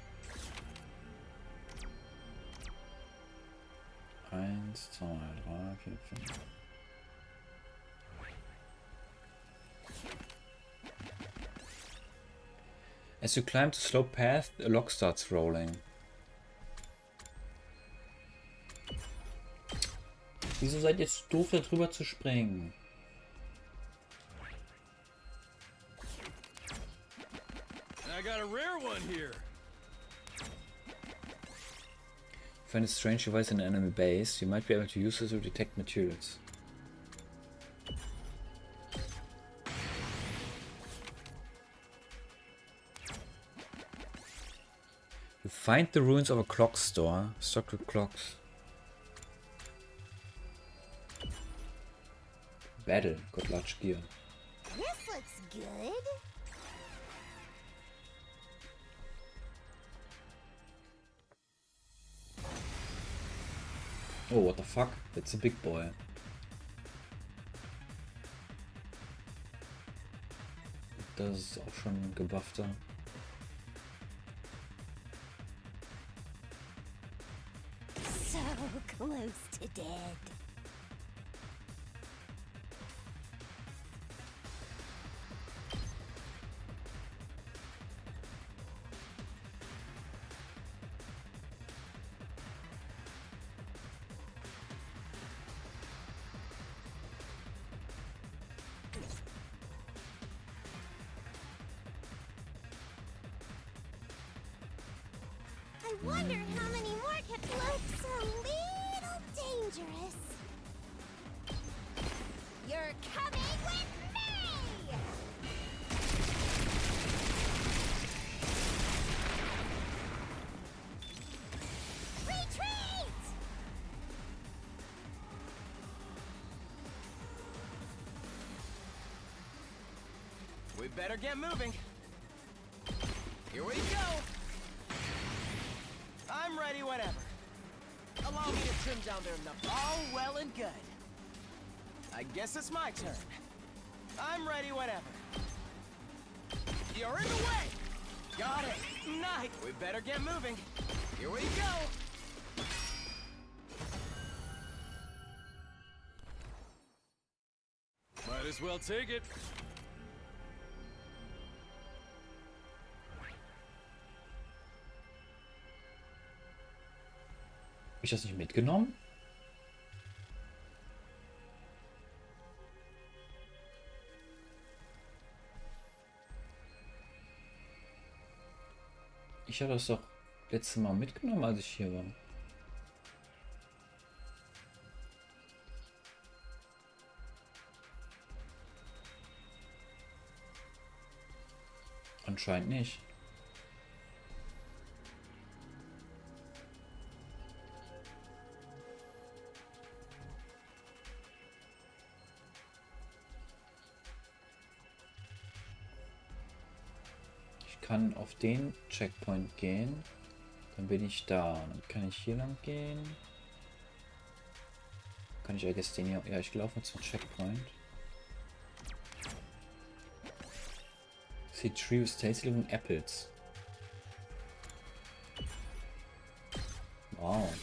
1, 2, 3, 4, 5. As you climb the slope path, a log starts rolling. Wieso seid ihr so doof, da drüber zu springen?
I got a rare one here.
Find a strange device in an enemy base. You might be able to use it to detect materials. You find the ruins of a clock store, stocked with clocks. Battle, got large gear.
This looks good.
Oh, what the fuck? That's a big boy. Das ist auch schon ein gebuffter.
So close to dead. I wonder how many more can looks a little dangerous. You're coming with me! Retreat!
We better get moving. Here we go! I'm ready, whatever. Allow me to trim down their numbers. All well and good. I guess it's my turn. I'm ready, whatever. You're in the way! Got it! Nice! We better get moving. Here we go!
Might as well take it.
Hab ich das nicht mitgenommen? Ich habe das doch letztes Mal mitgenommen, als ich hier war. Anscheinend nicht. Ich kann auf den Checkpoint gehen, dann bin ich da. Dann kann ich hier lang gehen. Kann ich eigentlich den hier... Ja, ich laufe zum Checkpoint. See tree with tasty looking apples. Wow.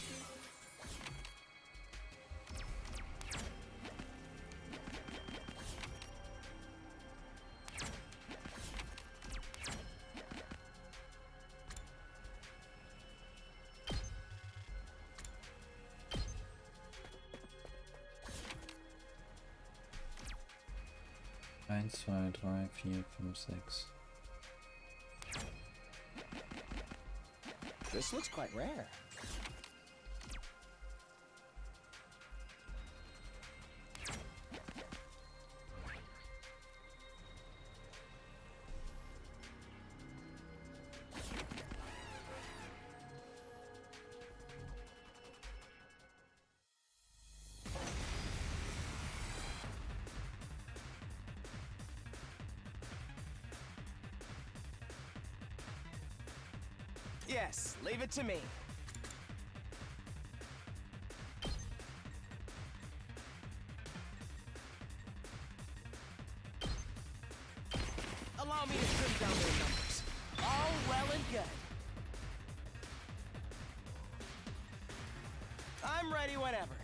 1, 2, 3, 4, 5, 6.
This looks quite rare. Yes, leave it to me. Allow me to trim down their numbers. All well and good. I'm ready whenever.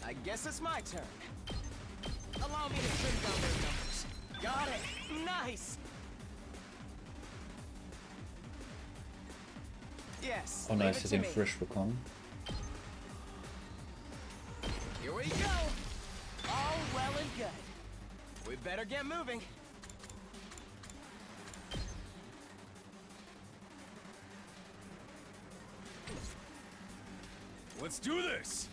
I guess it's my turn. Allow me to trim down their numbers. Got it. Nice. Yes.
Oh
leave
nice,
it
hat
to
den
me.
Frisch bekommen.
Here we go. All well and good. We better get moving.
Let's do this!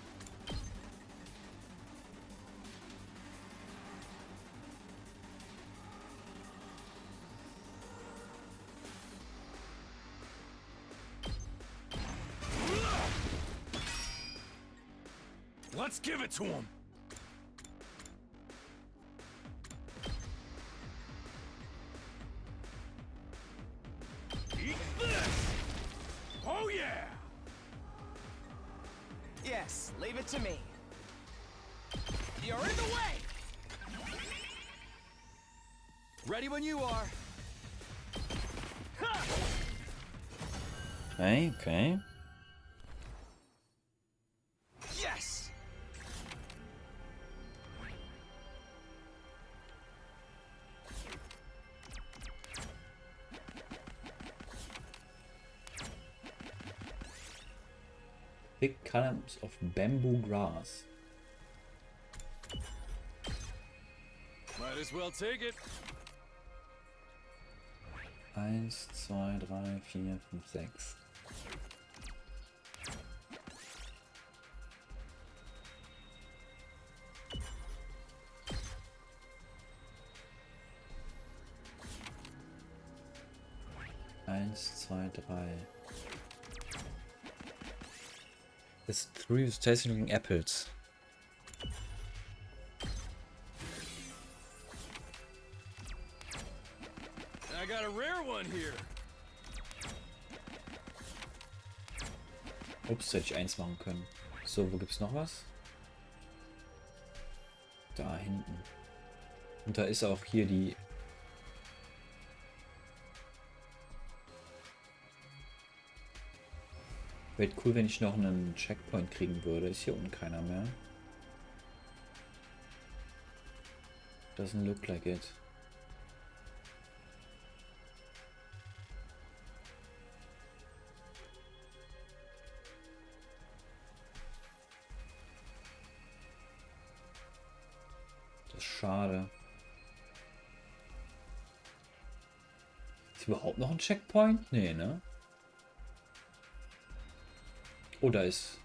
Let's give it to him! Eat this! Oh yeah!
Yes, leave it to me. You're in the way! Ready when you are. Ha!
Okay, okay.
Yes!
Big columns of bamboo grass.
Might as well take it.
1, 2, 3, 4, 5, 6. Eins, zwei, drei. It's 3 tasting apples.
I got a rare one here.
Ups, hätte ich eins machen können. So, wo gibt's noch was? Da hinten. Und da ist auch hier die... Wäre cool, wenn ich noch einen Checkpoint kriegen würde. Ist hier unten keiner mehr. Doesn't look like it. Das ist schade. Ist überhaupt noch ein Checkpoint? Nee, ne? Oh, da ist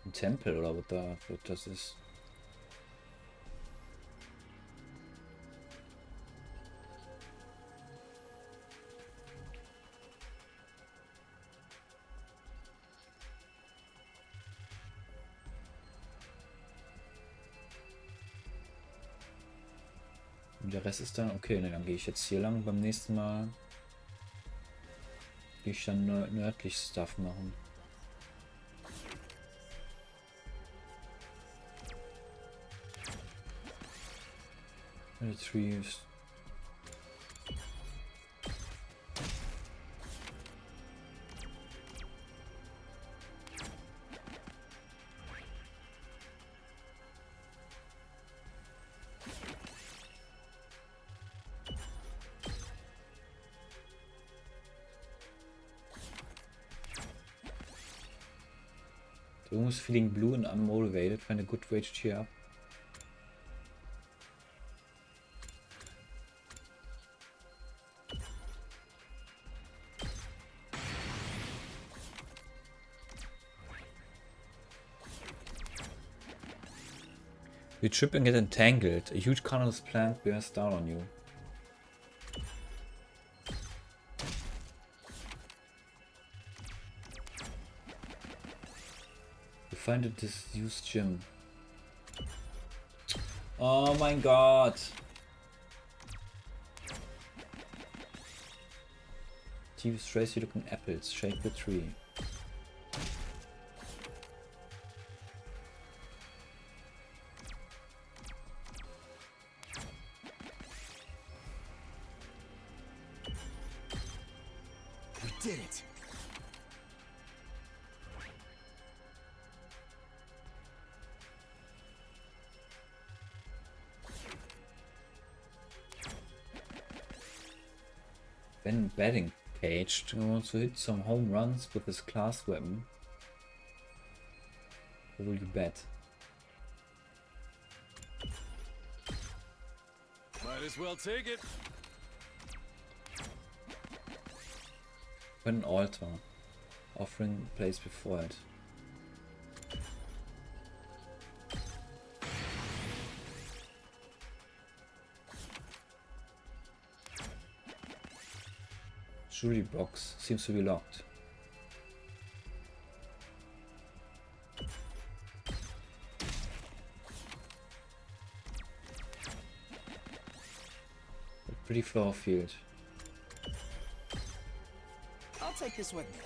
ein Tempel oder was das ist. Und der Rest ist dann okay, ne, dann gehe ich jetzt hier lang. Beim nächsten Mal gehe ich dann nördlich Stuff machen. The trees. Room is feeling blue and unmotivated. Find a good way to cheer up. You trip and get entangled. A huge carnivore plant bears down on you. You find a disused gym. Oh my god! TV strays you looking apples. Shake the tree.
Did it.
When batting caged, wants to hit some home runs with his class weapon. What will you bet?
Might as well take it.
When an altar, offering placed before it. Jewelry box seems to be locked. A pretty flower field.
I'll take this with me.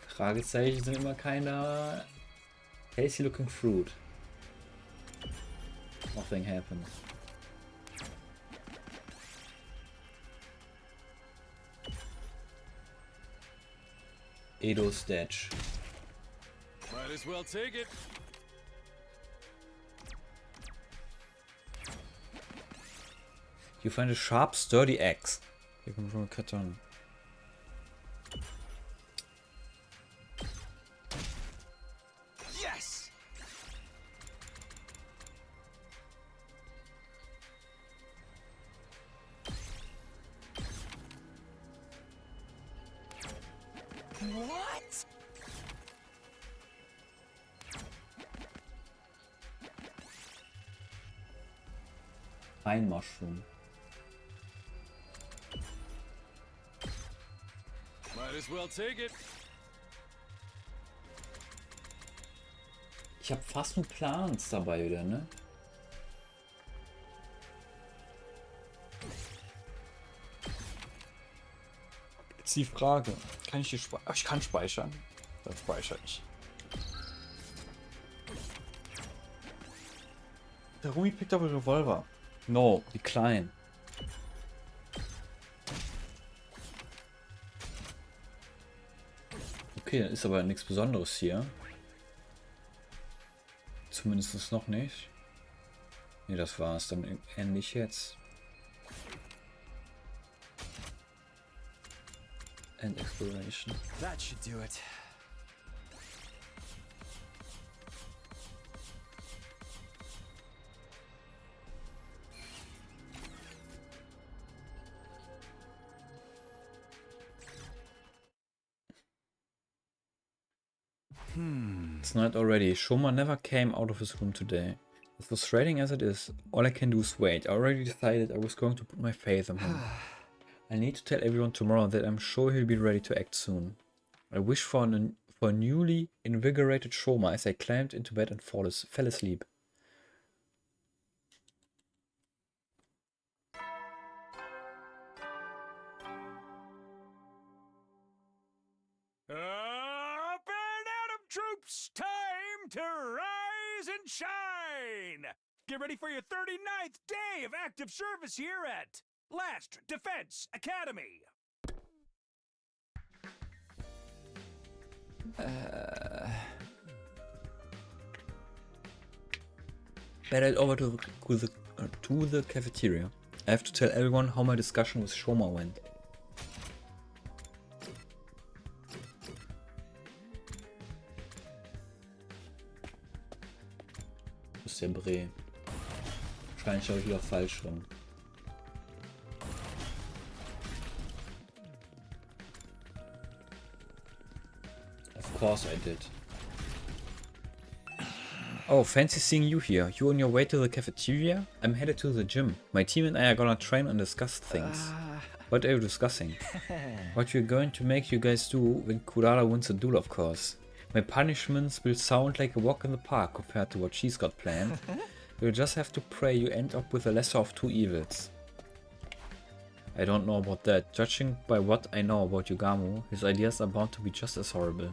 Fragezeichen sind immer keiner. Tasty looking fruit. Nothing happened. Edo Stetch.
Might as well take it.
You find a sharp, sturdy axe. You can throw a katana.
Yes!
What?
Pine mushroom.
Might as well take it.
Ich habe fast nur Plants dabei wieder, ne? Jetzt die Frage, kann ich hier speichern? Ich kann speichern. Dann speichere ich. Der Rumi pickt aber Revolver. No, decline. Okay, dann ist aber nichts Besonderes hier. Zumindest noch nicht. Ne, das war's dann endlich jetzt. End exploration.
That should do it.
It's night already. Shoma never came out of his room today. As frustrating as it is, all I can do is wait. I already decided I was going to put my faith in him. I need to tell everyone tomorrow that I'm sure he'll be ready to act soon. I wish for a newly invigorated Shoma as I climbed into bed and fell asleep.
Up and Atom troops, time to rise and shine! Get ready for your 39th day of active service here at Last Defense Academy.
Better head over to the cafeteria. I have to tell everyone how my discussion with Shoma went. ist der Bre. Wahrscheinlich habe ich wieder falsch rum. Of course I did. Oh, fancy seeing you here. You on your way to the cafeteria? I'm headed to the gym. My team and I are gonna train and discuss things. What are you discussing? What we're going to make you guys do when Kurara wins a duel, of course. My punishments will sound like a walk in the park compared to what she's got planned. You'll just have to pray you end up with the lesser of two evils. I don't know about that. Judging by what I know about Yugamu, his ideas are bound to be just as horrible.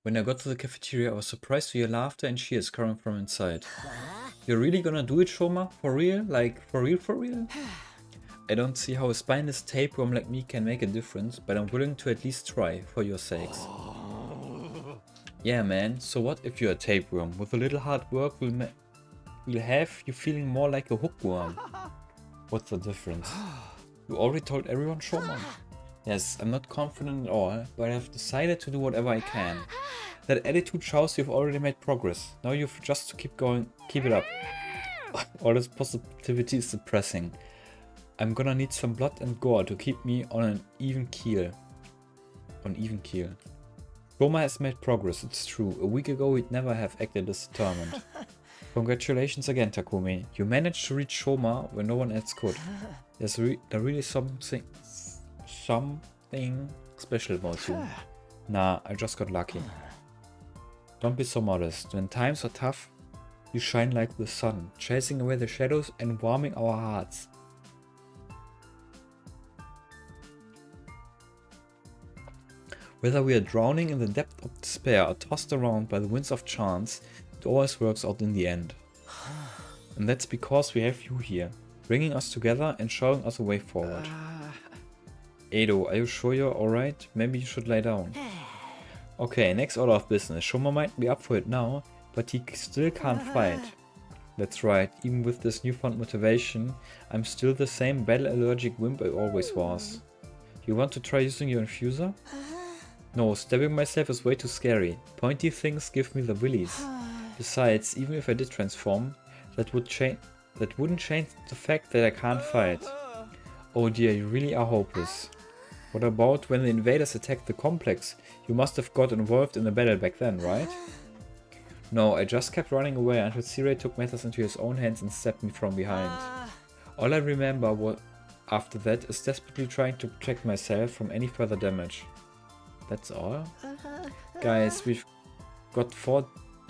When I got to the cafeteria, I was surprised to hear laughter and cheers coming from inside. You're really gonna do it, Shoma? For real? Like, for real, for real? I don't see how a spineless tapeworm like me can make a difference, but I'm willing to at least try, for your sakes. Yeah, man, so what if you're a tapeworm? With a little hard work, we'll have you feeling more like a hookworm. What's the difference? You already told everyone, Shoma? Yes, I'm not confident at all, but I've decided to do whatever I can. That attitude shows you've already made progress. Now you've just to keep going, keep it up. All this positivity is depressing. I'm gonna need some blood and gore to keep me on an even keel. Roma has made progress, it's true. A week ago we'd never have acted this determined. Congratulations again, Takumi. You managed to reach Shoma when no one else could. There's really something special about you. Nah, I just got lucky. Don't be so modest. When times are tough, you shine like the sun, chasing away the shadows and warming our hearts. Whether we are drowning in the depth of despair or tossed around by the winds of chance, it always works out in the end. And that's because we have you here, bringing us together and showing us a way forward. Edo, are you sure you're alright? Maybe you should lie down. Okay, next order of business. Shoma might be up for it now, but he still can't fight. That's right, even with this newfound motivation, I'm still the same battle-allergic wimp I always was. You want to try using your infuser? No, stabbing myself is way too scary. Pointy things give me the willies. Besides, even if I did transform, that wouldn't change the fact that I can't fight. Oh dear, you really are hopeless. What about when the invaders attacked the complex? You must have got involved in the battle back then, right? No, I just kept running away until Sirei took matters into his own hands and stabbed me from behind. All I remember after that is desperately trying to protect myself from any further damage. That's all? Guys, we've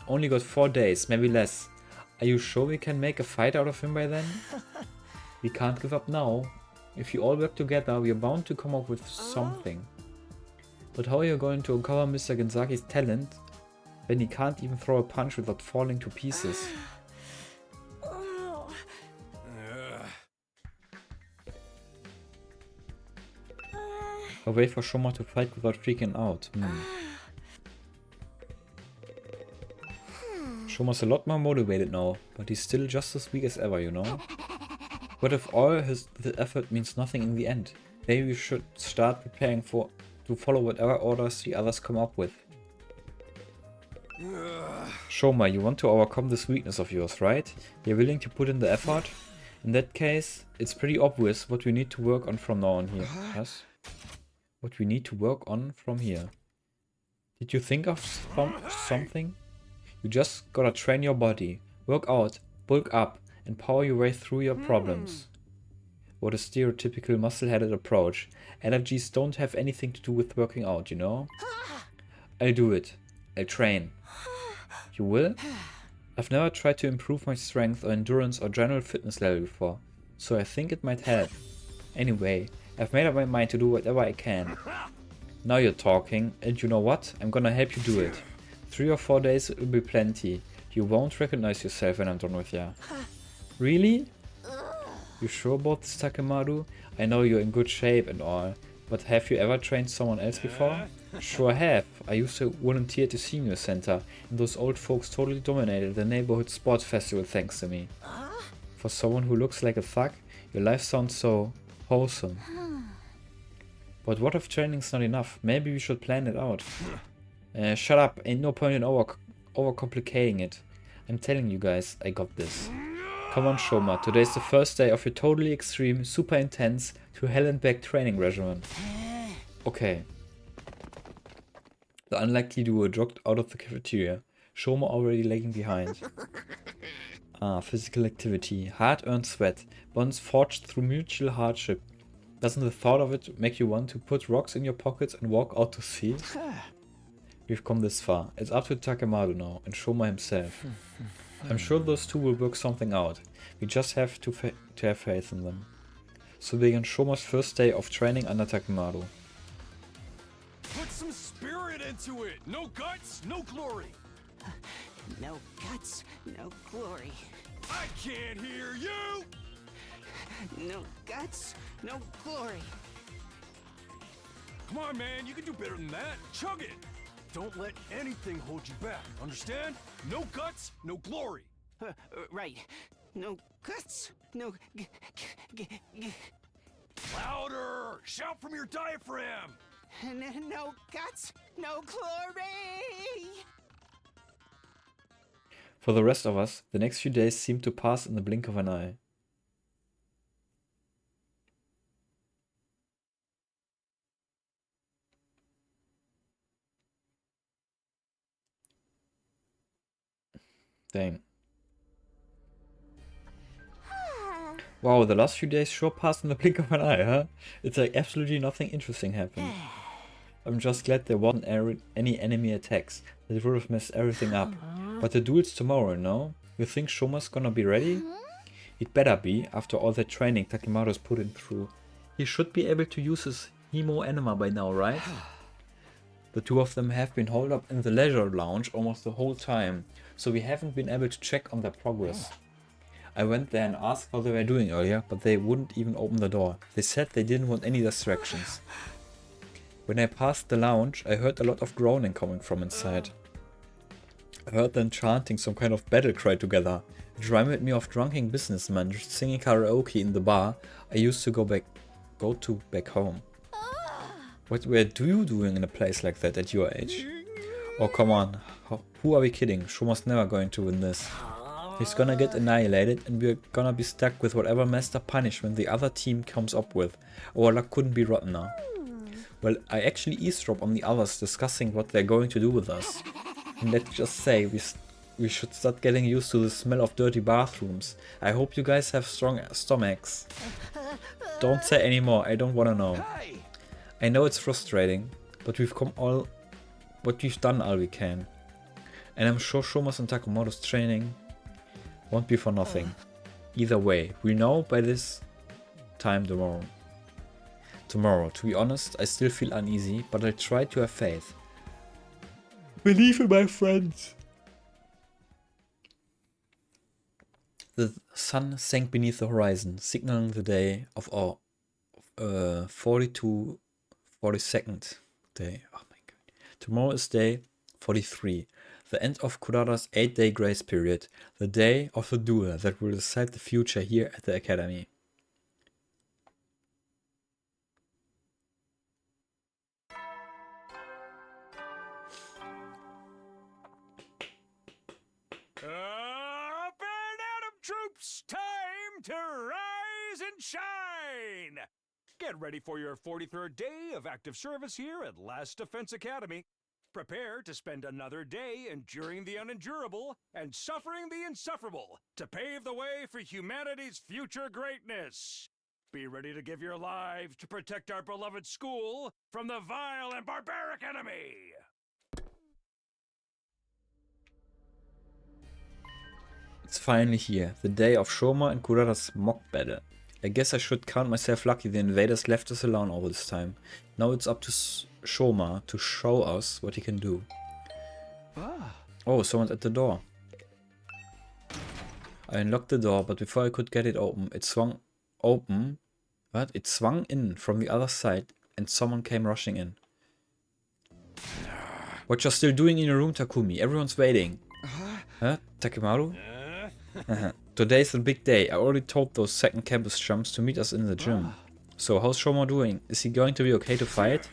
only got 4 days, maybe less. Are you sure we can make a fight out of him by then? We can't give up now. If you all work together, we are bound to come up with something. But how are you going to uncover Mr. Genzaki's talent when he can't even throw a punch without falling to pieces? A way for Shoma to fight without freaking out. Shoma's a lot more motivated now, but he's still just as weak as ever, you know? What if all the effort means nothing in the end? Maybe we should start preparing to follow whatever orders the others come up with. Shoma, you want to overcome this weakness of yours, right? You're willing to put in the effort? In that case, it's pretty obvious what we need to work on from now on here. Yes? What we need to work on from here. Did you think of something? You just gotta train your body, work out, bulk up, and power your way through your problems. What a stereotypical muscle-headed approach. Allergies don't have anything to do with working out, you know? I'll do it. I'll train. You will? I've never tried to improve my strength or endurance or general fitness level before, so I think it might help. Anyway, I've made up my mind to do whatever I can. Now you're talking, and you know what? I'm gonna help you do it. 3 or 4 days will be plenty. You won't recognize yourself when I'm done with ya. Really? You sure about this, Takemaru? I know you're in good shape and all, but have you ever trained someone else before? Sure have. I used to volunteer at the senior center, and those old folks totally dominated the neighborhood sports festival thanks to me. For someone who looks like a thug, your life sounds so wholesome. But what if training's not enough? Maybe we should plan it out. Shut up, ain't no point in overcomplicating it. I'm telling you guys, I got this. Come on, Shoma, today's the first day of your totally extreme, super intense, to hell and back training regimen. Okay. The unlikely duo jogged out of the cafeteria. Shoma already lagging behind. Physical activity. Hard-earned sweat. Bonds forged through mutual hardship. Doesn't the thought of it make you want to put rocks in your pockets and walk out to sea? We've come this far. It's up to Takemado now, and Shoma himself. I'm sure those two will work something out. We just have to have faith in them. So begin Shoma's first day of training under Takemado.
Put some spirit into it. No guts, no glory.
No guts, no glory.
I can't hear you.
No guts, no glory.
Come on, man. You can do better than that. Chug it. Don't let anything hold you back. Understand? No guts, no glory.
Right. No guts, no
Louder! Shout from your diaphragm.
no guts, no glory.
For the rest of us, the next few days seem to pass in the blink of an eye. Dang. Wow, the last few days sure passed in the blink of an eye, huh? It's like absolutely nothing interesting happened. I'm just glad there wasn't any enemy attacks. That would have messed everything up. But the duel's tomorrow, no? You think Shoma's gonna be ready? He'd better be, after all that training Takemado's put him through. He should be able to use his Hemo Enema by now, right? The two of them have been holed up in the leisure lounge almost the whole time, so we haven't been able to check on their progress. I went there and asked how they were doing earlier, but they wouldn't even open the door. They said they didn't want any distractions. When I passed the lounge, I heard a lot of groaning coming from inside. I heard them chanting some kind of battle cry together. It reminded me of drunken businessmen just singing karaoke in the bar I used to go to back home. What were you doing in a place like that at your age? Oh, come on. Who are we kidding? Shoma's never going to win this. He's gonna get annihilated and we're gonna be stuck with whatever messed up punishment the other team comes up with. Our luck couldn't be rottener. Well, I actually eavesdrop on the others discussing what they're going to do with us. And let's just say we should start getting used to the smell of dirty bathrooms. I hope you guys have strong stomachs. Don't say anymore, I don't wanna know. I know it's frustrating, but we've done all we can. And I'm sure Shoma's and Takemoto's training won't be for nothing. Either way, we know by this time tomorrow. To be honest, I still feel uneasy, but I try to have faith. Believe in my friends. The sun sank beneath the horizon, signaling the day of our 42nd day. Oh my god. Tomorrow is day 43. The end of Kurara's 8-day grace period. The day of the duel that will decide the future here at the academy.
Up and at 'em, troops! Time to rise and shine! Get ready for your 43rd day of active service here at Last Defense Academy. Prepare to spend another day enduring the unendurable and suffering the insufferable to pave the way for humanity's future greatness. Be ready to give your lives to protect our beloved school from the vile and barbaric enemy.
It's finally here, the day of Shoma and Kurara's mock battle. I guess I should count myself lucky the invaders left us alone all this time. Now it's up to Shoma to show us what he can do. Oh, someone's at the door. I unlocked the door, but before I could get it open, it swung open. What? It swung in from the other side and someone came rushing in. What you're still doing in your room, Takumi? Everyone's waiting. Huh? Takemaru? Today's the big day. I already told those second campus chums to meet us in the gym. So, how's Shoma doing? Is he going to be okay to fight?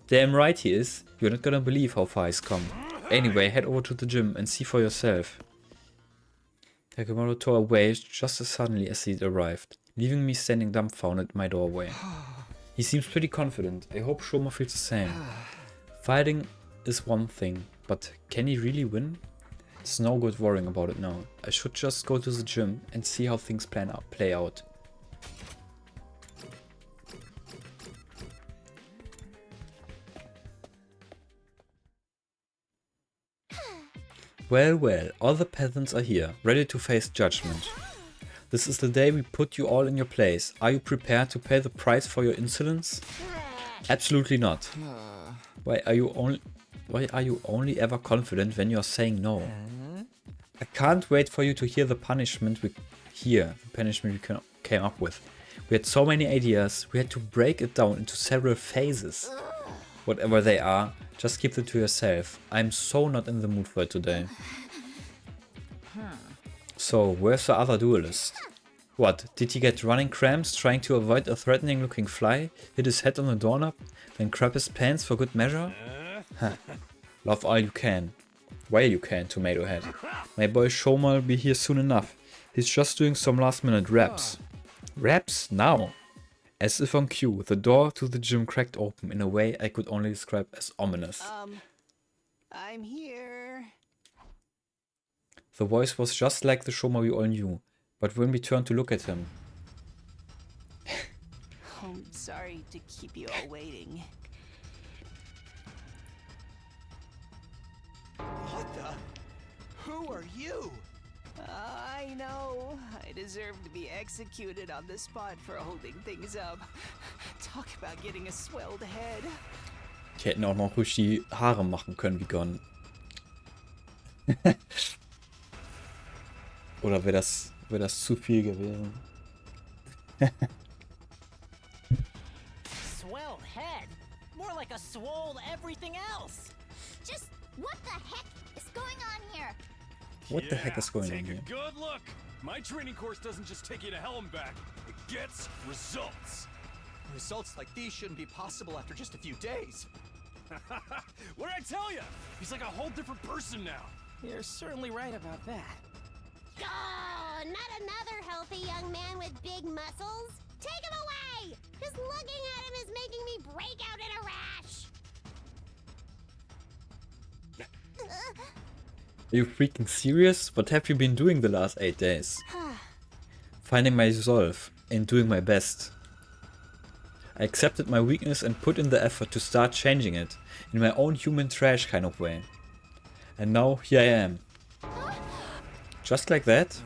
Damn right he is. You're not gonna believe how far he's come. Anyway, head over to the gym and see for yourself. Takemoto tore away just as suddenly as he'd arrived, leaving me standing dumbfounded at my doorway. He seems pretty confident. I hope Shoma feels the same. Fighting is one thing, but can he really win? It's no good worrying about it now. I should just go to the gym and see how things play out. Well, well, all the peasants are here, ready to face judgment. This is the day we put you all in your place. Are you prepared to pay the price for your insolence? Absolutely not. Why are you only ever confident when you're saying no? I can't wait for you to hear the punishment we came up with. We had so many ideas, we had to break it down into several phases. Whatever they are, just keep them to yourself. I'm so not in the mood for it today. So, where's the other duelist? What, did he get running cramps trying to avoid a threatening looking fly, hit his head on the doorknob, then crap his pants for good measure? Love all you can. While you can, Tomato Head. My boy Shoma will be here soon enough. He's just doing some last minute reps. Reps? Now? As if on cue, the door to the gym cracked open in a way I could only describe as ominous.
I'm here.
The voice was just like the Shoma we all knew, but when we turned to look at him...
I'm sorry to keep you all waiting.
What the? Who are you?
I know. I deserve to be executed on the spot for holding things up. Talk about getting a swelled head.
Die hätten auch noch ruhig die Haare machen können wie Gon. Oder wäre das zu viel gewesen?
Swelled head? More like a swole everything else.
Just what the heck is going on here?
What the heck is going on here?
Take a good look. My training course doesn't just take you to hell and back. It gets results.
Results like these shouldn't be possible after just a few days.
What did I tell you? He's like a whole different person now.
You're certainly right about that.
Oh, not another healthy young man with big muscles. Take him away! Just looking at him is making me break out in a rash.
Are you freaking serious? What have you been doing the last 8 days? Finding myself and doing my best. I accepted my weakness and put in the effort to start changing it, in my own human trash kind of way. And now here I am. Just like that?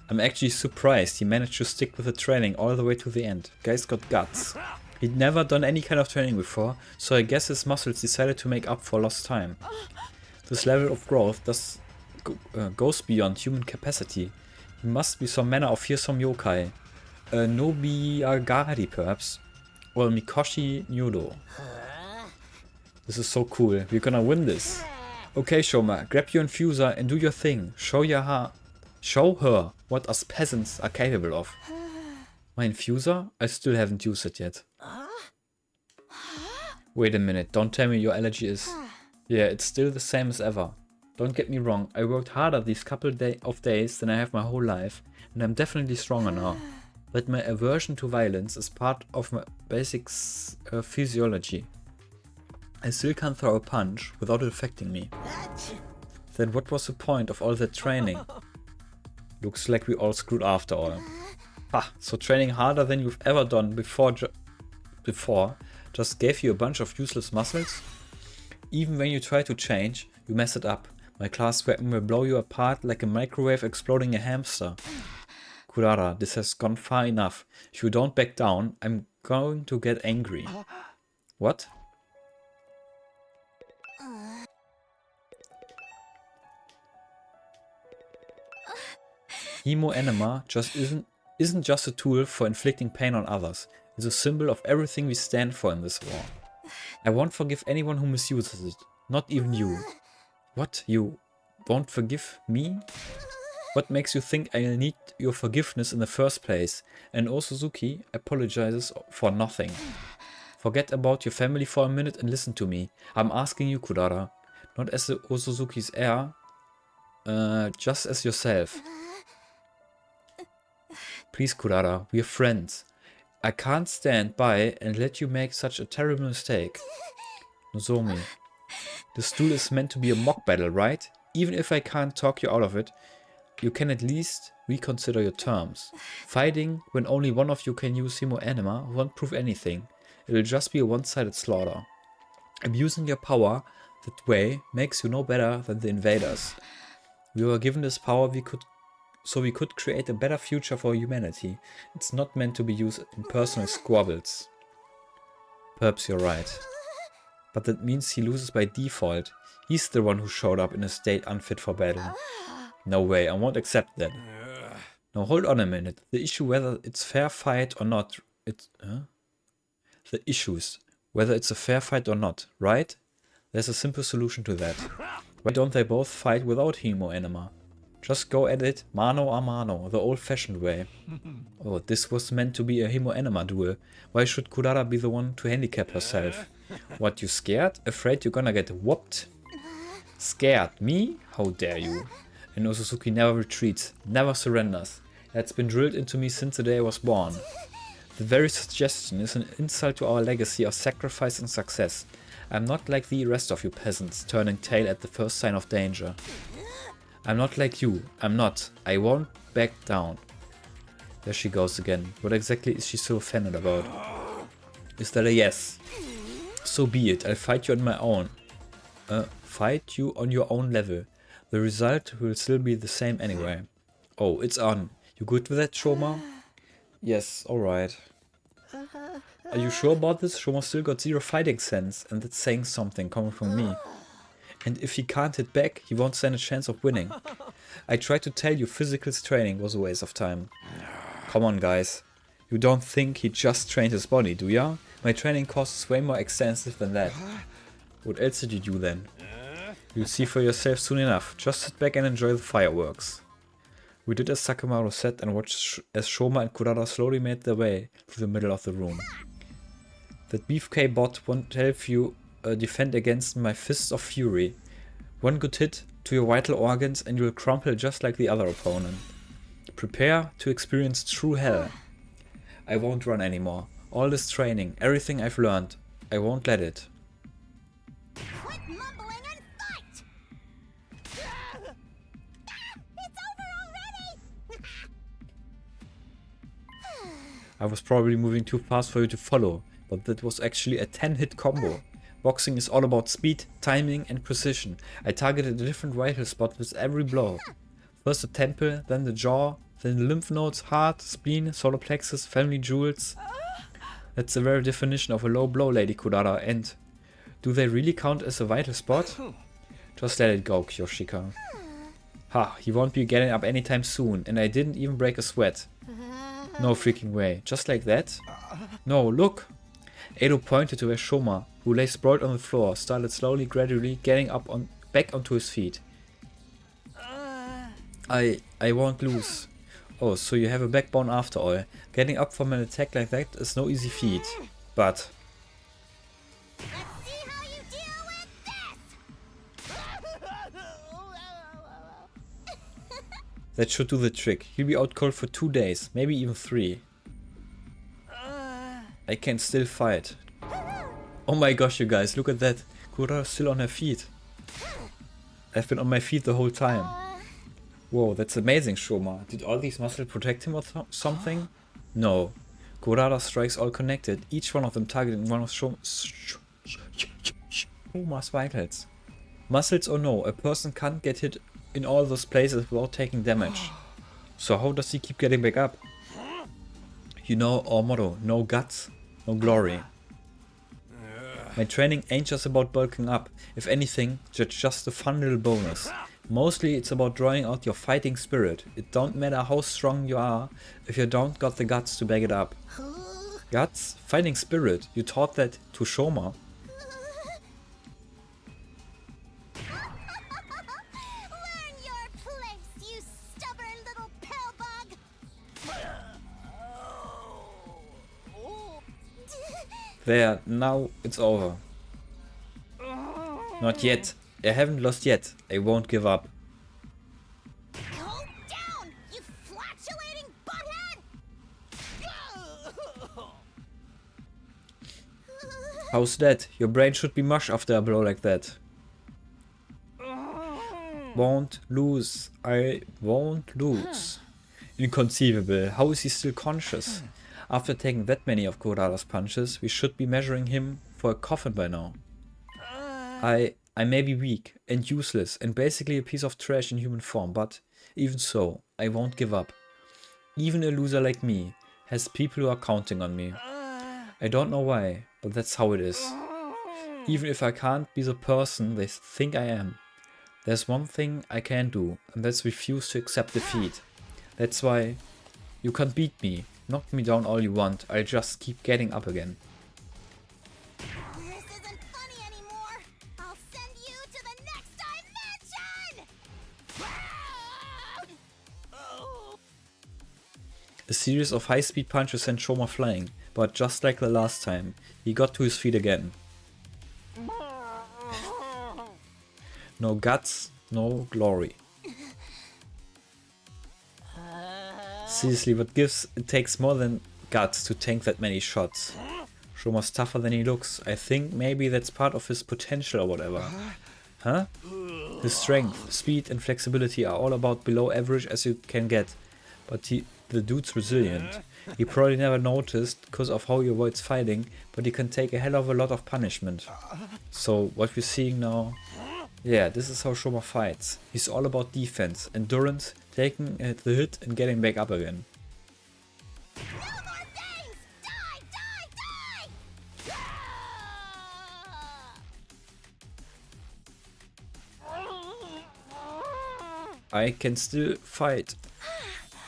I'm actually surprised he managed to stick with the training all the way to the end. Guy's got guts. He'd never done any kind of training before, so I guess his muscles decided to make up for lost time. This level of growth goes beyond human capacity. He must be some manner of fearsome yokai. Nobiagari perhaps. Or Mikoshi Nyudo. This is so cool. We're gonna win this. Okay, Shoma, grab your infuser and do your thing. Show her what us peasants are capable of. My infuser? I still haven't used it yet. Wait a minute, don't tell me your allergy is... Yeah, it's still the same as ever. Don't get me wrong, I worked harder these couple of days than I have my whole life, and I'm definitely stronger now. But my aversion to violence is part of my basic physiology. I still can't throw a punch without it affecting me. Then what was the point of all that training? Looks like we all screwed after all. So training harder than you've ever done before just gave you a bunch of useless muscles? Even when you try to change, you mess it up. My class weapon will blow you apart like a microwave exploding a hamster. Kurara, this has gone far enough. If you don't back down, I'm going to get angry. What? Hemo Enema just isn't just a tool for inflicting pain on others. It's a symbol of everything we stand for in this war. I won't forgive anyone who misuses it. Not even you. What? You won't forgive me? What makes you think I'll need your forgiveness in the first place? And Osuzuki apologizes for nothing. Forget about your family for a minute and listen to me. I'm asking you, Kurara. Not as the Osuzuki's heir, just as yourself. Please, Kurara, we're friends. I can't stand by and let you make such a terrible mistake. Nozomi. This duel is meant to be a mock battle, right? Even if I can't talk you out of it, you can at least reconsider your terms. Fighting when only one of you can use Himo Anima won't prove anything. It'll just be a one-sided slaughter. Abusing your power that way makes you no better than the invaders. We were given this power so we could create a better future for humanity. It's not meant to be used in personal squabbles. Perhaps you're right. But that means he loses by default. He's the one who showed up in a state unfit for battle. No way, I won't accept that. Now hold on a minute. The issue whether it's fair fight or not, the issues, whether it's a fair fight or not, right? There's a simple solution to that. Why don't they both fight without Himo Anima? Just go at it mano a mano, the old-fashioned way. Oh, this was meant to be a Himo Anima duel. Why should Kurara be the one to handicap herself? What, you scared? Afraid you're gonna get whooped? Scared? Me? How dare you? And Osuzuki never retreats, never surrenders. That's been drilled into me since the day I was born. The very suggestion is an insult to our legacy of sacrifice and success. I'm not like the rest of you peasants, turning tail at the first sign of danger. I'm not like you. I'm not. I won't back down. There she goes again. What exactly is she so offended about? Is that a yes? So be it. I'll fight you on my own. Fight you on your own level. The result will still be the same anyway. Oh, it's on. You good with that, Shoma? Yes, alright. Are you sure about this? Shoma still got zero fighting sense, and that's saying something coming from me. And if he can't hit back, he won't stand a chance of winning. I tried to tell you physical training was a waste of time. Come on, guys. You don't think he just trained his body, do ya? My training course is way more extensive than that. What else did you do then? You'll see for yourself soon enough. Just sit back and enjoy the fireworks. We did as Sakamaru said and watched as Shoma and Kurara slowly made their way through the middle of the room. That beefcake bot won't help you defend against my fists of fury. One good hit to your vital organs and you will crumple just like the other opponent. Prepare to experience true hell. I won't run anymore. All this training, everything I've learned, I won't let it.
Quit mumbling and fight! It's over already!
I was probably moving too fast for you to follow, but that was actually a 10-hit combo. Boxing is all about speed, timing and precision. I targeted a different vital spot with every blow. First the temple, then the jaw, then the lymph nodes, heart, spleen, solar plexus, family jewels. That's the very definition of a low blow, Lady Kurara, and do they really count as a vital spot? Just let it go, Kyoshika. Ha, he won't be getting up anytime soon, and I didn't even break a sweat. No freaking way. Just like that? No, look! Edo pointed to where Shoma, who lay sprawled on the floor, started slowly, gradually getting up back onto his feet. I won't lose. Oh, so you have a backbone after all. Getting up from an attack like that is no easy feat. But
Let's see how you deal with this!
that should do the trick. He'll be out cold for 2 days, maybe even 3. I can still fight. Oh my gosh, you guys, look at that. Kurara's still on her feet. I've been on my feet the whole time. Whoa, that's amazing, Shoma. Did all these muscles protect him or something? No. Kurara's strikes all connected, each one of them targeting one of Shoma's vitals. Muscles or no, a person can't get hit in all those places without taking damage. So how does he keep getting back up? You know our motto, no guts, no glory. My training ain't just about bulking up. If anything, it's just a fun little bonus. Mostly it's about drawing out your fighting spirit. It don't matter how strong you are if you don't got the guts to back it up. Guts? Fighting spirit. You taught that to Shoma.
Learn your place, you stubborn
There, now it's over. Not yet. I haven't lost yet. I won't give up.
Calm down, you flatulating butthead!
How's that? Your brain should be mush after a blow like that. Won't lose. I won't lose. Inconceivable. How is he still conscious? After taking that many of Kurara's punches, we should be measuring him for a coffin by now. I may be weak and useless and basically a piece of trash in human form, but even so, I won't give up. Even a loser like me has people who are counting on me. I don't know why, but that's how it is. Even if I can't be the person they think I am, there's one thing I can do, and that's refuse to accept defeat. That's why you can't beat me. Knock me down all you want, I'll just keep getting up again.
This isn't funny anymore! I'll send you to the next dimension!
A series of high-speed punches sent Shoma flying, but just like the last time, he got to his feet again. No guts, no glory. Seriously, what gives? It takes more than guts to tank that many shots. Shoma's tougher than he looks. I think maybe that's part of his potential or whatever. Huh? His strength, speed and flexibility are all about below average as you can get. But the dude's resilient. He probably never noticed because of how he avoids fighting, but he can take a hell of a lot of punishment. So what we're seeing now... Yeah, this is how Shoma fights. He's all about defense, endurance, taking the hit and getting back up again.
No more things! Die! Die! Die!
I can still fight.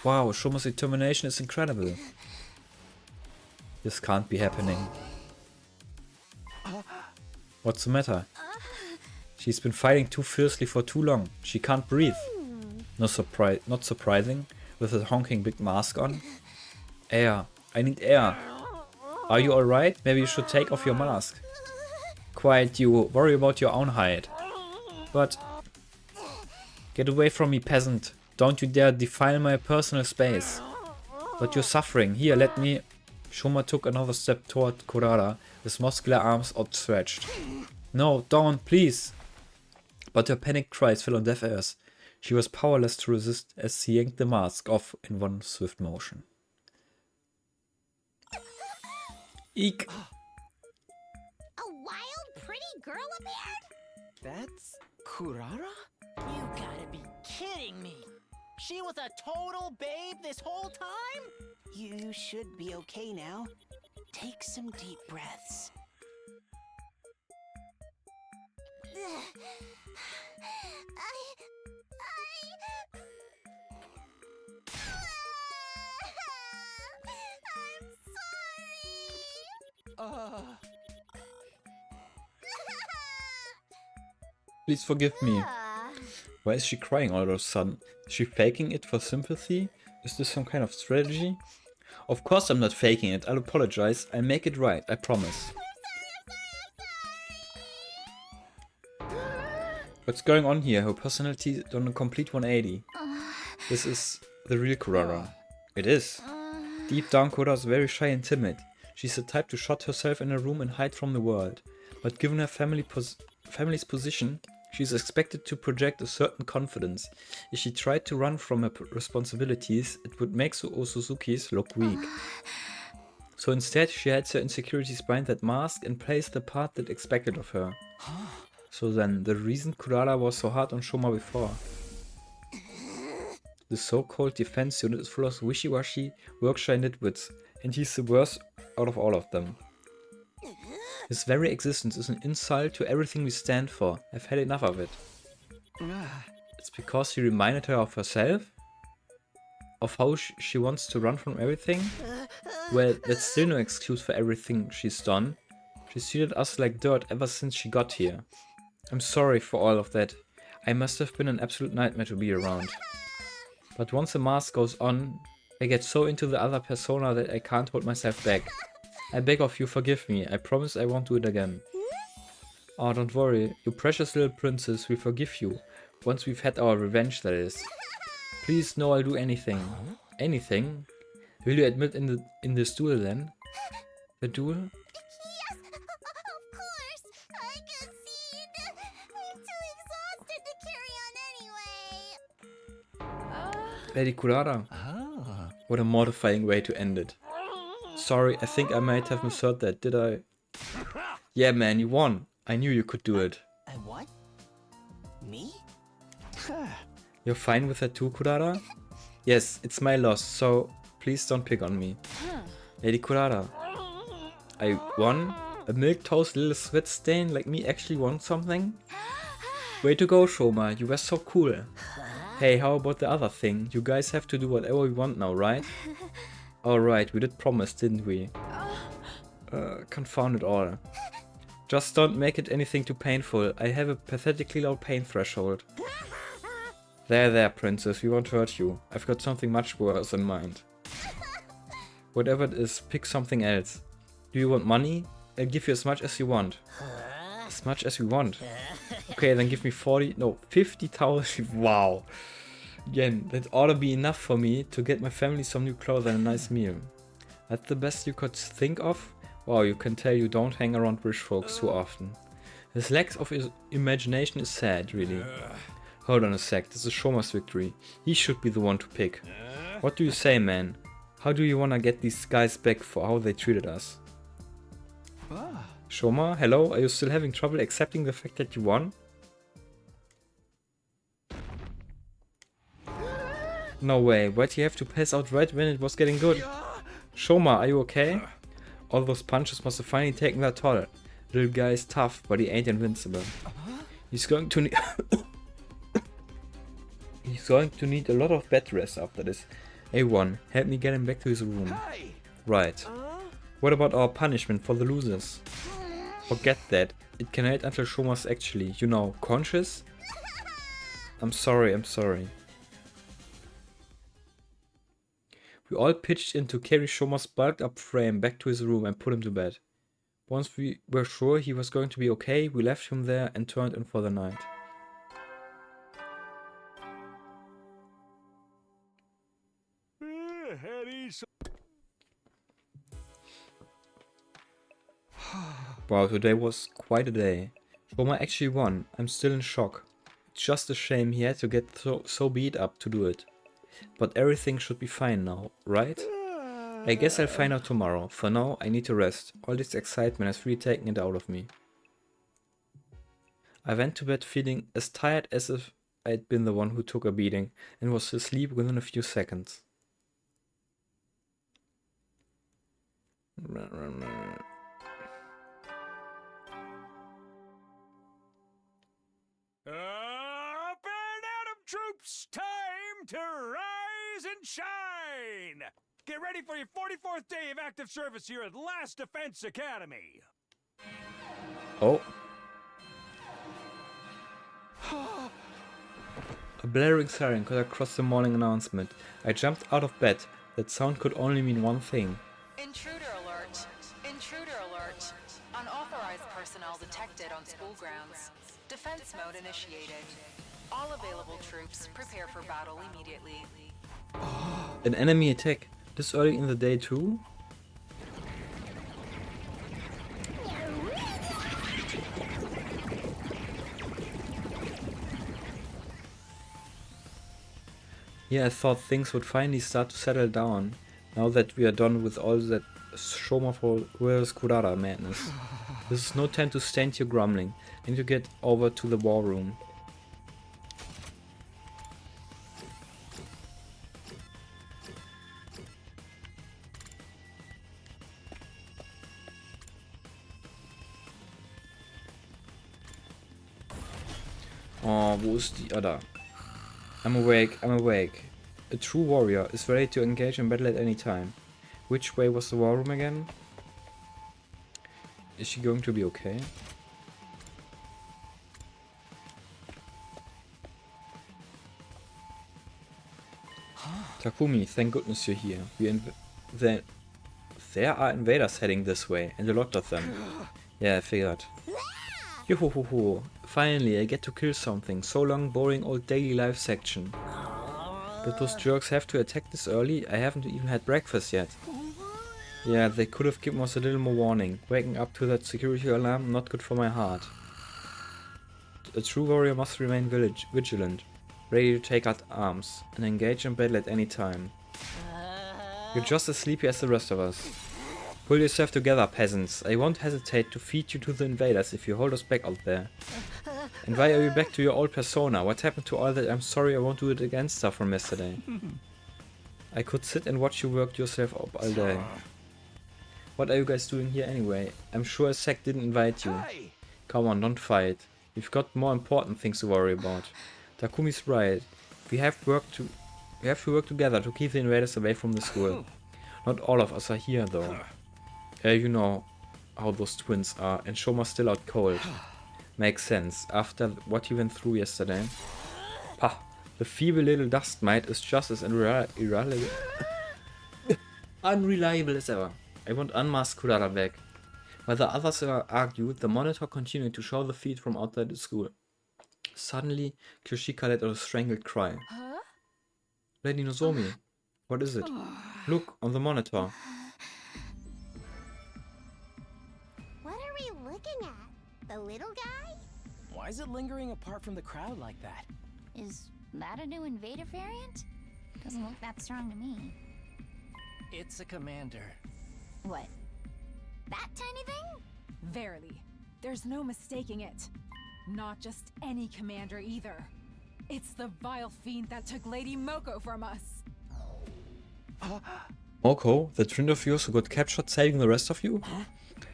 Wow, Shoma's determination is incredible. This can't be happening. What's the matter? She's been fighting too fiercely for too long. She can't breathe. Not surprising, with a honking big mask on. Air. I need air. Are you alright? Maybe you should take off your mask. Quiet you. Worry about your own hide. But... Get away from me, peasant. Don't you dare defile my personal space. But you're suffering. Here, let me... Shoma took another step toward Kurara, his muscular arms outstretched. No, don't, please. But her panicked cries fell on deaf ears. She was powerless to resist as he yanked the mask off in one swift motion. Eek!
A wild, pretty girl appeared?
That's Kurara? You gotta be kidding me! She was a total babe this whole time?
You should be okay now. Take some deep breaths.
I'm sorry.
Please forgive me. Why is she crying all of a sudden? Is she faking it for sympathy? Is this some kind of strategy? Of course I'm not faking it. I'll apologize. I'll make it right. I promise. What's going on here? Her personality done a complete 180. This is the real Kurara. It is. Deep down, Kurara is very shy and timid. She's the type to shut herself in a room and hide from the world. But given her family's position, she's expected to project a certain confidence. If she tried to run from her responsibilities, it would make Osuzuki's look weak. So instead, she hides her insecurities behind that mask and plays the part that expected of her. So then, the reason Kurara was so hard on Shoma before. The so-called defense unit is full of wishy-washy, work-shy nitwits, and he's the worst out of all of them. His very existence is an insult to everything we stand for. I've had enough of it. It's because he reminded her of herself? Of how she wants to run from everything? Well, that's still no excuse for everything she's done. She's treated us like dirt ever since she got here. I'm sorry for all of that. I must have been an absolute nightmare to be around. But once the mask goes on, I get so into the other persona that I can't hold myself back. I beg of you, forgive me. I promise I won't do it again. Oh, don't worry. You precious little princess, we forgive you. Once we've had our revenge, that is. Please, no, I'll do anything. Anything? Will you admit in this duel then? The duel?
Yes, of course. I concede. I'm too exhausted to carry on anyway.
Lady Kurara. What a mortifying way to end it. Sorry, I think I might have misheard that, did I? Yeah, man, you won. I knew you could do it.
I what? Me?
You're fine with that too, Kurara? Yes, it's my loss, so please don't pick on me. Lady Kurara. I won? A milquetoast little sweat stain like me actually won something? Way to go, Shoma, you were so cool. Hey, how about the other thing? You guys have to do whatever we want now, right? Alright, we did promise, didn't we? Confound it all. Just don't make it anything too painful. I have a pathetically low pain threshold. There, princess, we won't hurt you. I've got something much worse in mind. Whatever it is, pick something else. Do you want money? I'll give you as much as you want. As much as you want? Okay, then give me 50,000. Wow. Again, that ought to be enough for me to get my family some new clothes and a nice meal. That's the best you could think of? Wow, you can tell you don't hang around rich folks too often. His lack of imagination is sad, really. Hold on a sec, this is Shoma's victory. He should be the one to pick. What do you say, man? How do you wanna get these guys back for how they treated us? Shoma, hello? Are you still having trouble accepting the fact that you won? No way, why'd you have to pass out right when it was getting good? Shoma, are you okay? All those punches must have finally taken their toll. Little guy is tough, but he ain't invincible. He's going to need... He's going to need a lot of bed rest after this. A1, help me get him back to his room. Right. What about our punishment for the losers? Forget that. It can wait until Shoma's actually, you know, conscious? I'm sorry. We all pitched in to carry Shoma's bulked up frame back to his room and put him to bed. Once we were sure he was going to be okay, we left him there and turned in for the night. Wow, today was quite a day. Shoma actually won. I'm still in shock. It's just a shame he had to get so beat up to do it. But everything should be fine now, right? I guess I'll find out tomorrow. For now, I need to rest. All this excitement has really taken it out of me. I went to bed feeling as tired as if I'd been the one who took a beating and was asleep within a few seconds.
Up and at 'em, troops! Time to rise and shine! Get ready for your 44th day of active service here at Last Defense Academy!
Oh. A blaring siren cut across the morning announcement. I jumped out of bed. That sound could only mean one thing.
Intruder alert! Intruder alert! Unauthorized personnel detected on school grounds. Defense mode initiated. All available troops prepare for battle immediately.
An enemy attack. This early in the day too? Yeah, I thought things would finally start to settle down, now that we are done with all that Shoma vs. Kurara madness. This is no time to stand here grumbling, and to get over to the war room. Oh, wo ist die? Ah, da. I'm awake. A true warrior is ready to engage in battle at any time. Which way was the war room again? Is she going to be okay? Takumi, thank goodness you're here. There are invaders heading this way, and a lot of them. Yeah, I figured. Yo-ho-ho-ho. Finally, I get to kill something. So long, boring old daily life section. But those jerks have to attack this early? I haven't even had breakfast yet. Yeah, they could have given us a little more warning. Waking up to that security alarm, not good for my heart. A true warrior must remain vigilant, ready to take out arms, and engage in battle at any time. You're just as sleepy as the rest of us. Pull yourself together, peasants. I won't hesitate to feed you to the invaders if you hold us back out there. And why are you back to your old persona? What happened to all that I'm sorry I won't do it again stuff from yesterday? I could sit and watch you work yourself up all day. What are you guys doing here anyway? I'm sure Zack didn't invite you. Come on, don't fight. We've got more important things to worry about. Takumi's right. We have to work together to keep the invaders away from the school. Not all of us are here though. You know how those twins are, and Shoma's still out cold. Makes sense, after what he went through yesterday. Pah, the feeble little dust mite is just as unreliable as ever. I want unmasked Kurara back. While the others argued, the monitor continued to show the feed from outside the school. Suddenly, Kyoshika let out a strangled cry. Lady Nozomi, what is it? Look, on the monitor.
What are we looking at? The little guy?
Why is it lingering apart from the crowd like that?
Is that a new invader variant? Doesn't look that strong to me.
It's a commander.
What? That tiny thing?
Verily, there's no mistaking it. Not just any commander either. It's the vile fiend that took Lady Moko from us.
Moko, that friend of yours who got captured saving the rest of you?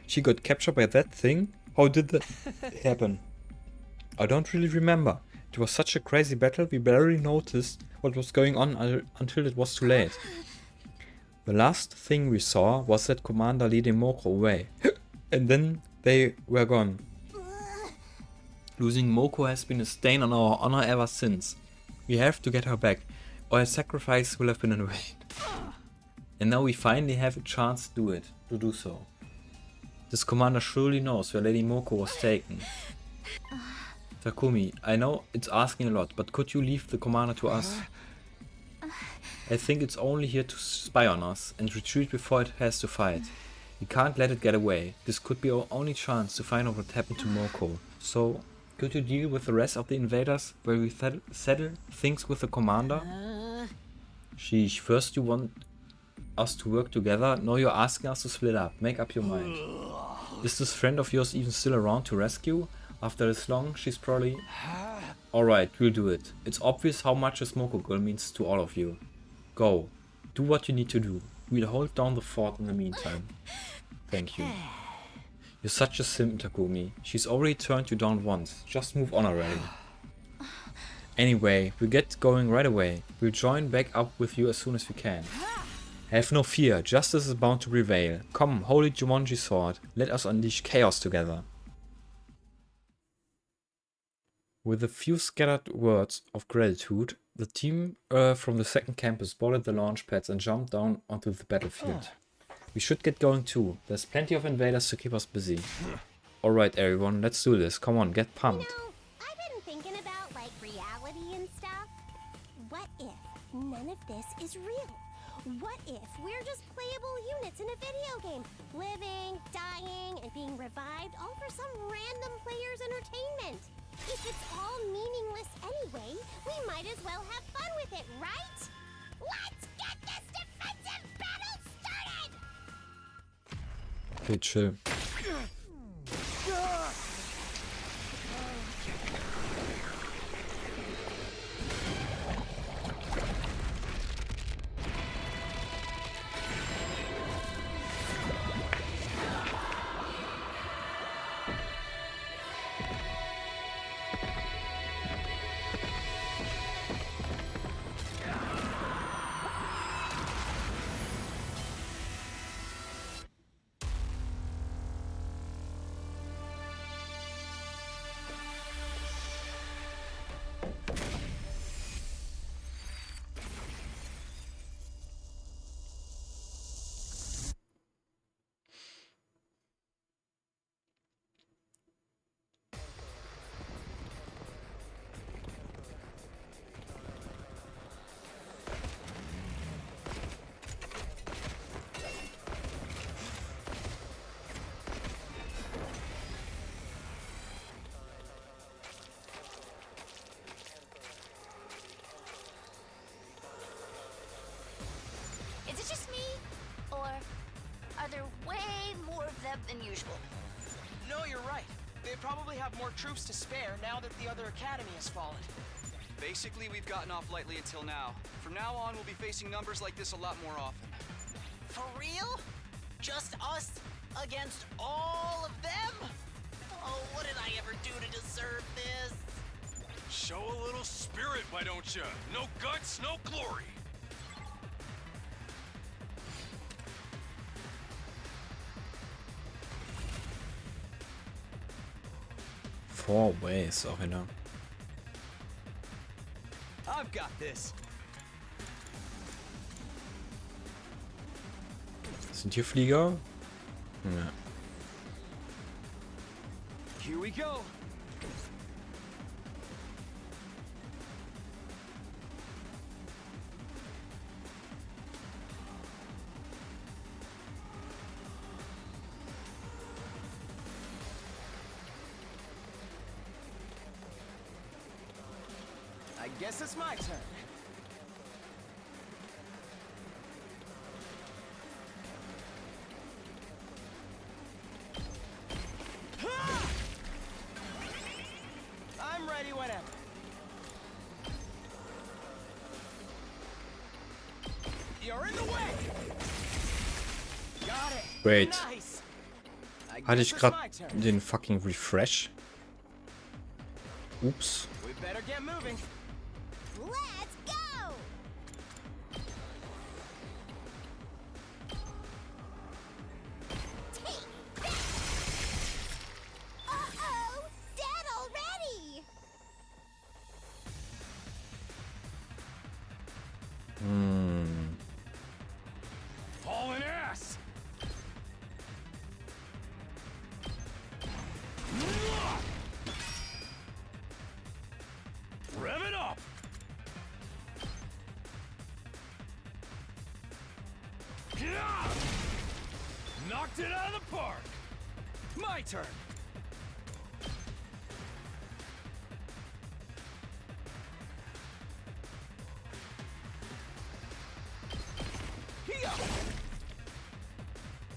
She got captured by that thing? How did that happen? I don't really remember. It was such a crazy battle, we barely noticed what was going on until it was too late. The last thing we saw was that commander leading Moko away. And then they were gone. Losing Moko has been a stain on our honor ever since. We have to get her back, or a sacrifice will have been in vain. And now we finally have a chance to do so. This commander surely knows where Lady Moko was taken. Takumi, I know it's asking a lot, but could you leave the commander to us? I think it's only here to spy on us and retreat before it has to fight. We can't let it get away. This could be our only chance to find out what happened to Moko. So, could you deal with the rest of the invaders while we settle things with the commander? Sheesh, first you want us to work together, now you're asking us to split up. Make up your mind. Is this friend of yours even still around to rescue? After this long, she's probably... Alright, we'll do it. It's obvious how much this Moko girl means to all of you. Go. Do what you need to do. We'll hold down the fort in the meantime. Thank you. You're such a simp, Takumi. She's already turned you down once. Just move on already. Anyway, we'll get going right away. We'll join back up with you as soon as we can. Have no fear, justice is bound to prevail. Come, holy Jumonji sword, let us unleash chaos together. With a few scattered words of gratitude, the team from the second campus boarded the launch pads and jumped down onto the battlefield. We should get going too. There's plenty of invaders to keep us busy. Alright everyone, let's do this. Come on, get pumped.
You know, I've been thinking about, like, reality and stuff. What if none of this is real? What if we're just playable units in a video game? Living, dying, and being revived all for some random player's entertainment. If it's all meaningless anyway, we might as well have fun with it, right? Let's get this defensive battle started!
Okay, chill.
web than usual.
No, you're right. They probably have more troops to spare now that the other academy has fallen.
Basically, we've gotten off lightly until now. From now on, we'll be facing numbers like this a lot more often.
For real? Just us against all of them? Oh, what did I ever do to deserve this?
Show a little spirit, why don't you? No guts, no glory.
Four ways auch wieder.
I've got this.
Sind hier Flieger? Ja.
Here we go. I guess it's my turn. I'm ready whenever. You're in the way. Got it.
Wait.
Nice. I
Hatte
guess
ich
it's
gerade
my turn.
den fucking Refresh? Ups.
We better get moving.
Let's go! Take that! Uh-oh! Dead already!
Hauling ass! Rev it up! Yeah! Knocked it out of the park!
My turn. Here.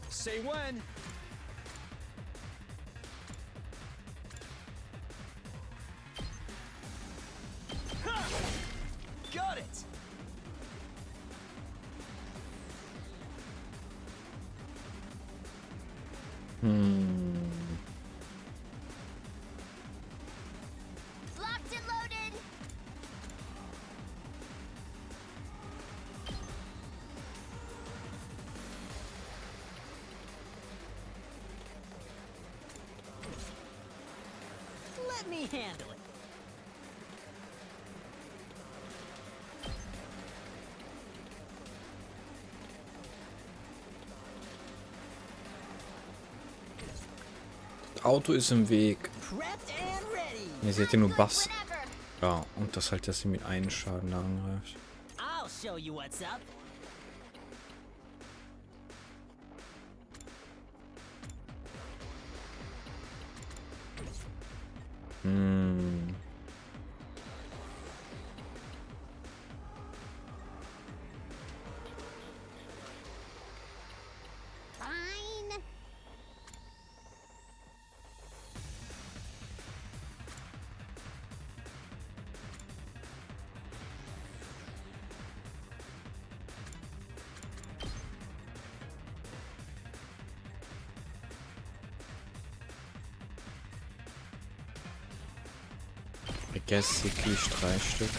Say when. Ha! Got it.
Locked and loaded!
Let me handle it.
Auto ist im Weg.
Prepped and ready.
Ihr seht ja nur Buffs.
Whenever.
Ja, und das halt, dass sie mit einem Schaden da angreift.
I'll show you what's up.
Fine.
I guess hier kriege ich 3 Stück.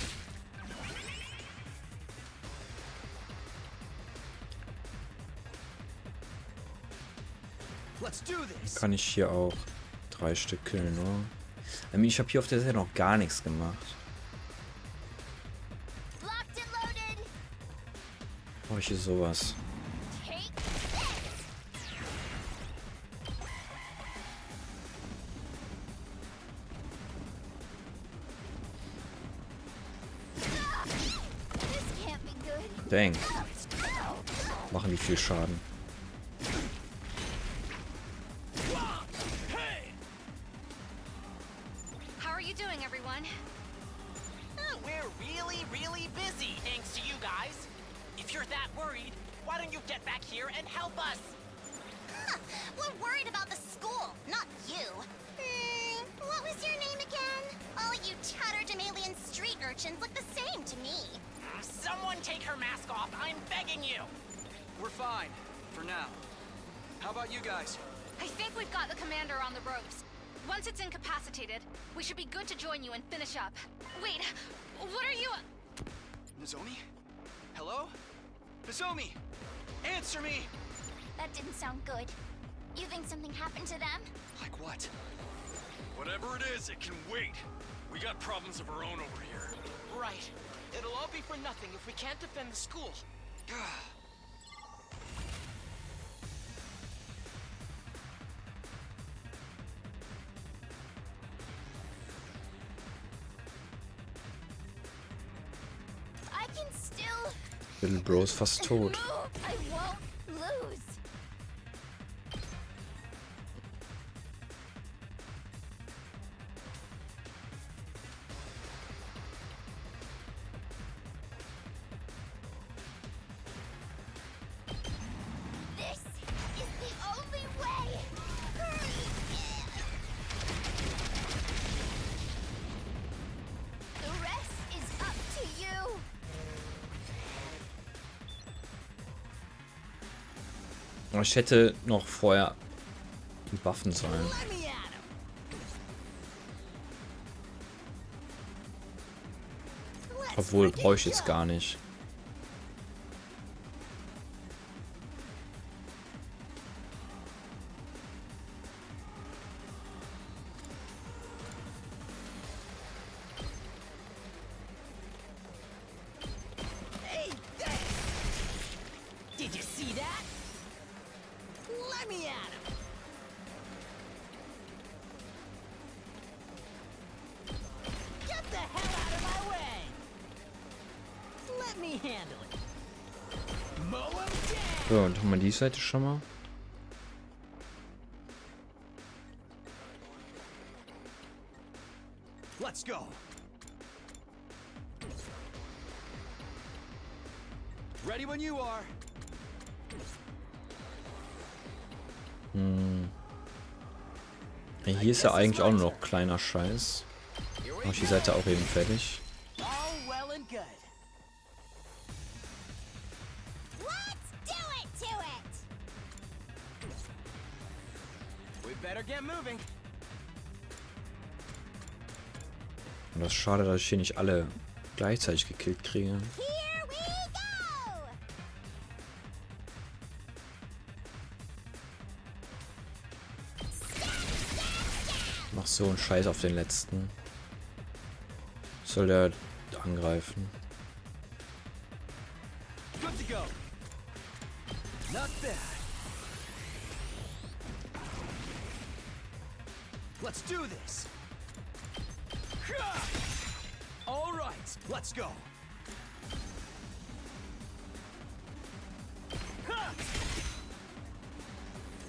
Let's do this.
Kann ich hier auch 3 Stück killen, oder? Ich habe hier auf der Seite noch gar nichts gemacht.
Locked and loaded!
Brauche ich hier sowas?
Take this can't be good.
Dang. Machen die viel Schaden.
How are you doing, everyone?
We're really busy thanks to you guys. If you're that worried, why don't you get back here and help us?
We're worried about the school, not you. What was your name again? All you tatterdemalion street urchins look the same to me.
Someone take her mask off, I'm begging you!
We're fine. For now. How about you guys?
I think we've got the commander on the ropes. Once it's incapacitated, we should be good to join you and finish up. Wait, what are you...
Nozomi? Hello? Nozomi! Answer me!
That didn't sound good. You think something happened to them?
Like what?
Whatever it is, it can wait. We got problems of our own over here.
Right. It'll all be for nothing if we can't defend the school.
I can still...
Little Bro ist fast tot.
I won't lose. This is the only way. The rest is up to you.
Ich hätte noch vorher buffen sollen.
Let me at him.
Obwohl, brauche ich jetzt gar nicht.
Hey, there. Did you see that? Let me at him. Get the hell out of my way. Let me handle it. Mow him down.
So, und haben wir die Seite schon mal.
Let's go.
Ready when you are.
Hier ist ja eigentlich auch nur noch kleiner Scheiß. Mach ich die Seite auch eben fertig.
All well and good.
Let's do it to it!
We better get moving.
Und das ist schade, dass ich hier nicht alle gleichzeitig gekillt kriege.
Here we go!
Mach so einen Scheiß auf den letzten. Soll der angreifen?
Good to go. Not bad. Let's do this. All right, let's go.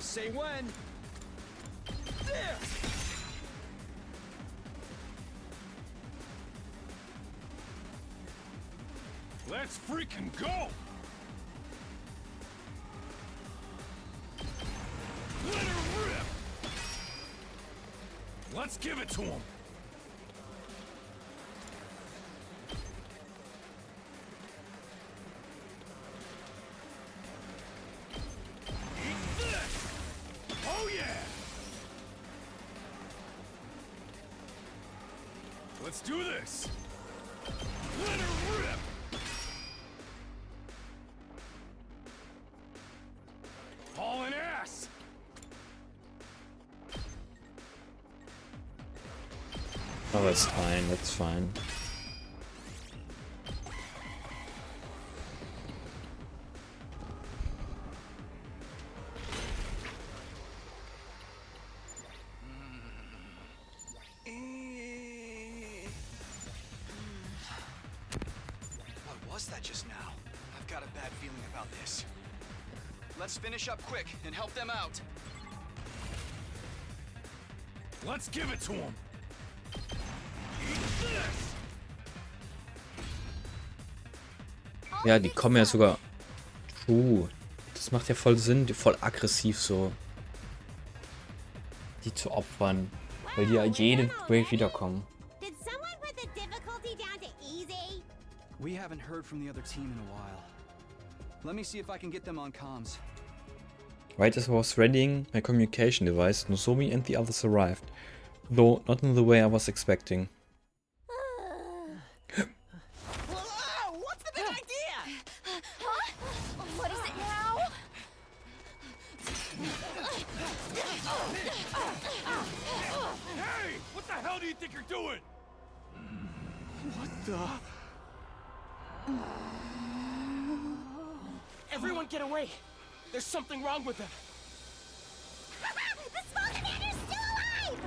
Say when. There.
Let's freaking go! Let her rip! Let's give it to him! Eat this! Oh yeah! Let's do this! Let her rip! Hauling ass!
Oh, that's fine, that's fine.
What was that just now? I've got a bad feeling about this. Let's finish up quick and help them out.
Let's give it to him! Eat this!
Ja, die kommen ja sogar. Das macht ja voll Sinn, voll aggressiv so die zu opfern, weil die ja jeden Wave wiederkommen.
Did someone put the difficulty down to easy?
We haven't heard from the other team in a while. Let me see if I can get them on comms.
Right as I was readying my communication device, Nozomi and the others arrived, though not in the way I was expecting.
Whoa, what's the big idea?
Huh? What is it now?
Hey! What the hell do you think you're doing?
What the? Everyone get away! There's something wrong with them!
The small commander's still alive!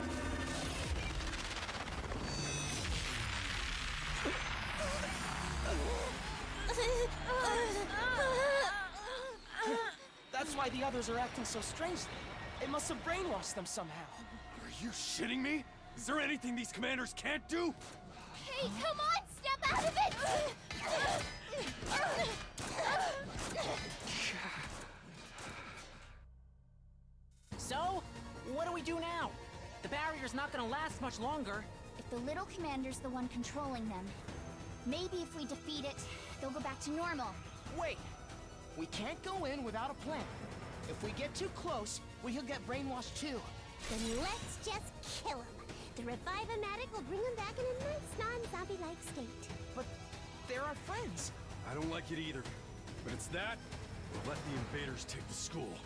That's why the others are acting so strangely. It must have brainwashed them somehow.
Are you shitting me? Is there anything these commanders can't do?
Hey, come on, step out of it!
So, what do we do now? The barrier's not gonna last much longer.
If the little commander's the one controlling them, maybe if we defeat it, they'll go back to normal.
Wait! We can't go in without a plan. If we get too close, we'll get brainwashed too.
Then let's just kill him. The Revive-O-Matic will bring him back in a nice non-zombie-like state.
But they're our friends.
I don't like it either. But it's that, or let the invaders take the school.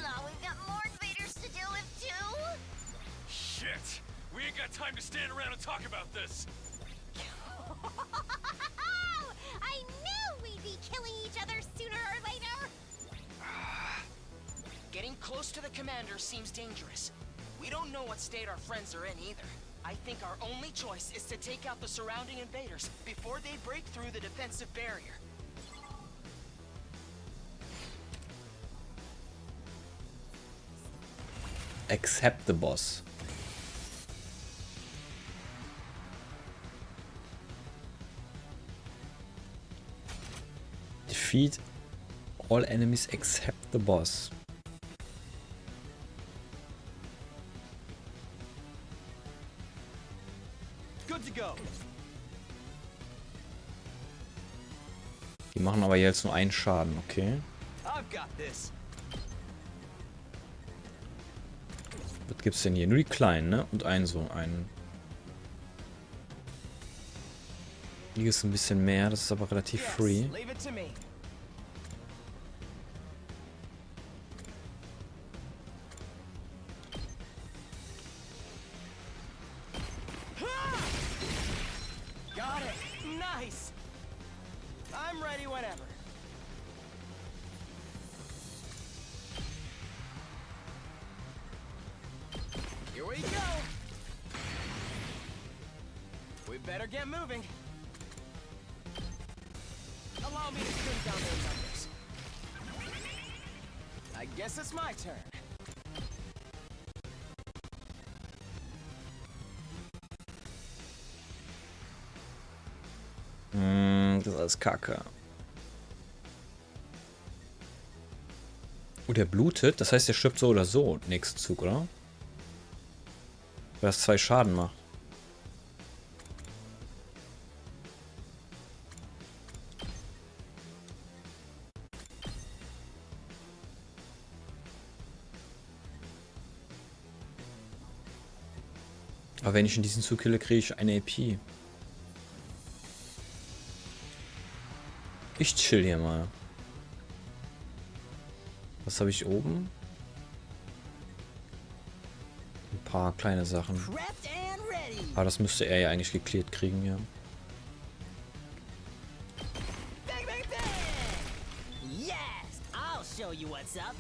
Now we've got more invaders to deal with too.
Shit! We ain't got time to stand around and talk about this!
I knew we'd be killing each other sooner or later!
Getting close to the commander seems dangerous. We don't know what state our friends are in either. I think our only choice is to take out the surrounding invaders before they break through the defensive barrier.
Accept the boss. Defeat all enemies except the boss.
Good to go.
Die machen aber jetzt nur einen Schaden, okay?
I've got this.
Was gibt's denn hier? Nur die kleinen, ne? Und einen. Hier ist ein bisschen mehr, das ist aber relativ free.
Leave it to me. Got it. Nice. I'm ready whenever. Here we go. We better get moving. Allow me to trim down those numbers. I guess it's my turn.
Das ist alles Kacke. Oh, der blutet. Das heißt, der stirbt so oder so nächsten Zug, oder? Weil das 2 Schaden macht. Aber wenn ich in diesen Zug kille, kriege ich eine EP. Ich chill hier mal. Was habe ich oben? Ein paar kleine Sachen. Aber das müsste er ja eigentlich geklärt kriegen, ja.
Bang, bang, bang! Yes! I'll show you what's up.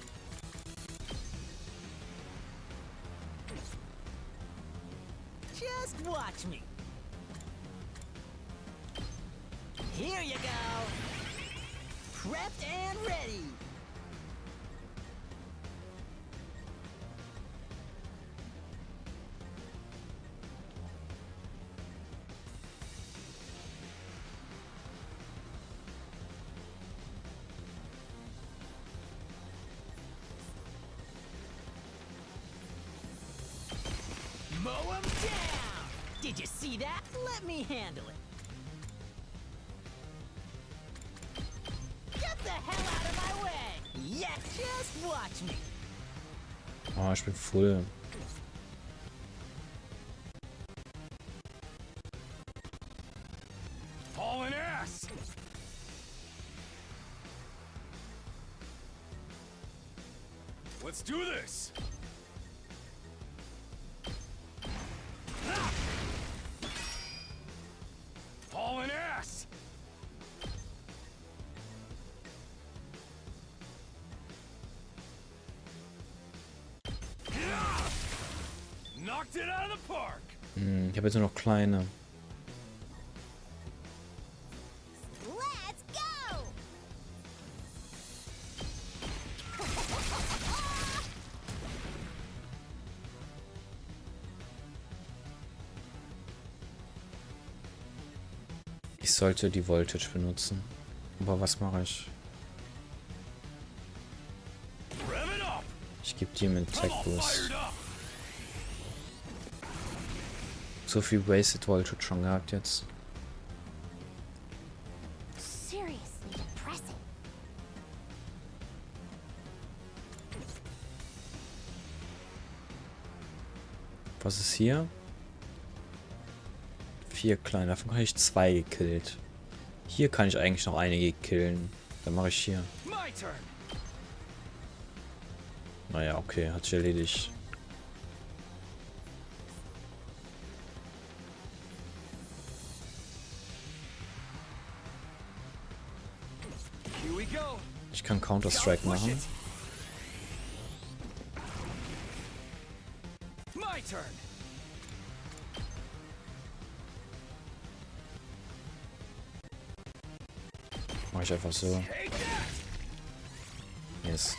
Just watch me. Here you go. Prepped and ready.
Mow 'em down! Did you see that? Let me handle it. Get the hell out of my way! Yeah, just watch me.
Oh, ich bin full.
Hauling ass! Let's do this! Hauling ass! Knocked it out of the park!
Ich habe jetzt nur noch kleine.
Let's go!
Ich sollte die Voltage benutzen. Aber was mache ich? Ich gebe die mit Tag4. So viel Wasted Voltage schon gehabt jetzt.
Seriously depressing.
Was ist hier? 4 kleine. Davon habe ich 2 gekillt. Hier kann ich eigentlich noch einige killen. Dann mache ich hier. Naja, okay. Hat sich erledigt. Ich kann Counter-Strike machen. Mach ich einfach so. Yes.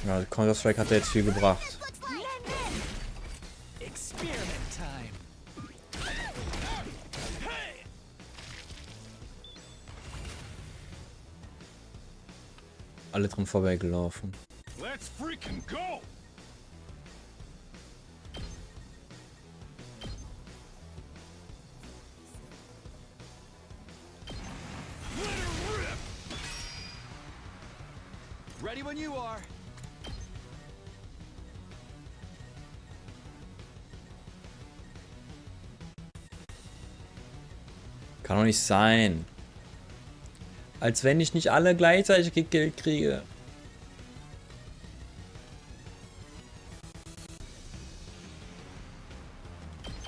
Ja, Counter-Strike hat ja jetzt viel gebracht.
Experiment time.
Alle dran vorbeigelaufen.
Let's freaking go! Let her rip!
Ready when you are.
Kann doch nicht sein. Als wenn ich nicht alle gleichzeitig gekillt kriege.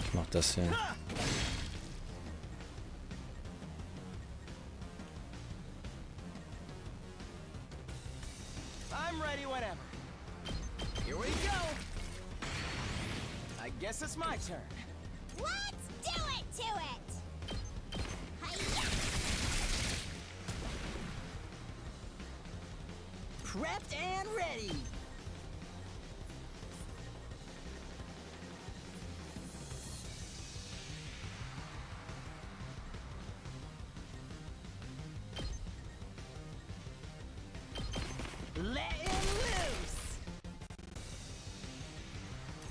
Ich mach das hier.
I'm ready whenever. Here we go. I guess it's my turn.
Let's do it to it!
Prepped and ready. Let him loose.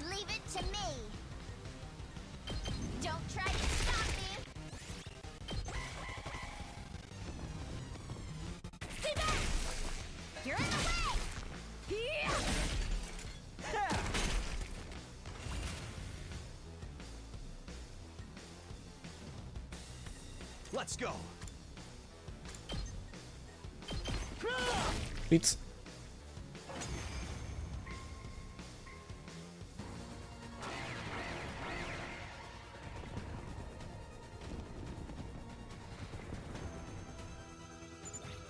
Leave it to me. Don't try to stop me. Stay back! You're in the way! Yeah!
Let's go.
Beats.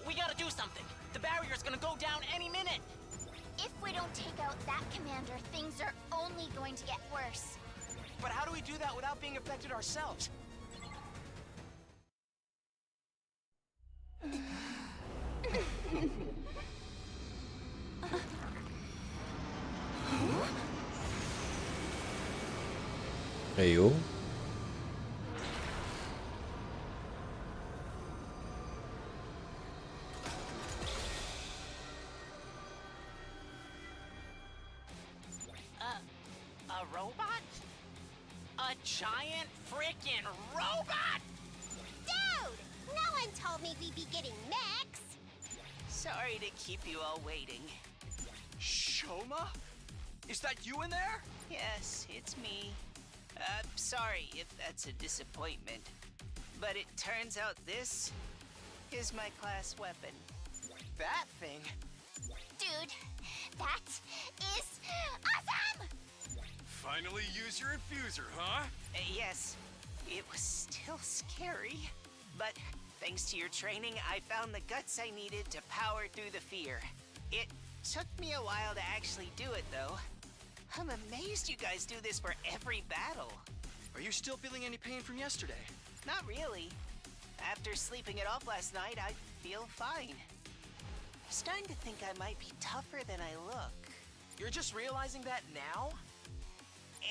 We gotta do something. The barrier's gonna go down any minute.
If we don't take out that commander, things are only going to get worse.
But how do we do that without being affected ourselves?
Hey, yo.
giant freaking robot!
Dude! No one told me we'd be getting mechs!
Sorry to keep you all waiting.
Shoma? Is that you in there?
Yes, it's me. Sorry if that's a disappointment. But it turns out this is my class weapon.
That thing?
Dude, that is awesome!
Finally use your infuser, huh?
Yes, it was still scary. But thanks to your training, I found the guts I needed to power through the fear. It took me a while to actually do it, though. I'm amazed you guys do this for every battle.
Are you still feeling any pain from yesterday?
Not really. After sleeping it off last night, I feel fine. I'm starting to think I might be tougher than I look.
You're just realizing that now?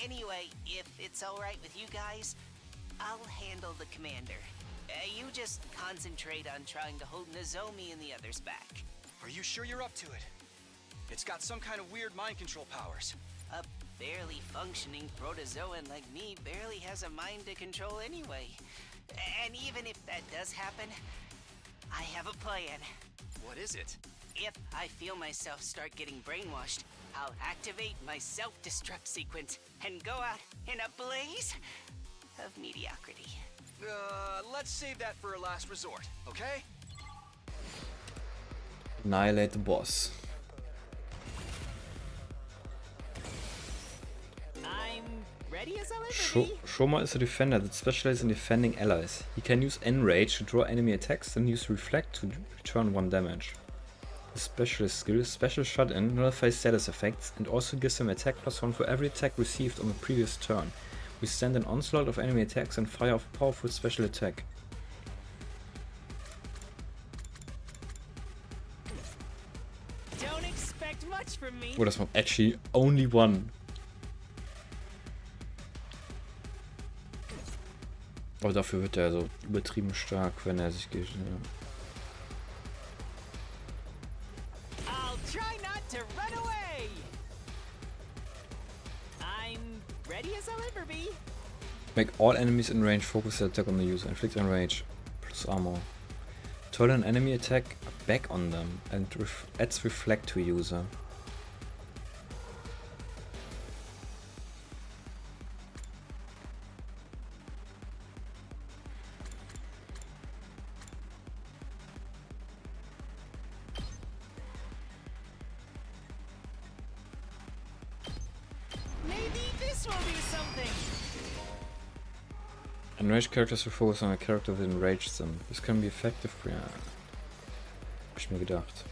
Anyway, if it's alright with you guys, I'll handle the commander. You just concentrate on trying to hold Nozomi and the others back.
Are you sure you're up to it? It's got some kind of weird mind control powers.
A barely functioning protozoan like me barely has a mind to control anyway. And even if that does happen, I have a plan.
What is it?
If I feel myself start getting brainwashed, I'll activate my self-destruct sequence and go out in a blaze of mediocrity.
Let's save that for a last resort, okay?
Annihilate the boss.
I'm ready as I'll ever be.
Shoma is a defender that specializes in defending allies. He can use Enrage to draw enemy attacks and use Reflect to return 1 damage. His specialist skill, Special Shut-In, nullifies status effects and also gives him attack +1 for every attack received on the previous turn. Withstand an onslaught of enemy attacks and fire off a powerful special attack.
Don't expect much from me.
Oh, das macht actually only one. Aber dafür wird er so übertrieben stark, wenn er sich geht. Ja.
I'll try not to run away. I'm ready as I'll ever be.
Make all enemies in range focus their attack on the user. Inflict enrage plus armor. Turn an enemy attack back on them and adds reflect to user.
Maybe this will do something.
Enraged characters will focus on a character that enraged them. This can be effective. Ja. Hab ich mir gedacht.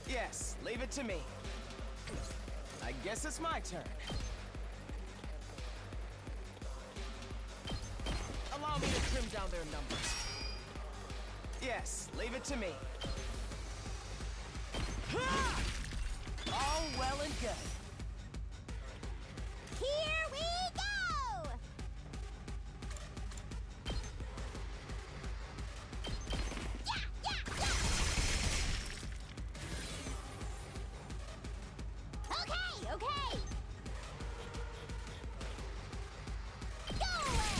Yes, leave it to me. I guess it's my turn. Allow me to trim down their numbers. Yes, leave it to me. Ha! All well and good.
Here we go! Okay, okay! Go away!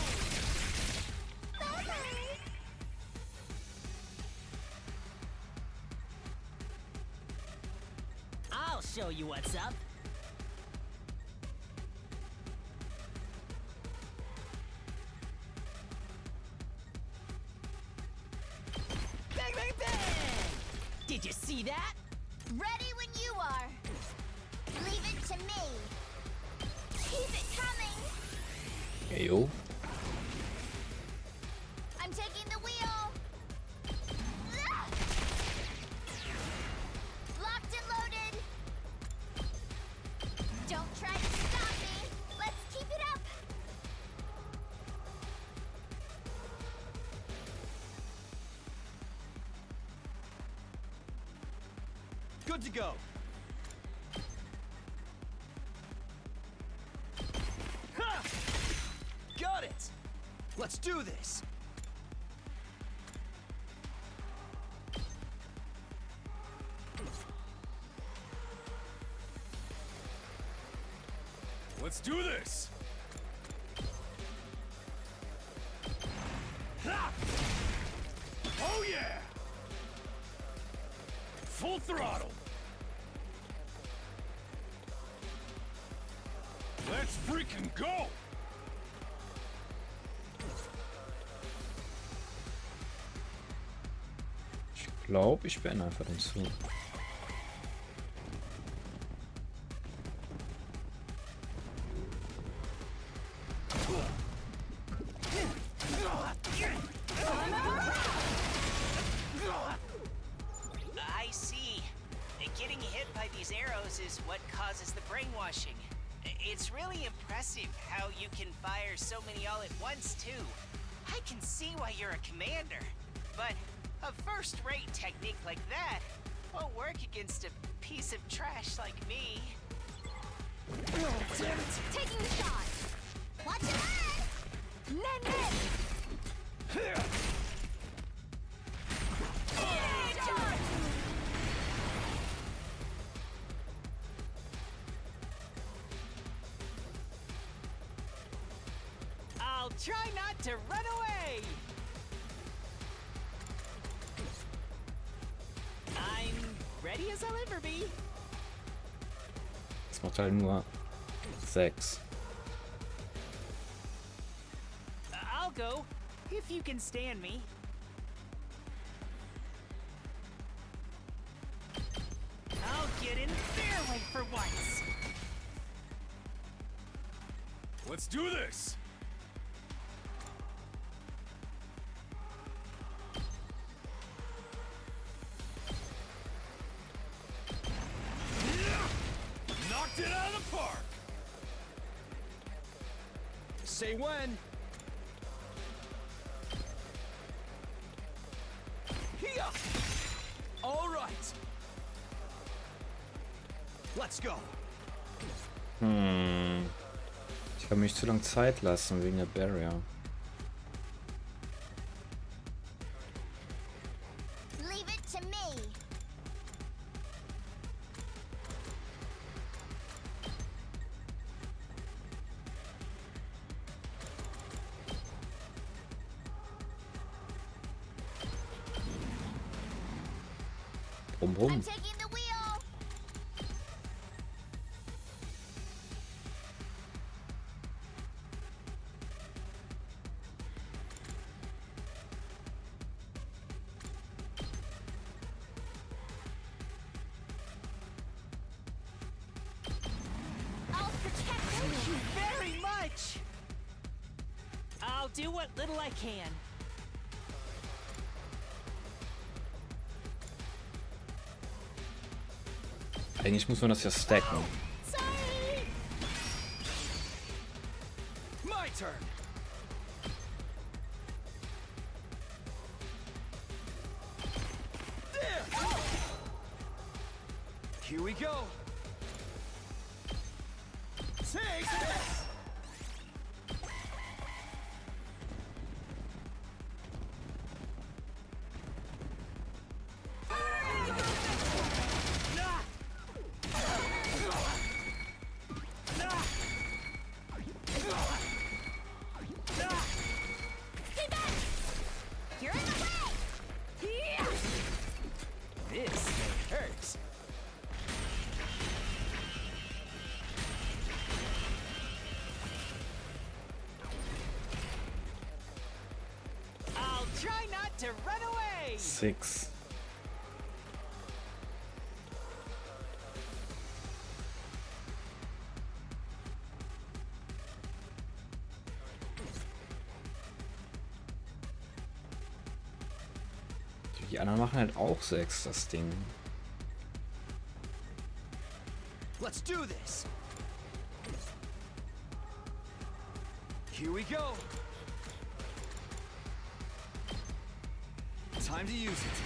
Bye-bye!
I'll show you what's up. Bang, bang, bang! Did you see that?
Ready when you are. Leave it to me. Keep it coming.
Hey, yo.
I'm taking the wheel. Locked and loaded. Don't try to stop me. Let's keep it up.
Good to go. Ha! Got it. Let's do this.
Let's do this! Ha! Oh yeah! Full throttle! Let's freaking go!
Ich glaube, ich beende einfach den Zug.
I see. Getting hit by these arrows is what causes the brainwashing. It's really impressive how you can fire so many all at once, too. I can see why you're a commander. But a first-rate technique like that won't work against a piece of trash like me.
Damn it! Taking the shot! Watch your head! Nen!
I'll try not to run away! I'm ready as I'll ever be.
Das macht halt nur 6.
I'll go, if you can stand me. I'll get in their way for once.
Let's do this! Knocked it out of the park!
Say when.
Here!
All right. Let's go.
Ich kann mich zu lange Zeit lassen wegen der Barrier.
Leave it to me.
Brumm, brumm.
I'm taking the wheel.
I'll protect
Thank
you!
you very much! I'll do what little I can.
Eigentlich muss man das ja stacken.
Sorry!
My turn. There. Here we go. Take this.
Stay back! You're in the way! Yeah!
This hurts. I'll try not to run away!
6. Die anderen machen halt auch 6, das Ding.
Let's do this. Here we go. Time to use it.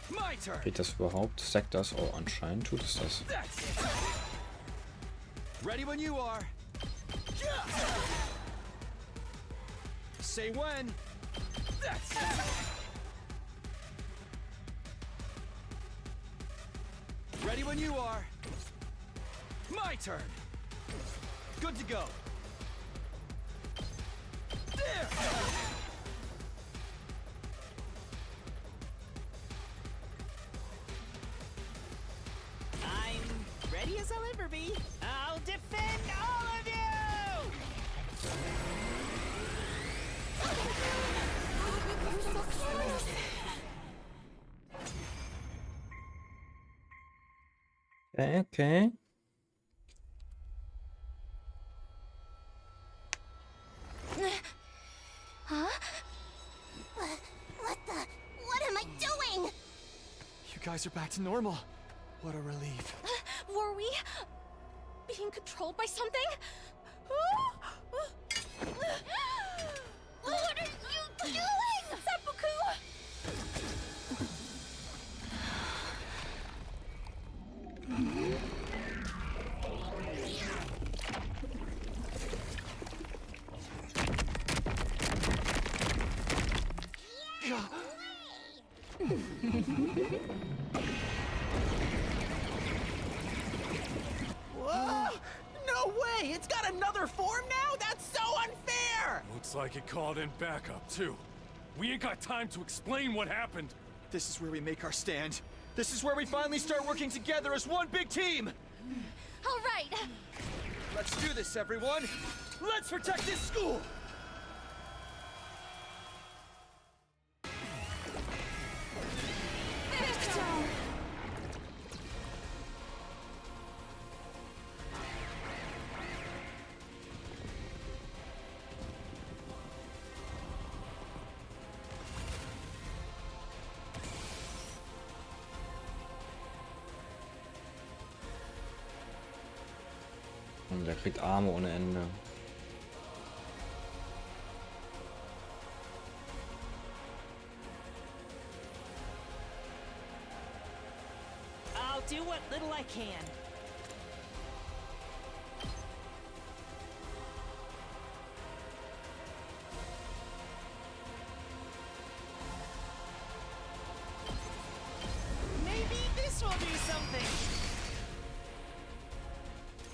My turn.
Geht das überhaupt? Stackt das? Oh, anscheinend tut es das.
That's it. Ready when you are. Say when. That's it. Ready when you are. My turn. Good to go. There!
I'm ready as I'll ever be. I'll defend all of you!
Okay, okay.
Huh? What the? What am I doing?
You guys are back to normal. What a relief.
Were we being controlled by something? What are you doing? Seppuku!
Whoa! No way! It's got another form now? That's so unfair!
Looks like it called in backup, too. We ain't got time to explain what happened.
This is where we make our stand. This is where we finally start working together as one big team.
All right.
Let's do this, everyone. Let's protect this school.
Und der kriegt Arme ohne Ende.
I'll do what little I can. Maybe this will do something.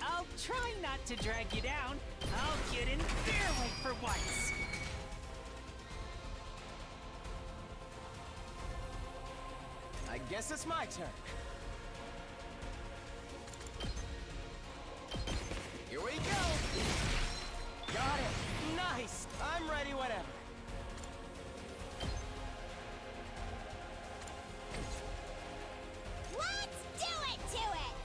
I'll try not to drag you down. I'll get in their way for once.
I guess it's my turn. Here we go! Got it! Nice! I'm ready, whatever.
Let's do it to it!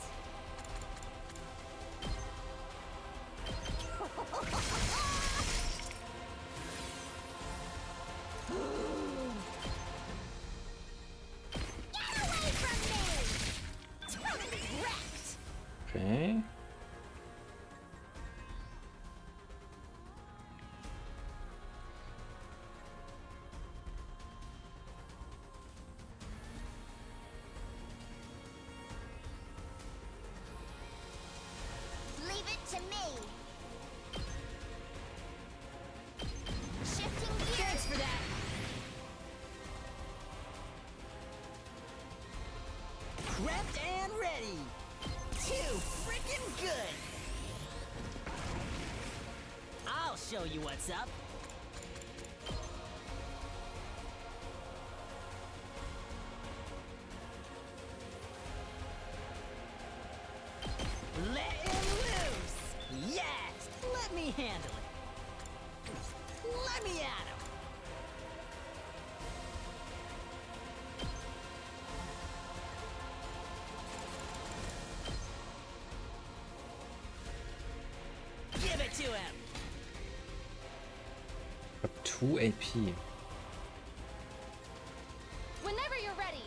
Get away from me! Totally wrecked!
Okay.
Leave it to me. Shifting gears.
Thanks for that. Prepped and ready. Too freaking good. I'll show you what's up. Let him loose! Yes! Let me handle it! Let me at him! Give it to him!
Up 2 AP.
Whenever you're ready.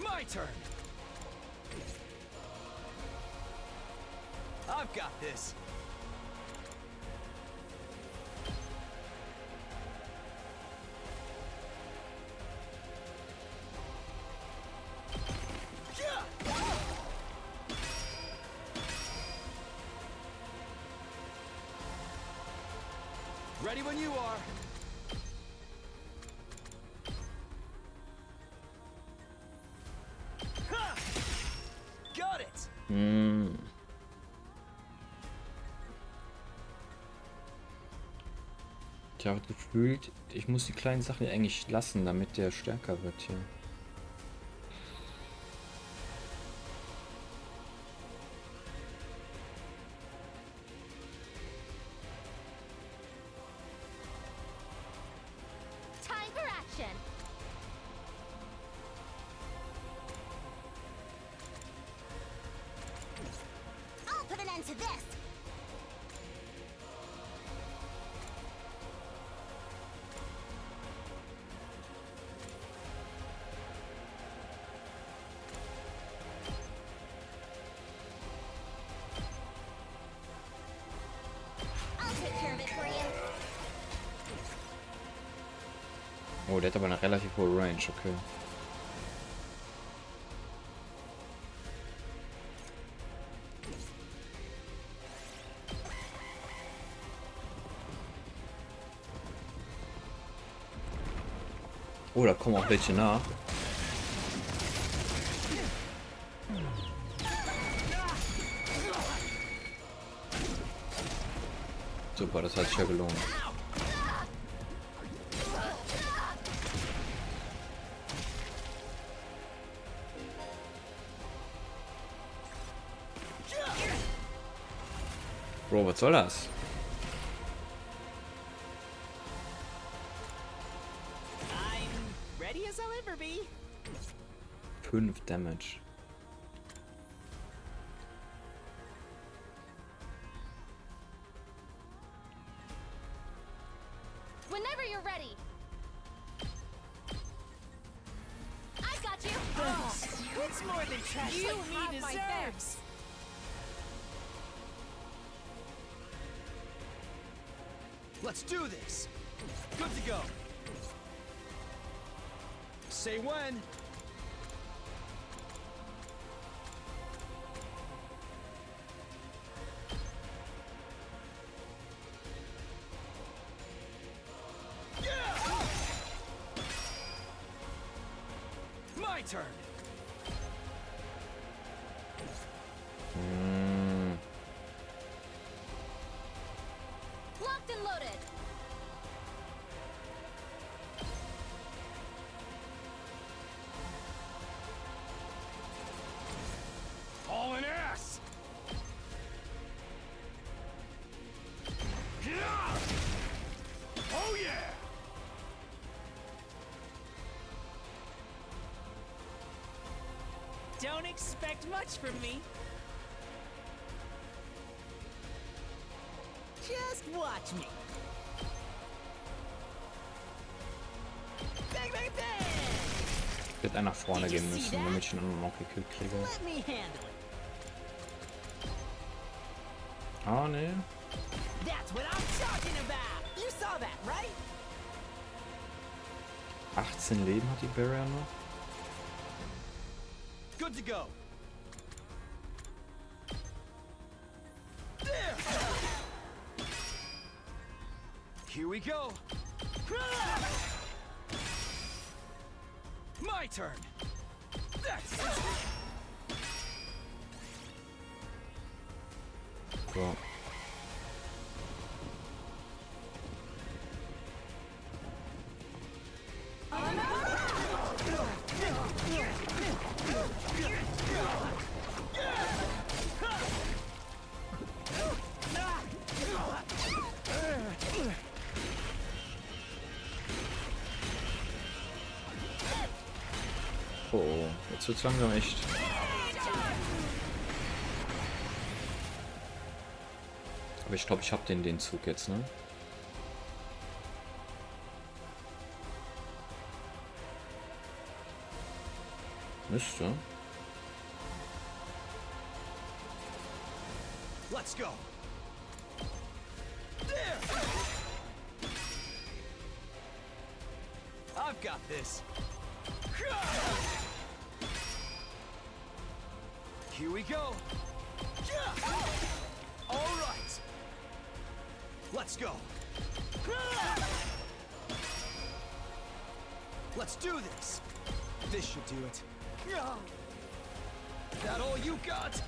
My turn. I've got this. Yeah! Ready when you are.
Ich habe gefühlt, ich muss die kleinen Sachen eigentlich lassen, damit der stärker wird hier.
Time for action. I'll put an end to this. I'll take care of it for you.
Oh, der hat aber eine relativ hohe Range, okay. Oh, da kommen auch welche nach. Super, das hat sich ja gelohnt. Bro, was soll das?
I'm ready as I'll ever be.
5 Damage.
Whenever you're ready. I got you.
It's more than trash
You
like
have
he
my
deserves.
Let's do this. Good to go. Say when. My turn.
Locked and loaded.
Hauling ass! Oh yeah!
Don't expect much from me. Just watch me. Bang, bang, bang!
Ich hätte einen nach vorne gehen müssen, damit ich ihn noch gekillt kriege.
Let me handle it.
Ah, ne.
That's what I'm talking about. You saw that, right?
18 Leben hat die Barrier noch.
Good to go. There. Here we go. My turn. That's it.
So. Oh, jetzt wird's langsam echt. Aber ich glaube, ich habe den Zug jetzt, ne? Müsste.
Let's go. There. I've got this. Here we go. All right. Let's go. Let's do this. This should do it. That all you got?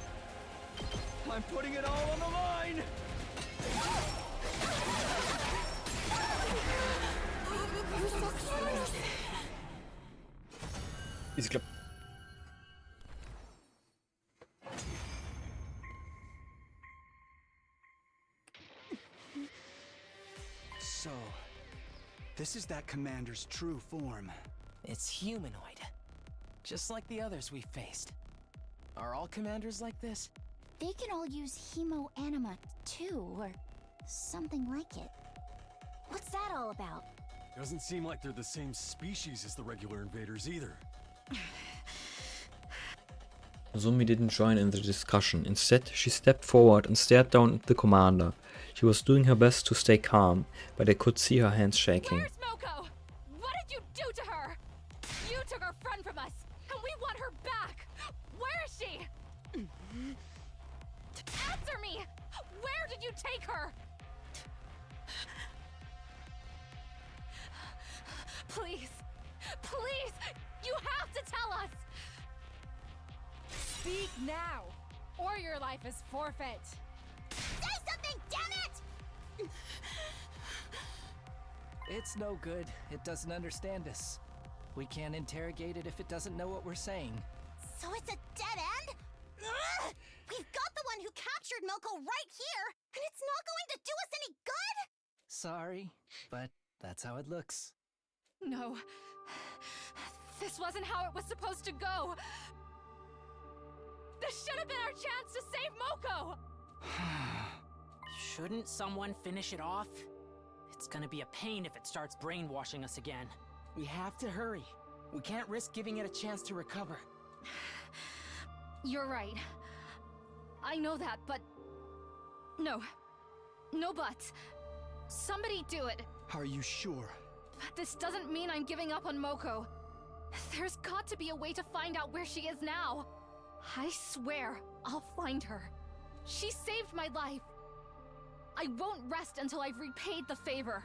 I'm putting it all on the line!
Easy clap.
So, this is that commander's true form.
It's humanoid. Just like the others we faced. Are all commanders like this?
They can all use hemo anima too, or something like it. What's that all about?
Doesn't seem like they're the same species as the regular invaders either.
Azumi didn't join in the discussion. Instead, she stepped forward and stared down at the commander. She was doing her best to stay calm, but I could see her hands shaking.
Where's Moko? What did you do to her? You took our friend from us, and we want her back. Where is she? Answer me! Where did you take her? Please, please, you have to tell us! Speak now, or your life is forfeit.
Say something, damn it!
It's no good. It doesn't understand us. We can't interrogate it if it doesn't know what we're saying.
So it's a dead end? Ugh! We've got the one who captured Milko right here, and it's not going to do us any good?
Sorry, but that's how it looks.
No, this wasn't how it was supposed to go. This should have been our chance to save Moko!
Shouldn't someone finish it off? It's gonna be a pain if it starts brainwashing us again.
We have to hurry. We can't risk giving it a chance to recover.
You're right. I know that, but... No. No buts. Somebody do it.
Are you sure?
But this doesn't mean I'm giving up on Moko. There's got to be a way to find out where she is now. I swear I'll find her. She saved my life. I won't rest until I've repaid the favor.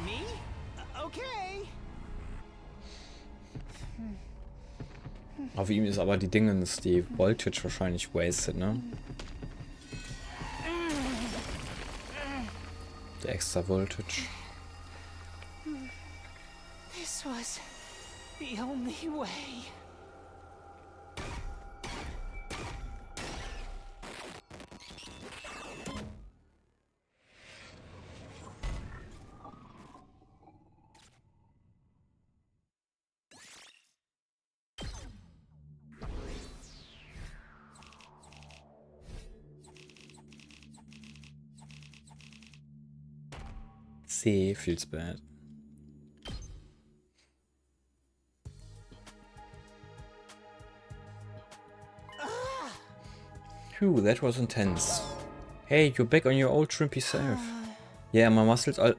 Me? Okay.
Auf ihm ist aber die Dingens, die Voltage wahrscheinlich wasted, ne? Der extra Voltage.
This was the only way.
C feels bad. Phew, that was intense. Hey, you're back on your old shrimpy self. Yeah, my muscles are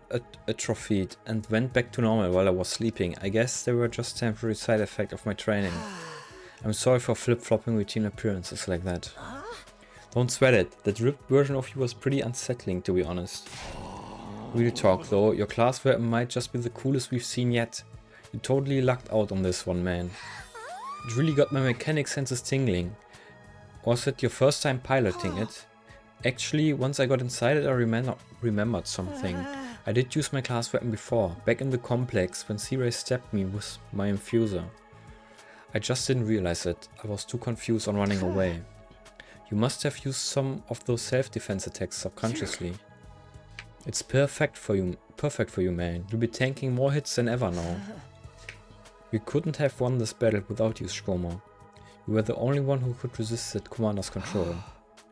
atrophied and went back to normal while I was sleeping. I guess they were just temporary side effect of my training. I'm sorry for flip-flopping between appearances like that. Don't sweat it. That ripped version of you was pretty unsettling, to be honest. Real talk though, your class weapon might just be the coolest we've seen yet. You totally lucked out on this one, man. It really got my mechanic senses tingling. Was it your first time piloting it? Actually, once I got inside it, I remembered something. I did use my class weapon before, back in the complex, when C-Ray stabbed me with my infuser. I just didn't realize it. I was too confused on running away. You must have used some of those self-defense attacks subconsciously. It's perfect for you, man. You'll be tanking more hits than ever now. We couldn't have won this battle without you, Shkoma. You were the only one who could resist that commander's control.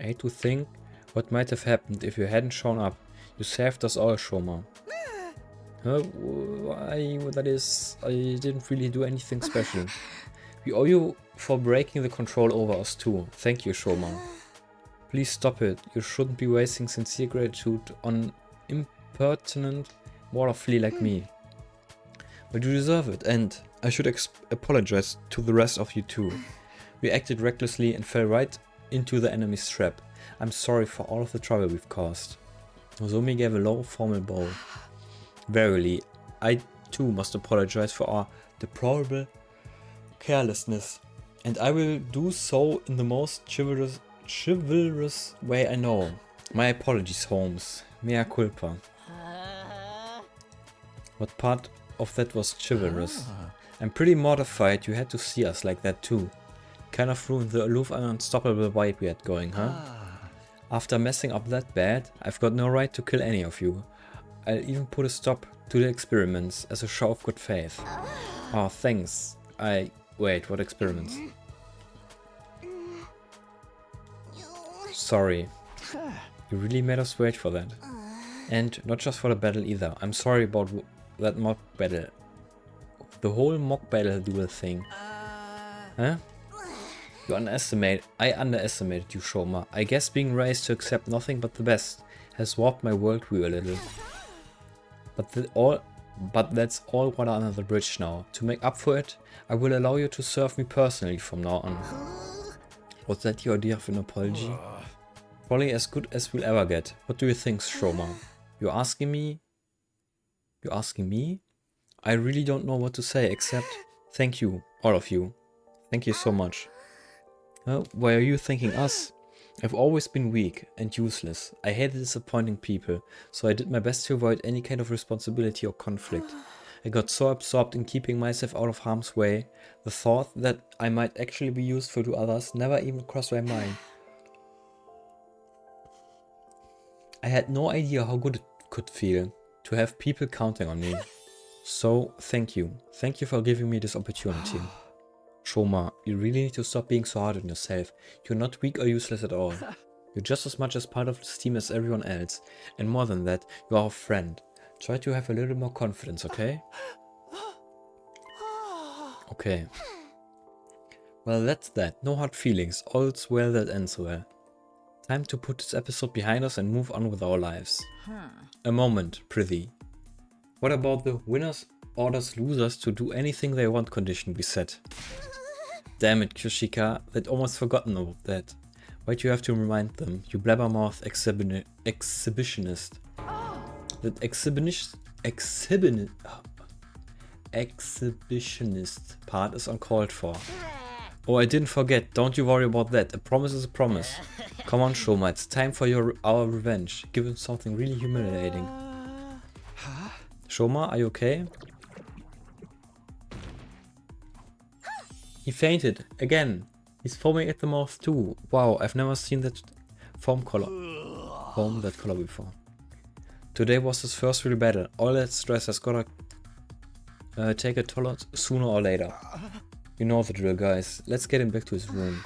I hate to think what might have happened if you hadn't shown up. You saved us all, Shoma. That is, I didn't really do anything special. We owe you for breaking the control over us too. Thank you, Shoma. Please stop it. You shouldn't be wasting sincere gratitude on impertinent water flea like me. But you deserve it, and I should apologize to the rest of you too. We acted recklessly and fell right into the enemy's trap. I'm sorry for all of the trouble we've caused. Nozomi gave a low, formal bow. Verily, I too must apologize for our deplorable carelessness, and I will do so in the most chivalrous way I know. My apologies, Holmes. Mea culpa. What part of that was chivalrous? I'm pretty mortified you had to see us like that too. Kind of ruined the aloof and unstoppable vibe we had going, huh? After messing up that bad, I've got no right to kill any of you. I'll even put a stop to the experiments as a show of good faith. Oh, thanks. Wait, what experiments? Sorry. You really made us wait for that. And not just for the battle either. I'm sorry about that mock battle. The whole mock battle duel thing. Huh? I underestimated you, Shoma. I guess being raised to accept nothing but the best has warped my worldview a little. But that's all water under the bridge now. To make up for it, I will allow you to serve me personally from now on. Was that your idea of an apology? Probably as good as we'll ever get. What do you think, Shoma? You're asking me? You're asking me? I really don't know what to say except thank you, all of you. Thank you so much. Why are you thanking us? I've always been weak and useless. I hated disappointing people, so I did my best to avoid any kind of responsibility or conflict. I got so absorbed in keeping myself out of harm's way, the thought that I might actually be useful to others never even crossed my mind. I had no idea how good it could feel to have people counting on me. So, thank you. Thank you for giving me this opportunity. Shoma, you really need to stop being so hard on yourself. You're not weak or useless at all. You're just as much as part of this team as everyone else. And more than that, you are a friend. Try to have a little more confidence, okay? Okay. Well, that's that. No hard feelings. All's well that ends well. Time to put this episode behind us and move on with our lives. A moment, prithee. What about the winners orders losers to do anything they want condition we set? Damn it, Kushika, I'd almost forgotten about that. Why'd you have to remind them, you blabbermouth exhibitionist? That exhibitionist part is uncalled for. Oh, I didn't forget, don't you worry about that, a promise is a promise. Come on, Shoma, it's time for our revenge. Give him something really humiliating. Shoma, are you okay? He fainted, again. He's foaming at the mouth too. Wow, I've never seen that foam that color before. Today was his first real battle. All that stress has gotta take a toll sooner or later. You know the drill, guys. Let's get him back to his room.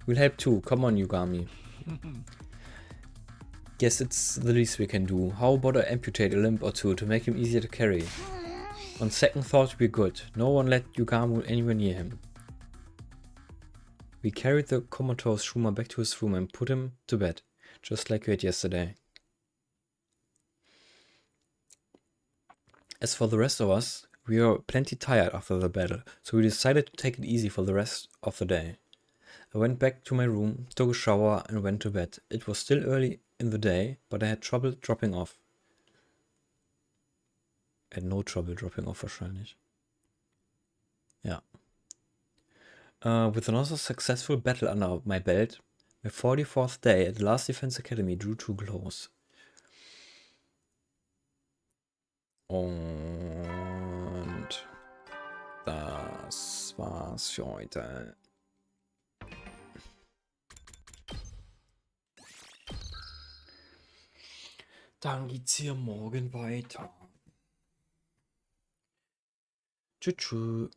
We'll help too. Come on, Yugami. Guess it's the least we can do. How about I amputate a limb or two to make him easier to carry? On second thought, we're good. No one let Yugami anywhere near him. We carried the comatose Shuma back to his room and put him to bed, just like we had yesterday. As for the rest of us, we were plenty tired after the battle, so we decided to take it easy for the rest of the day. I went back to my room, took a shower and went to bed. It was still early in the day, but I had trouble dropping off. I had no trouble dropping off wahrscheinlich. Yeah. With another successful battle under my belt, my 44th day at the last Defense Academy drew to close. Und das war's für heute. Dann geht's hier morgen weiter. Tschüss.